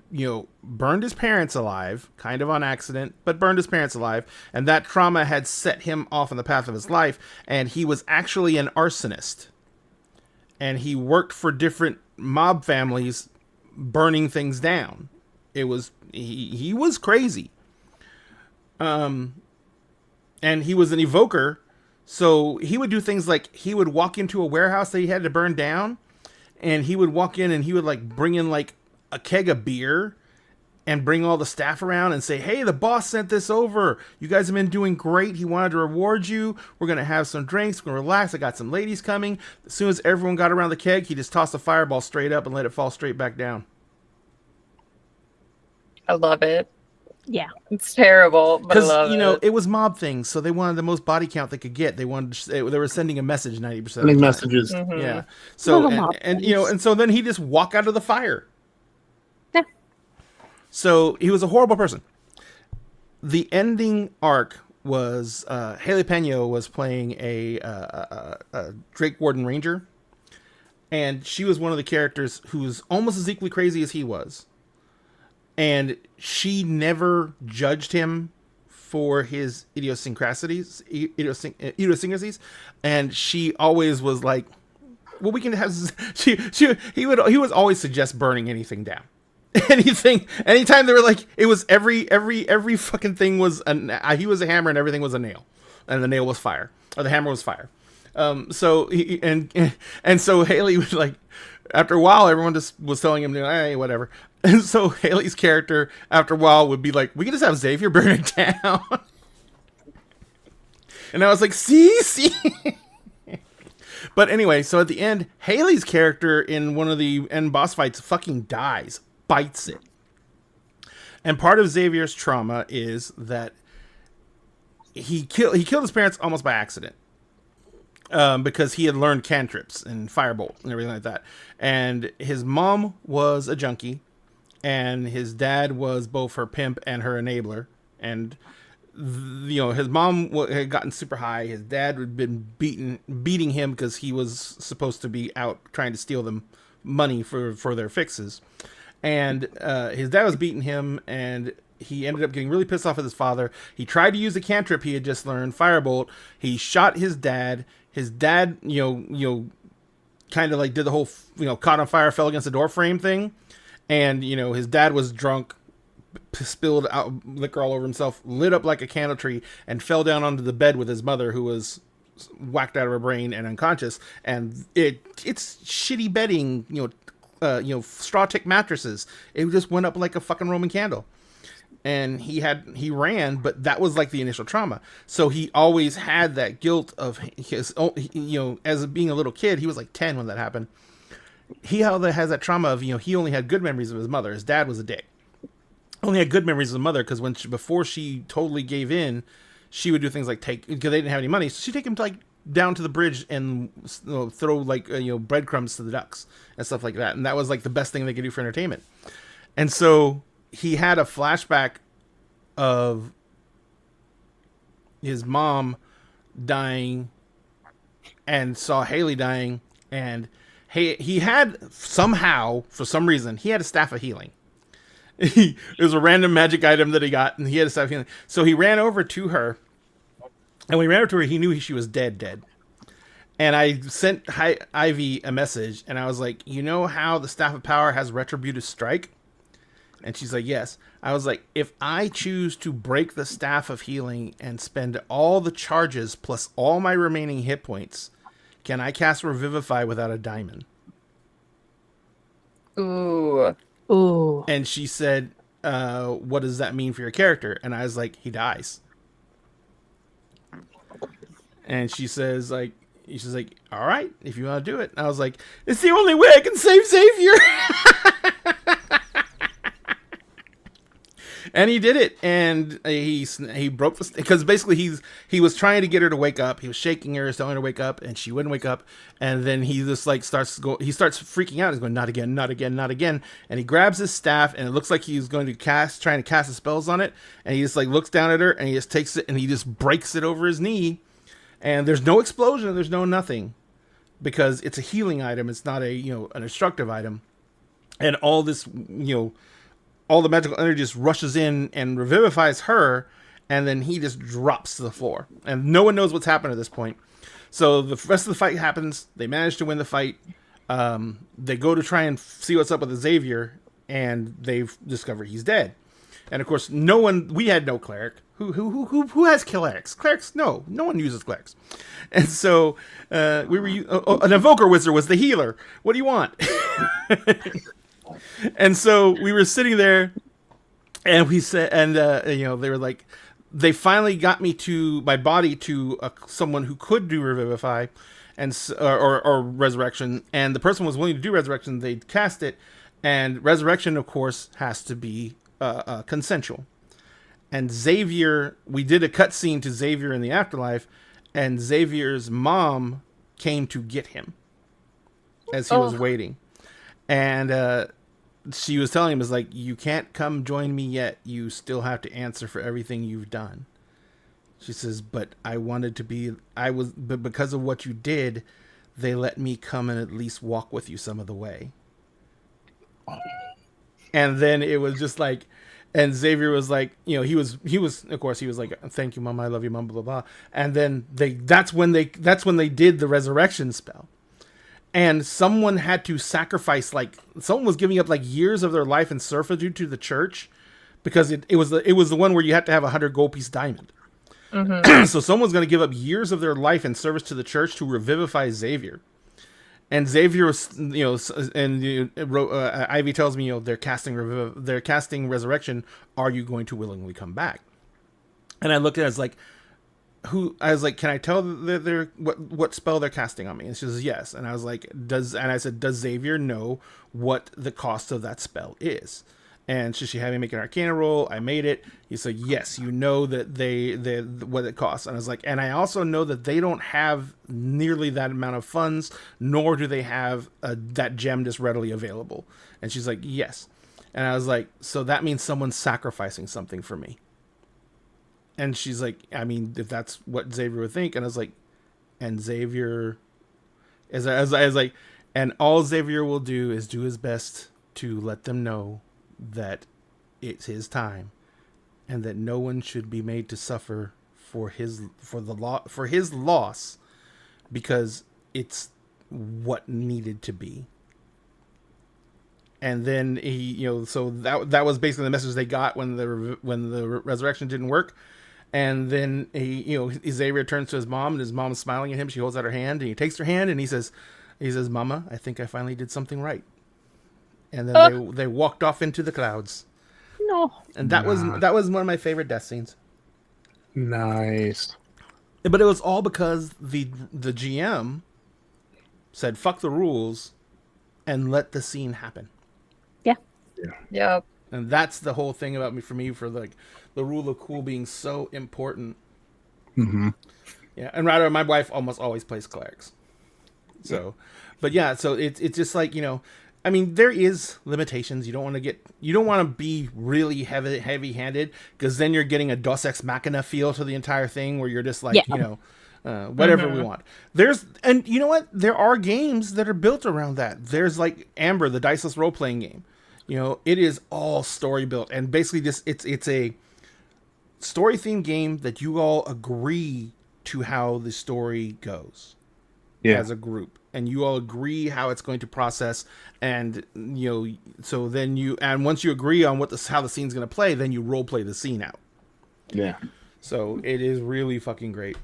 burned his parents alive, kind of on accident, but burned his parents alive, and that trauma had set him off on the path of his life, and he was actually an arsonist. And he worked for different mob families, burning things down. He was crazy. And he was an evoker, so he would do things like he would walk into a warehouse that he had to burn down, and he would walk in and he would like bring in like a keg of beer and bring all the staff around and say, hey, the boss sent this over. You guys have been doing great. He wanted to reward you. We're going to have some drinks. We're going to relax. I got some ladies coming. As soon as everyone got around the keg, he just tossed a fireball straight up and let it fall straight back down. I love it. Yeah. It's terrible, but I love Because, it. it was mob things, so they wanted the most body count they could get. They were sending a message 90% of the Sending time. messages. Yeah. So, and so then he just walk out of the fire. Yeah. So he was a horrible person. The ending arc was Haley Pena was playing a Drake Warden Ranger, and she was one of the characters who was almost as equally crazy as he was. And she never judged him for his idiosyncrasies, and she always was like, "Well, we can have." He would always suggest burning anything down, anytime they were like, it was every fucking thing was he was a hammer and everything was a nail, and the nail was fire, or the hammer was fire. So Haley would like. After a while, everyone just was telling him, hey, whatever. And so Haley's character, after a while, would be like, we can just have Xavier burn it down. And I was like, see? But anyway, so at the end, Haley's character in one of the end boss fights fucking dies, bites it. And part of Xavier's trauma is that he killed his parents almost by accident. Because he had learned cantrips and firebolt and everything like that. And his mom was a junkie, and his dad was both her pimp and her enabler. And his mom had gotten super high. His dad had been beating him because he was supposed to be out trying to steal them money for their fixes. And his dad was beating him, and he ended up getting really pissed off at his father. He tried to use a cantrip he had just learned, firebolt. He shot his dad. His dad, kind of like did the whole, caught on fire, fell against the door frame thing. And, his dad was drunk, spilled out liquor all over himself, lit up like a candle tree, and fell down onto the bed with his mother, who was whacked out of her brain and unconscious. And it's shitty bedding, straw tick mattresses. It just went up like a fucking Roman candle. And he ran, but that was like the initial trauma. So he always had that guilt of his, as being a little kid. He was like 10 when that happened. He has that trauma of, he only had good memories of his mother. His dad was a dick. Only had good memories of his mother because before she totally gave in, she would do things like because they didn't have any money, so she'd take him to, like, down to the bridge and throw like breadcrumbs to the ducks and stuff like that. And that was like the best thing they could do for entertainment. And so he had a flashback of his mom dying and saw Haley dying, and he had somehow, for some reason, he had a staff of healing. It was a random magic item that he got, and he had a staff of healing. So he ran over to her, and when he ran over to her, he knew she was dead. And I sent Ivy a message, and I was like, you know how the Staff of Power has Retributive Strike? And she's like, yes. I was like, if I choose to break the Staff of Healing and spend all the charges plus all my remaining hit points, can I cast Revivify without a diamond? Ooh. And she said, what does that mean for your character? And I was like, he dies. And she's like, all right, if you want to do it. And I was like, it's the only way I can save Xavier. And he did it, and he broke the, because basically he was trying to get her to wake up. He was shaking her, telling her to wake up, and she wouldn't wake up. And then he just like starts freaking out. He's going, not again, not again, not again. And he grabs his staff, and it looks like he's going to trying to cast the spells on it. And he just like looks down at her, and he just takes it, and he just breaks it over his knee. And there's no explosion, there's no nothing, because it's a healing item. It's not a an destructive item. And all this all the magical energy just rushes in and revivifies her, and then he just drops to the floor. And no one knows what's happened at this point. So the rest of the fight happens. They manage to win the fight. They go to try and see what's up with Xavier, and they've discovered he's dead. And of course, we had no cleric. Who has clerics? Clerics? No one uses clerics. And so an evoker wizard was the healer. What do you want? And so we were sitting there, and we said, and they were like, they finally got my body to someone who could do revivify, and or resurrection. And the person was willing to do resurrection. They cast it, and resurrection, of course, has to be consensual. And Xavier, we did a cutscene to Xavier in the afterlife, and Xavier's mom came to get him as he was waiting. And she was telling him, is like, you can't come join me yet. You still have to answer for everything you've done. She says, but but because of what you did, they let me come and at least walk with you some of the way. And then it was just like, and Xavier was like, he was of course he was like, thank you, Mom, I love you, Mom, blah, blah, blah. And then that's when they did the resurrection spell. And someone had to sacrifice, someone was giving up years of their life in servitude to the church, because it was the one where you had to have 100 gold piece diamond. Mm-hmm. So someone's going to give up years of their life in service to the church to revivify Xavier. And Xavier was, Ivy tells me, they're casting Resurrection. Are you going to willingly come back? And I looked at it as like, I was like, can I tell that they're what spell they're casting on me? And she says yes. And I was like, does Xavier know what the cost of that spell is? And she had me make an Arcana roll. I made it. He said, yes, you know that they what it costs. And I was like, and I also know that they don't have nearly that amount of funds, nor do they have that gem just readily available. And she's like, yes. And I was like, so that means someone's sacrificing something for me. And she's like, I mean, if that's what Xavier would think. And I was like, and Xavier, as I was like, and all Xavier will do is do his best to let them know that it's his time, and that no one should be made to suffer for his loss, because it's what needed to be. And then he, so that was basically the message they got when the resurrection didn't work. And then Xavier turns to his mom, and his mom's smiling at him. She holds out her hand, and he takes her hand, and he says, "Mama, I think I finally did something right." And then they walked off into the clouds. No. And that was one of my favorite death scenes. Nice. But it was all because the GM said, "Fuck the rules," and let the scene happen. Yeah. Yep. And that's the whole thing for like the rule of cool being so important. Mm-hmm. Yeah, and rather, my wife almost always plays clerics. So, but yeah, so it's just like, I mean, there is limitations. You don't want to be really heavy-handed, because then you're getting a Deus Ex Machina feel to the entire thing, where you're just like, whatever we want. And you know what? There are games that are built around that. There's like Amber, the diceless role-playing game. It is all story built, and basically just it's a story themed game that you all agree to how the story goes as a group, and you all agree how it's going to process, and so then once you agree on how the scene's going to play, then you role play the scene out. Yeah. So it is really fucking great.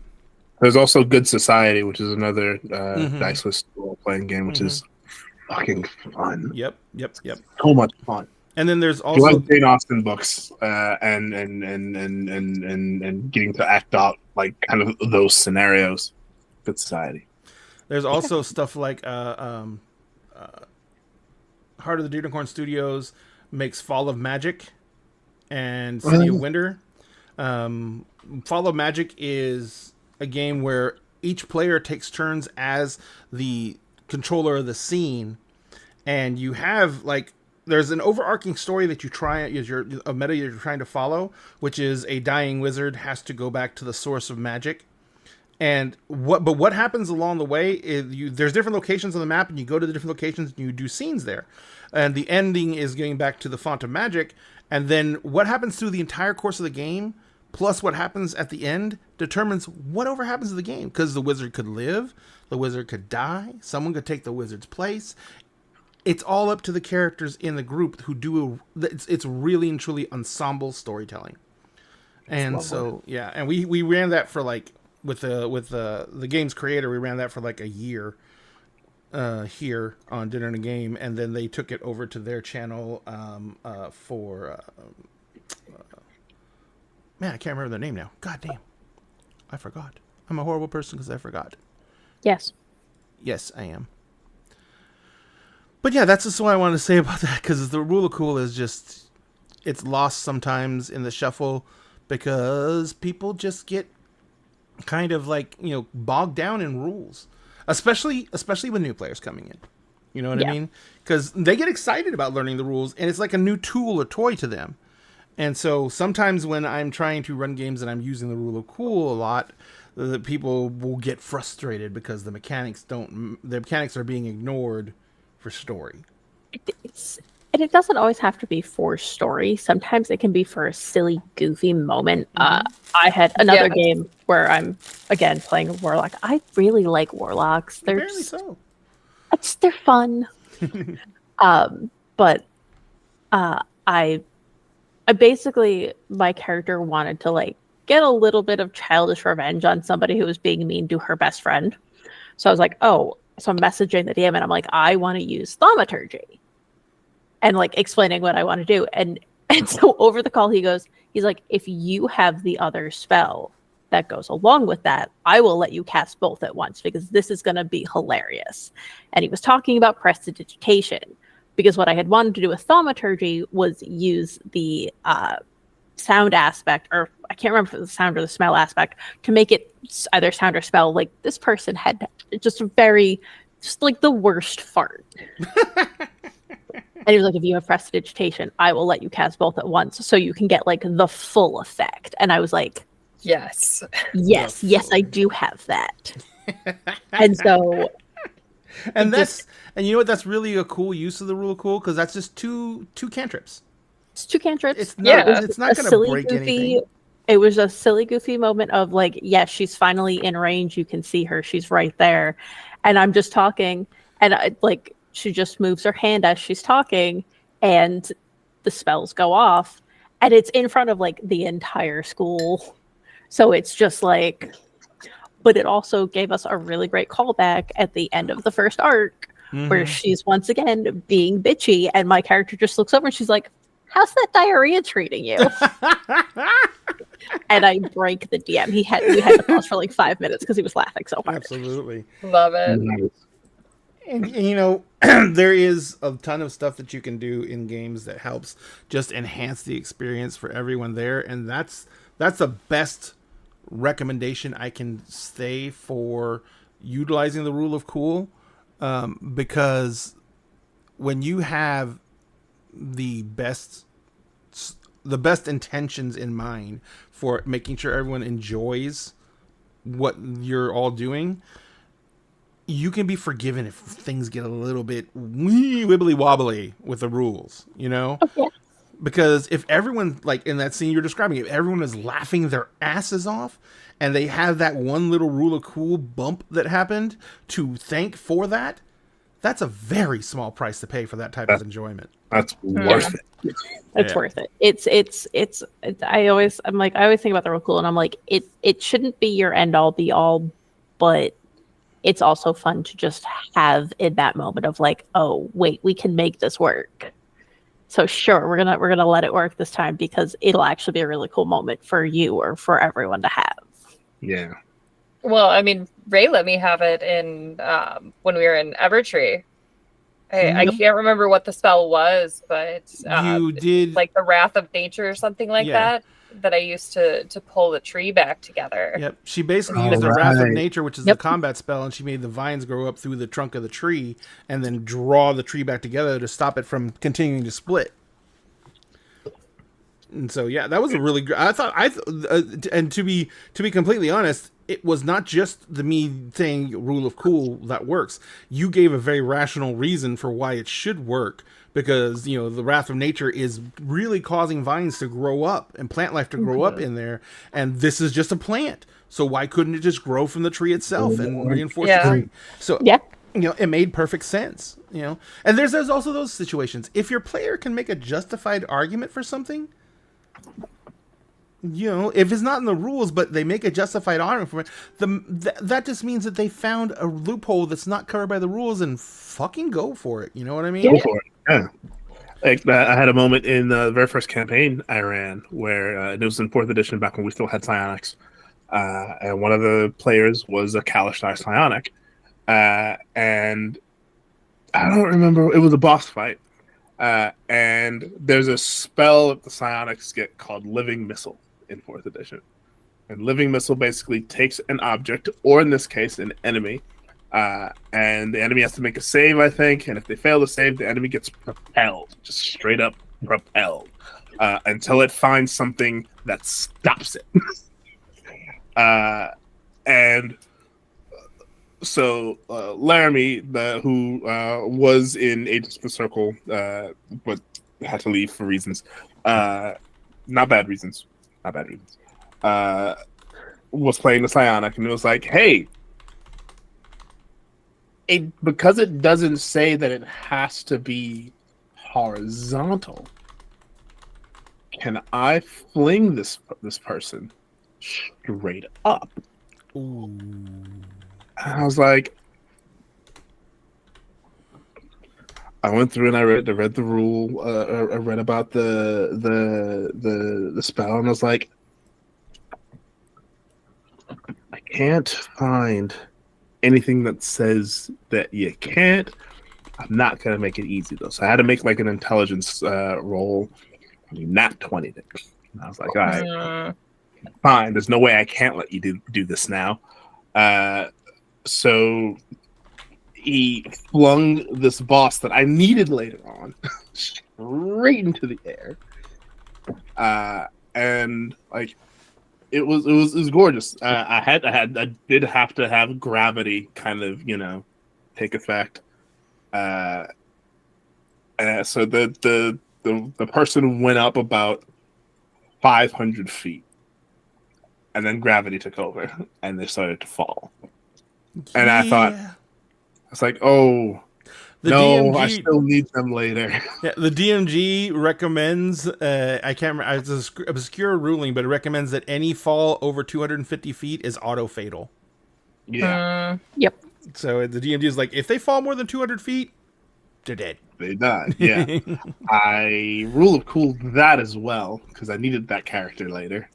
There's also Good Society, which is another diceless role playing game, which is fucking fun. Yep. So much fun. And then there's also, if you like Jane Austen books, and getting to act out like kind of those scenarios. Good Society. There's also stuff like Heart of the Unicorn Studios makes Fall of Magic and City of Winter. Fall of Magic is a game where each player takes turns as the controller of the scene, and you have there's an overarching story that a meta you're trying to follow, which is a dying wizard has to go back to the source of magic. And what happens along the way is there's different locations on the map, and you go to the different locations and you do scenes there. And the ending is getting back to the font of magic. And then what happens through the entire course of the game, plus what happens at the end, determines whatever happens to the game. Because the wizard could live, the wizard could die, someone could take the wizard's place. It's all up to the characters in the group who do it's really and truly ensemble storytelling. And so and we ran that for with the game's creator, we ran that for a year here on Dinner and a Game, and then they took it over to their channel for man, I can't remember their name now. God damn, I forgot. I'm a horrible person because I forgot. Yes, I am. But yeah, that's just what I wanted to say about that, because the rule of cool is just, it's lost sometimes in the shuffle because people just get kind of bogged down in rules, especially with new players coming in. You know what I mean? Because they get excited about learning the rules, and it's like a new tool or toy to them. And so sometimes when I'm trying to run games and I'm using the rule of cool a lot, the people will get frustrated because the mechanics are being ignored for story. And it doesn't always have to be for story. Sometimes it can be for a silly, goofy moment. I had another game where I'm again playing a warlock. I really like warlocks. They're they're fun. But I basically, my character wanted to get a little bit of childish revenge on somebody who was being mean to her best friend. So I was like, oh, So I'm messaging the DM and I'm like, I want to use thaumaturgy, and like explaining what I want to do. And so over the call, he's like, if you have the other spell that goes along with that, I will let you cast both at once because this is going to be hilarious. And he was talking about prestidigitation because what I had wanted to do with thaumaturgy was use the sound aspect, or I can't remember if it was the sound or the smell aspect, to make it either sound or smell like this person had just like the worst fart. And he was like, if you have prestidigitation, I will let you cast both at once so you can get like the full effect. And I was like, yes, I do have that. And so and you know what, that's really a cool use of the rule of cool, because that's just two cantrips. It's two cantrips. It's not going to break anything. It was a silly, goofy moment of like, yes, she's finally in range. You can see her. She's right there. And I'm just talking. And she just moves her hand as she's talking. And the spells go off. And it's in front of like the entire school. So it's just like, but it also gave us a really great callback at the end of the first arc where she's once again being bitchy. And my character just looks over and she's like, how's that diarrhea treating you? And I break the DM. We had to pause for like 5 minutes because he was laughing so hard. Absolutely. Love it. And you know, there is a ton of stuff that you can do in games that helps just enhance the experience for everyone there. And that's the best recommendation I can say for utilizing the rule of cool. Because when you have the best intentions in mind for making sure everyone enjoys what you're all doing, you can be forgiven if things get a little bit wibbly wobbly with the rules, you know? Okay. Because if everyone, like in that scene you're describing, if everyone is laughing their asses off and they have that one little rule of cool bump that happened to thank for that, that's a very small price to pay for that type of enjoyment. That's worth it. It's worth it. It's I always think about the real cool, and I'm like, it shouldn't be your end all be all, but it's also fun to just have in that moment of like, oh wait, we can make this work. So sure, we're gonna let it work this time because it'll actually be a really cool moment for you or for everyone to have. Yeah. Well, I mean, Ray let me have it in when we were in Evertree. I can't remember what the spell was, but you did like the Wrath of Nature or something like that I used to pull the tree back together. Yep. She basically used the Wrath of Nature, which is the combat spell, and she made the vines grow up through the trunk of the tree and then draw the tree back together to stop it from continuing to split. And so, yeah, that was a really good. And to be completely honest, it was not just the me saying rule of cool that works. You gave a very rational reason for why it should work, because you know the Wrath of Nature is really causing vines to grow up and plant life to grow up in there, and this is just a plant. So why couldn't it just grow from the tree itself and reinforce the tree? So you know, it made perfect sense. You know, and there's also those situations. If your player can make a justified argument for something, you know, if it's not in the rules, but they make a justified argument for it, that just means that they found a loophole that's not covered by the rules, and fucking go for it. You know what I mean? Go for it. Yeah. Like I had a moment in the very first campaign I ran where it was in 4th edition back when we still had psionics, and one of the players was a Kalashtar psionic, and I don't remember, it was a boss fight, and there's a spell that the psionics get called Living Missile in 4th edition, and Living Missile basically takes an object, or in this case an enemy, and the enemy has to make a save, I think, and if they fail to save, the enemy gets propelled, just straight up propelled, until it finds something that stops it. And so Laramie, who was in Agents of the Circle, but had to leave for reasons, not bad reasons, was playing the psionic, and it was like, hey, because it doesn't say that it has to be horizontal, can I fling this person straight up? Ooh. I was like, I went through and I read the rule. I read about the spell, and I was like, I can't find anything that says that you can't. I'm not gonna make it easy though, so I had to make like an intelligence roll. Not 20. And I was like, all right, fine. There's no way I can't let you do this now. So he flung this boss that I needed later on straight into the air, and like it was gorgeous. I did have to have gravity kind of take effect. So the person went up about 500 feet, and then gravity took over, and they started to fall. And I thought, it's like, oh, I still need them later. Yeah, the DMG recommends, I can't remember, it's an obscure ruling, but it recommends that any fall over 250 feet is auto-fatal. Yeah. Yep. So the DMG is like, if they fall more than 200 feet, they're dead. They died, yeah. I rule of cool that as well, because I needed that character later.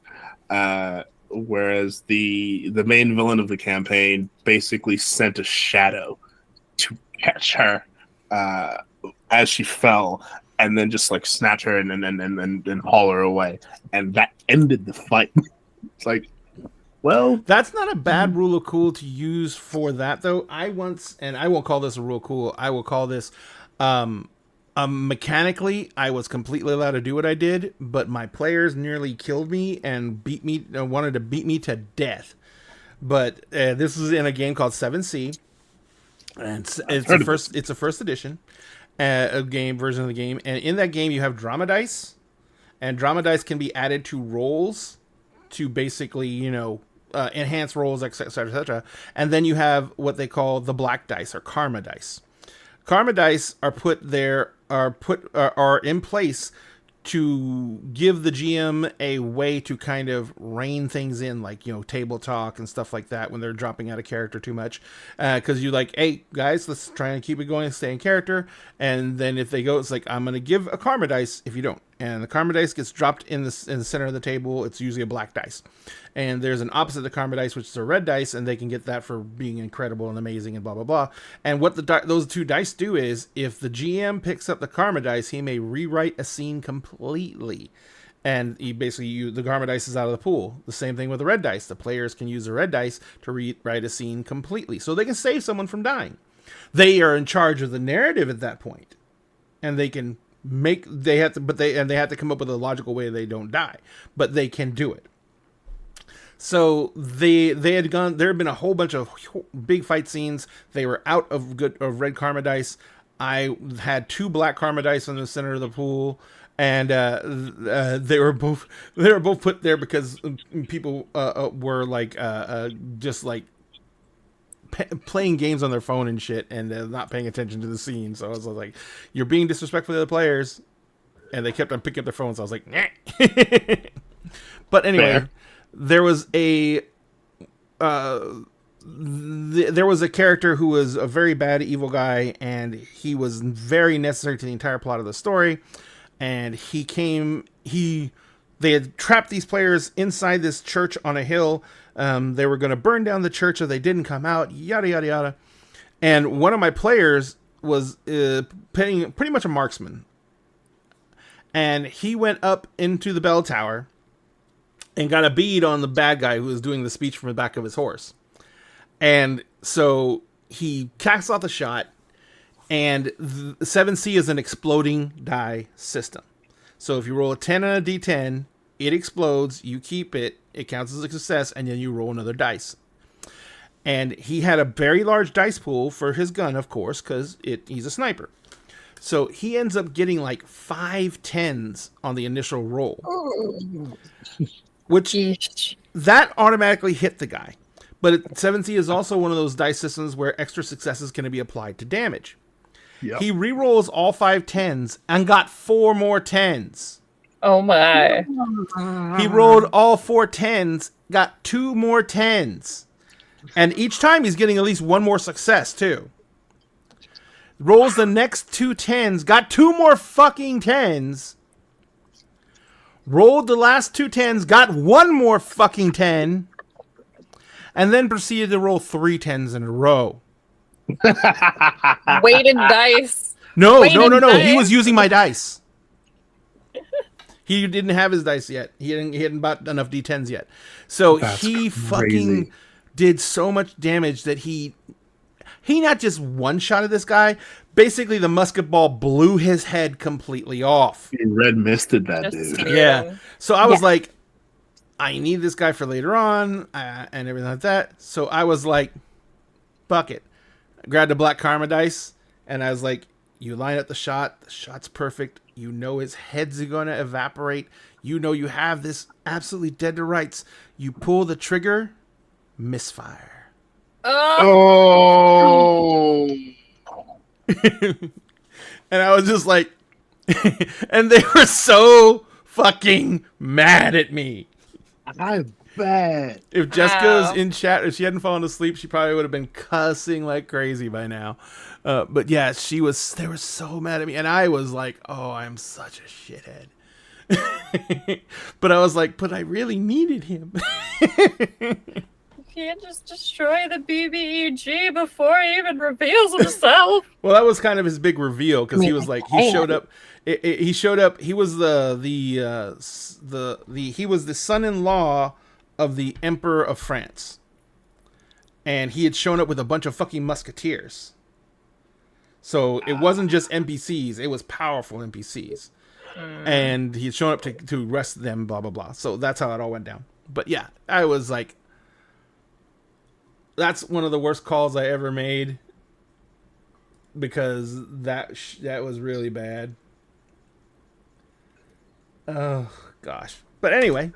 Whereas the main villain of the campaign basically sent a shadow to catch her as she fell, and then just like snatch her and haul her away, and that ended the fight. It's like, well, that's not a bad rule of cool to use for that though. I won't call this a rule of cool. I will call this mechanically, I was completely allowed to do what I did, but my players nearly killed me and wanted to beat me to death. But this is in a game called 7C, and it's a first edition version of the game. And in that game, you have drama dice, and drama dice can be added to rolls to basically enhance rolls, etc., etc. And then you have what they call the black dice or karma dice. Karma dice are in place to give the GM a way to kind of rein things in, like table talk and stuff like that when they're dropping out of character too much. Because you're like, hey guys, let's try and keep it going and stay in character. And then if they go, it's like, I'm gonna give a karma dice if you don't. And the karma dice gets dropped in the center of the table. It's usually a black dice. And there's an opposite of the karma dice, which is a red dice, and they can get that for being incredible and amazing and blah, blah, blah. And what those two dice do is, if the GM picks up the karma dice, he may rewrite a scene completely. And the karma dice is out of the pool. The same thing with the red dice. The players can use the red dice to rewrite a scene completely. So they can save someone from dying. They are in charge of the narrative at that point. And they can they have to come up with a logical way they don't die. But they can do it. So there had been a whole bunch of big fight scenes. They were out of red karma dice. I had 2 black karma dice in the center of the pool, and they were both put there because people were like just like playing games on their phone and shit, and not paying attention to the scene. So I was like, "You're being disrespectful to the players," and they kept on picking up their phones. I was like, "Nah." But anyway. Fair. There was a character who was a very bad evil guy, and he was very necessary to the entire plot of the story. And they had trapped these players inside this church on a hill. They were going to burn down the church if they didn't come out, yada, yada, yada. And one of my players was pretty much a marksman. And he went up into the bell tower and got a bead on the bad guy who was doing the speech from the back of his horse. And so he casts off the shot, and 7C is an exploding die system. So if you roll a 10 on a D10, it explodes, you keep it, it counts as a success, and then you roll another dice. And he had a very large dice pool for his gun, of course, because he's a sniper. So he ends up getting like 5 10s on the initial roll. Which that automatically hit the guy. But 7C is also one of those dice systems where extra successes can be applied to damage. Yep. He re-rolls all 5 10s and got 4 more 10s. Oh my. He rolled all 4 10s, got 2 more 10s. And each time he's getting at least 1 more success too. rolls the next 2 10s, got 2 more fucking 10s, rolled the last 2 10s, got 1 more fucking 10, and then proceeded to roll 3 10s in a row. Weighted dice. No. Dice. He was using my dice. He didn't have his dice yet. He hadn't bought enough D10s yet. So he fucking did so much damage that he not just one-shotted this guy. Basically, the musket ball blew his head completely off. He red misted that dude. Yeah. So I was like, I need this guy for later on and everything like that. So I was like, fuck it. I grabbed a black karma dice and I was like, you line up the shot. The shot's perfect. You know his head's going to evaporate. You know you have this absolutely dead to rights. You pull the trigger, misfire. Oh. And I was just like, and they were so fucking mad at me. I bet. If Jessica's in chat, if she hadn't fallen asleep, she probably would have been cussing like crazy by now. But yeah, they were so mad at me. And I was like, oh, I'm such a shithead. But I was like, but I really needed him. You can't just destroy the BBEG before he even reveals himself. Well, that was kind of his big reveal because he was like, he showed up. He showed up. He was he was the son-in-law of the Emperor of France, and he had shown up with a bunch of fucking musketeers. So it wasn't just NPCs; it was powerful NPCs, and he had shown up to arrest them. Blah blah blah. So that's how it all went down. But yeah, I was like, that's one of the worst calls I ever made because that was really bad. Oh gosh. But anyway.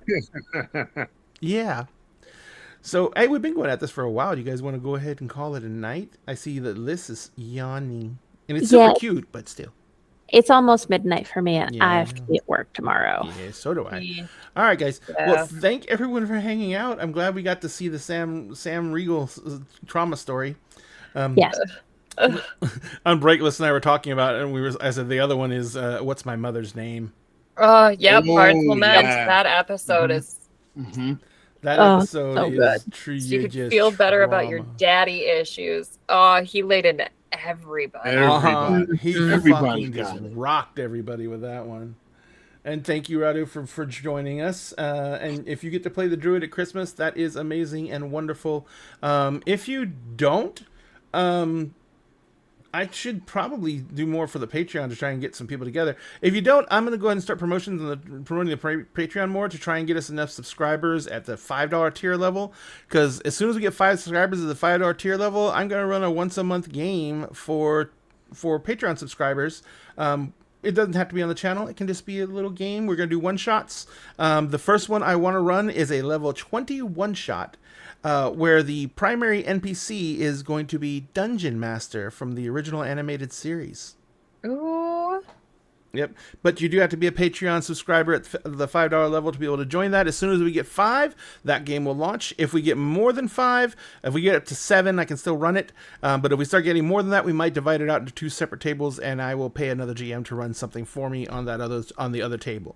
Yeah. So hey, we've been going at this for a while. Do you guys want to go ahead and call it a night? I see that Liz is yawning. And it's super cute, but still. It's almost midnight for me. Yeah. I have to be at work tomorrow. Yeah, so do I. Yeah. All right, guys. Yeah. Well, thank everyone for hanging out. I'm glad we got to see the Sam Riegel trauma story. Yes. On Breakless and I were talking about it, and I said the other one is What's My Mother's Name? Yep, Bard's Lament. yeah. That episode is That episode so is good. true. so you can feel better about your daddy issues. Oh, he laid into everybody. He Everybody fucking got just it. rocked everybody with that one. And thank you, Radu, for joining us. And if you get to play the Druid at Christmas, that is amazing and wonderful. If you don't, I should probably do more for the Patreon to try and get some people together. If you don't, I'm going to go ahead and start promoting the Patreon more to try and get us enough subscribers at the $5 tier level. Because as soon as we get 5 subscribers at the $5 tier level, I'm going to run a once-a-month game for Patreon subscribers. It doesn't have to be on the channel. It can just be a little game. We're going to do one-shots. The first one I want to run is a level 20 one-shot. Where the primary NPC is going to be Dungeon Master from the original animated series. Ooh. Yep. But you do have to be a Patreon subscriber at the $5 level to be able to join that. As soon as we get 5, that game will launch. If we get more than 5, if we get up to 7, I can still run it. But if we start getting more than that, we might divide it out into 2 separate tables, and I will pay another GM to run something for me on the other table.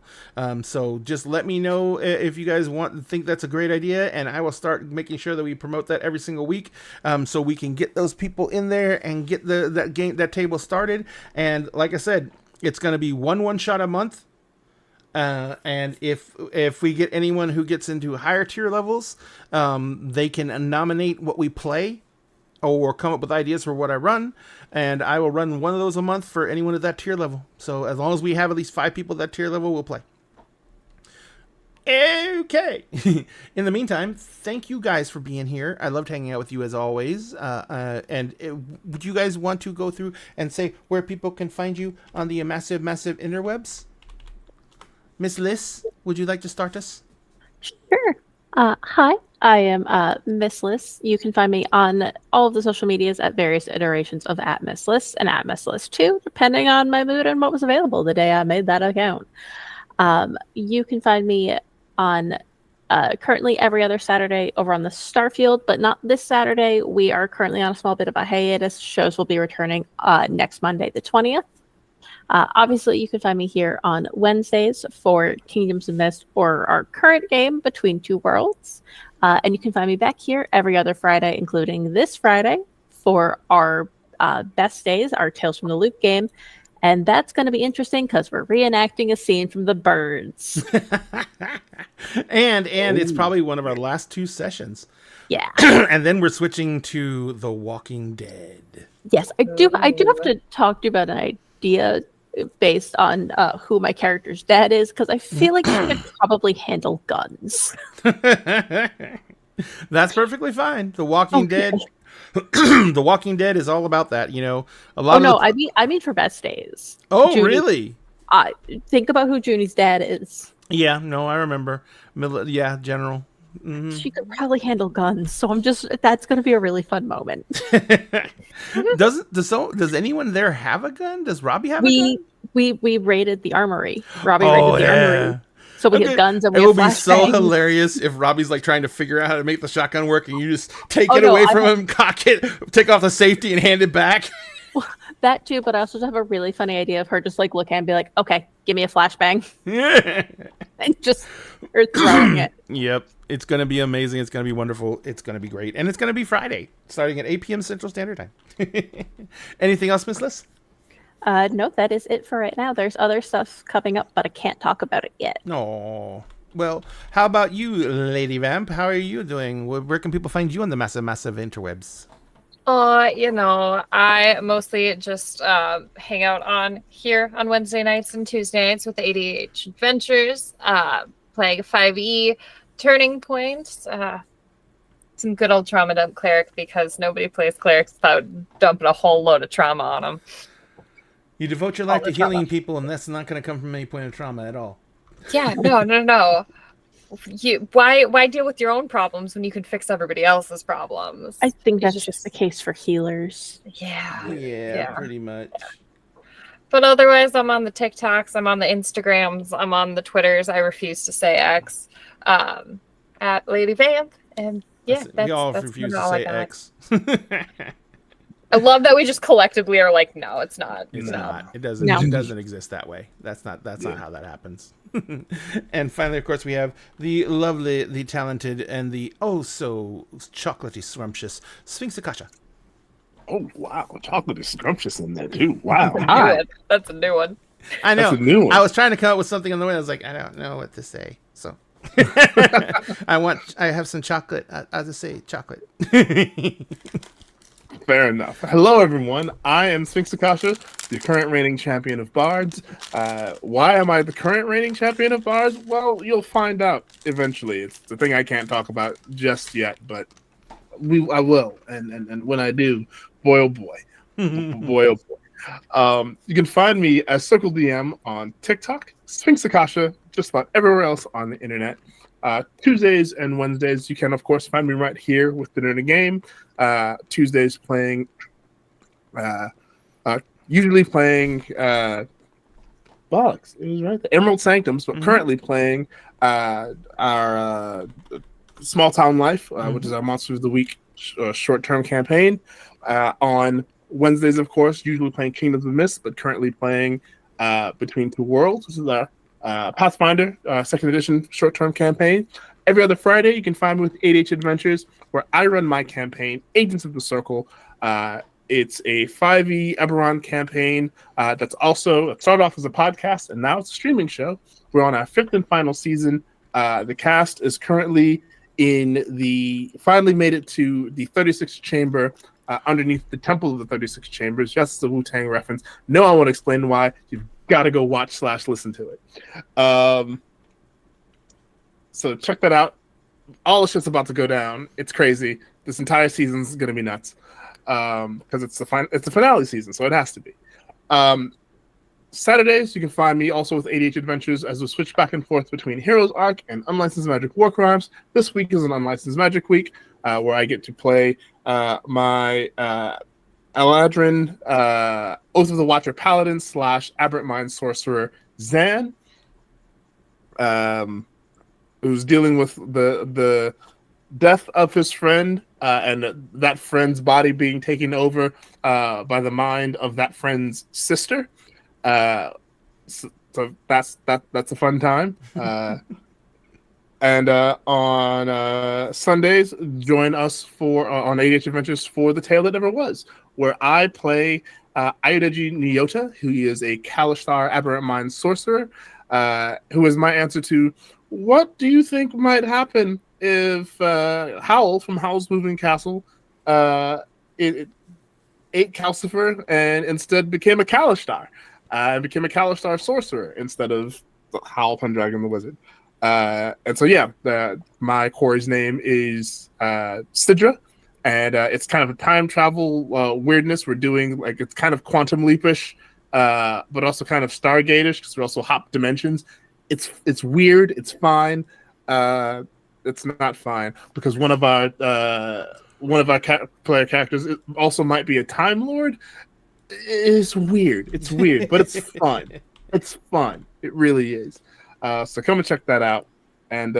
So just let me know if you guys think that's a great idea, and I will start making sure that we promote that every single week, so we can get those people in there and get that table started. And like I said, it's going to be one shot a month. And if we get anyone who gets into higher tier levels, they can nominate what we play or come up with ideas for what I run. And I will run one of those a month for anyone at that tier level. So as long as we have at least 5 people at that tier level, we'll play. Okay. In the meantime, thank you guys for being here. I loved hanging out with you as always. Would you guys want to go through and say where people can find you on the massive interwebs? Miss Liz, would you like to start us? Sure. Hi, I am Miss Liz. You can find me on all of the social medias at various iterations of @MissLiz and @MissLiz2, depending on my mood and what was available the day I made that account. You can find me on currently every other Saturday over on the Starfield, but not this Saturday. We are currently on a small bit of a hiatus. Shows will be returning next Monday, the 20th. Obviously, you can find me here on Wednesdays for Kingdoms of Mist or our current game, Between Two Worlds. And you can find me back here every other Friday, including this Friday, for our best days, our Tales from the Loop game. And that's going to be interesting because we're reenacting a scene from The Birds. and it's probably one of our last 2 sessions. Yeah. And then we're switching to The Walking Dead. Yes, I do have to talk to you about an idea based on who my character's dad is, because I feel like he could probably handle guns. That's perfectly fine. The Walking Dead. The Walking Dead is all about that, you know. A lot. I mean for best days. Oh, Junie, really? Think about who Junie's dad is. Yeah, no, I remember. General. Mm-hmm. She could probably handle guns, so that's going to be a really fun moment. Does anyone there have a gun? Does Robbie have a gun? We raided the armory. Robbie raided the armory. So we have guns and we have flashbangs. It would be so hilarious if Robbie's like trying to figure out how to make the shotgun work and you just take it away from him, cock it, take off the safety and hand it back. Well, that too, but I also have a really funny idea of her just like looking and be like, okay, give me a flashbang. And just her throwing it. Yep. It's going to be amazing. It's going to be wonderful. It's going to be great. And it's going to be Friday, starting at 8 p.m. Central Standard Time. Anything else, Miss Liz? No, that is it for right now. There's other stuff coming up, but I can't talk about it yet. Oh, well, how about you, Lady Vamp? How are you doing? Where can people find you on the massive interwebs? I mostly just hang out on here on Wednesday nights and Tuesday nights with ADH Adventures, playing 5e Turning Point, some good old trauma dump cleric, because nobody plays clerics without dumping a whole load of trauma on them. You devote your life to healing people, and that's not going to come from any point of trauma at all. Yeah, no. Why deal with your own problems when you can fix everybody else's problems? I think that's just the case for healers. Yeah, pretty much. But otherwise, I'm on the TikToks, I'm on the Instagrams, I'm on the Twitters. I refuse to say X. At Lady Vamp, and that's refuse to say X. I love that we just collectively are like, no, it's not. It's not. It doesn't. No. It doesn't exist that way. That's not how that happens. And finally, of course, we have the lovely, the talented, and the oh so chocolatey scrumptious Sphinx Akasha. Oh wow, chocolatey scrumptious in there too. Wow, that's a new one. I know. That's a new one. I was trying to come up with something on the way. I was like, I don't know what to say. So I have some chocolate. I'll just say chocolate. Fair enough. Hello, everyone. I am Sphinx Akasha, the current reigning champion of bards. Why am I the current reigning champion of bards? Well, you'll find out eventually. It's the thing I can't talk about just yet, but I will. And when I do, boy, oh boy. Boy, oh boy. You can find me as Circle DM on TikTok, Sphinx Akasha, just about everywhere else on the internet. Tuesdays and Wednesdays, you can, of course, find me right here with Dinner in a Game. Tuesdays playing, usually playing Box. It was right there. Emerald Sanctums, but currently playing our Small Town Life, which is our Monster of the Week short-term campaign. On Wednesdays, of course, usually playing Kingdoms of Mist, but currently playing Between Two Worlds. This is our Pathfinder 2nd edition short-term campaign. Every other Friday, you can find me with ADH Adventures, where I run my campaign, Agents of the Circle. It's a 5e Eberron campaign that's also, it started off as a podcast, and now it's a streaming show. We're on our 5th and final season. The cast is currently finally made it to the 36th chamber, underneath the Temple of the 36 Chambers. Yes, it's a Wu-Tang reference. No, I won't explain why. You've got to go watch / listen to it. So check that out. All the shit's about to go down. It's crazy. This entire season's going to be nuts because it's the finale season, so it has to be. Saturdays, you can find me also with ADH Adventures as we switch back and forth between Heroes Arc and Unlicensed Magic War Crimes. This week is an Unlicensed Magic week where I get to play my Eladrin Oath of the Watcher Paladin / Aberrant Mind Sorcerer Zan. who's dealing with the death of his friend, and that friend's body being taken over by the mind of that friend's sister. So that's a fun time. And on Sundays, join us for on ADH Adventures for The Tale That Never Was, where I play Ayodeji Nyota, who is a Kalishtar Aberrant Mind sorcerer, who is my answer to what do you think might happen if Howl from Howl's Moving Castle ate Calcifer and instead became a Kalishtar, and became a Kalishtar sorcerer instead of Howl Pendragon the Wizard. And so, yeah, my Corey's name is Sidra, and it's kind of a time travel weirdness. We're doing like it's kind of quantum leapish, but also kind of Stargate-ish because we also hop dimensions. It's weird. It's fine. It's not fine because one of our player characters also might be a Time Lord. It's weird. It's weird, but it's fun. It's fun. It really is. So come and check that out. And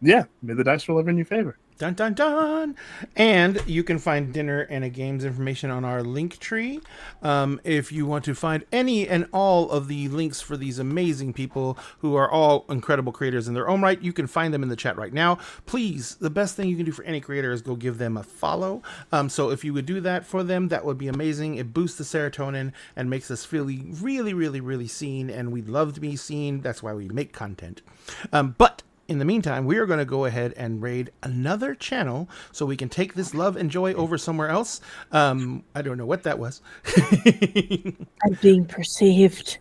yeah, may the dice roll ever in your favor. Dun dun dun! And you can find Dinner and a Game's information on our link tree. If you want to find any and all of the links for these amazing people who are all incredible creators in their own right, you can find them in the chat right now. Please, the best thing you can do for any creator is go give them a follow. So if you would do that for them, that would be amazing. It boosts the serotonin and makes us feel really, really, really seen, and we'd love to be seen. That's why we make content. But in the meantime, we are going to go ahead and raid another channel so we can take this love and joy over somewhere else. I don't know what that was. I'm being perceived.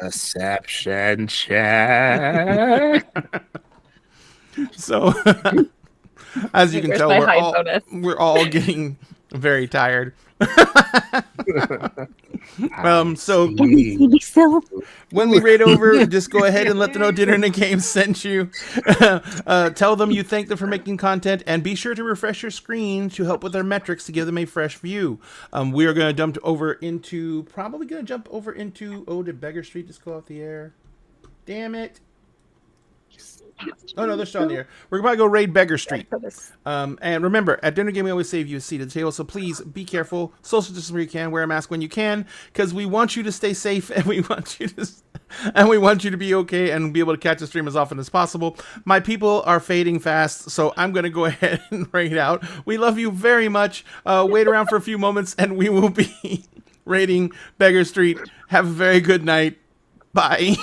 Perception check. So, as you can tell, we're all getting very tired. So when we raid over, just go ahead and let them know Dinner and a Game sent you. Tell them you thank them for making content, and be sure to refresh your screen to help with their metrics to give them a fresh view. We are going to jump over into oh, did Beggar Street just go off the air? Damn it. Oh no, they're still on the air. We're about to go raid Beggar Street. And remember, at Dinner Game we always save you a seat at the table, so please be careful. Social distance where you can, wear a mask when you can, because we want you to stay safe and we want you to be okay and be able to catch the stream as often as possible. My people are fading fast, so I'm gonna go ahead and raid out. We love you very much. Wait around for a few moments and we will be raiding Beggar Street. Have a very good night. Bye.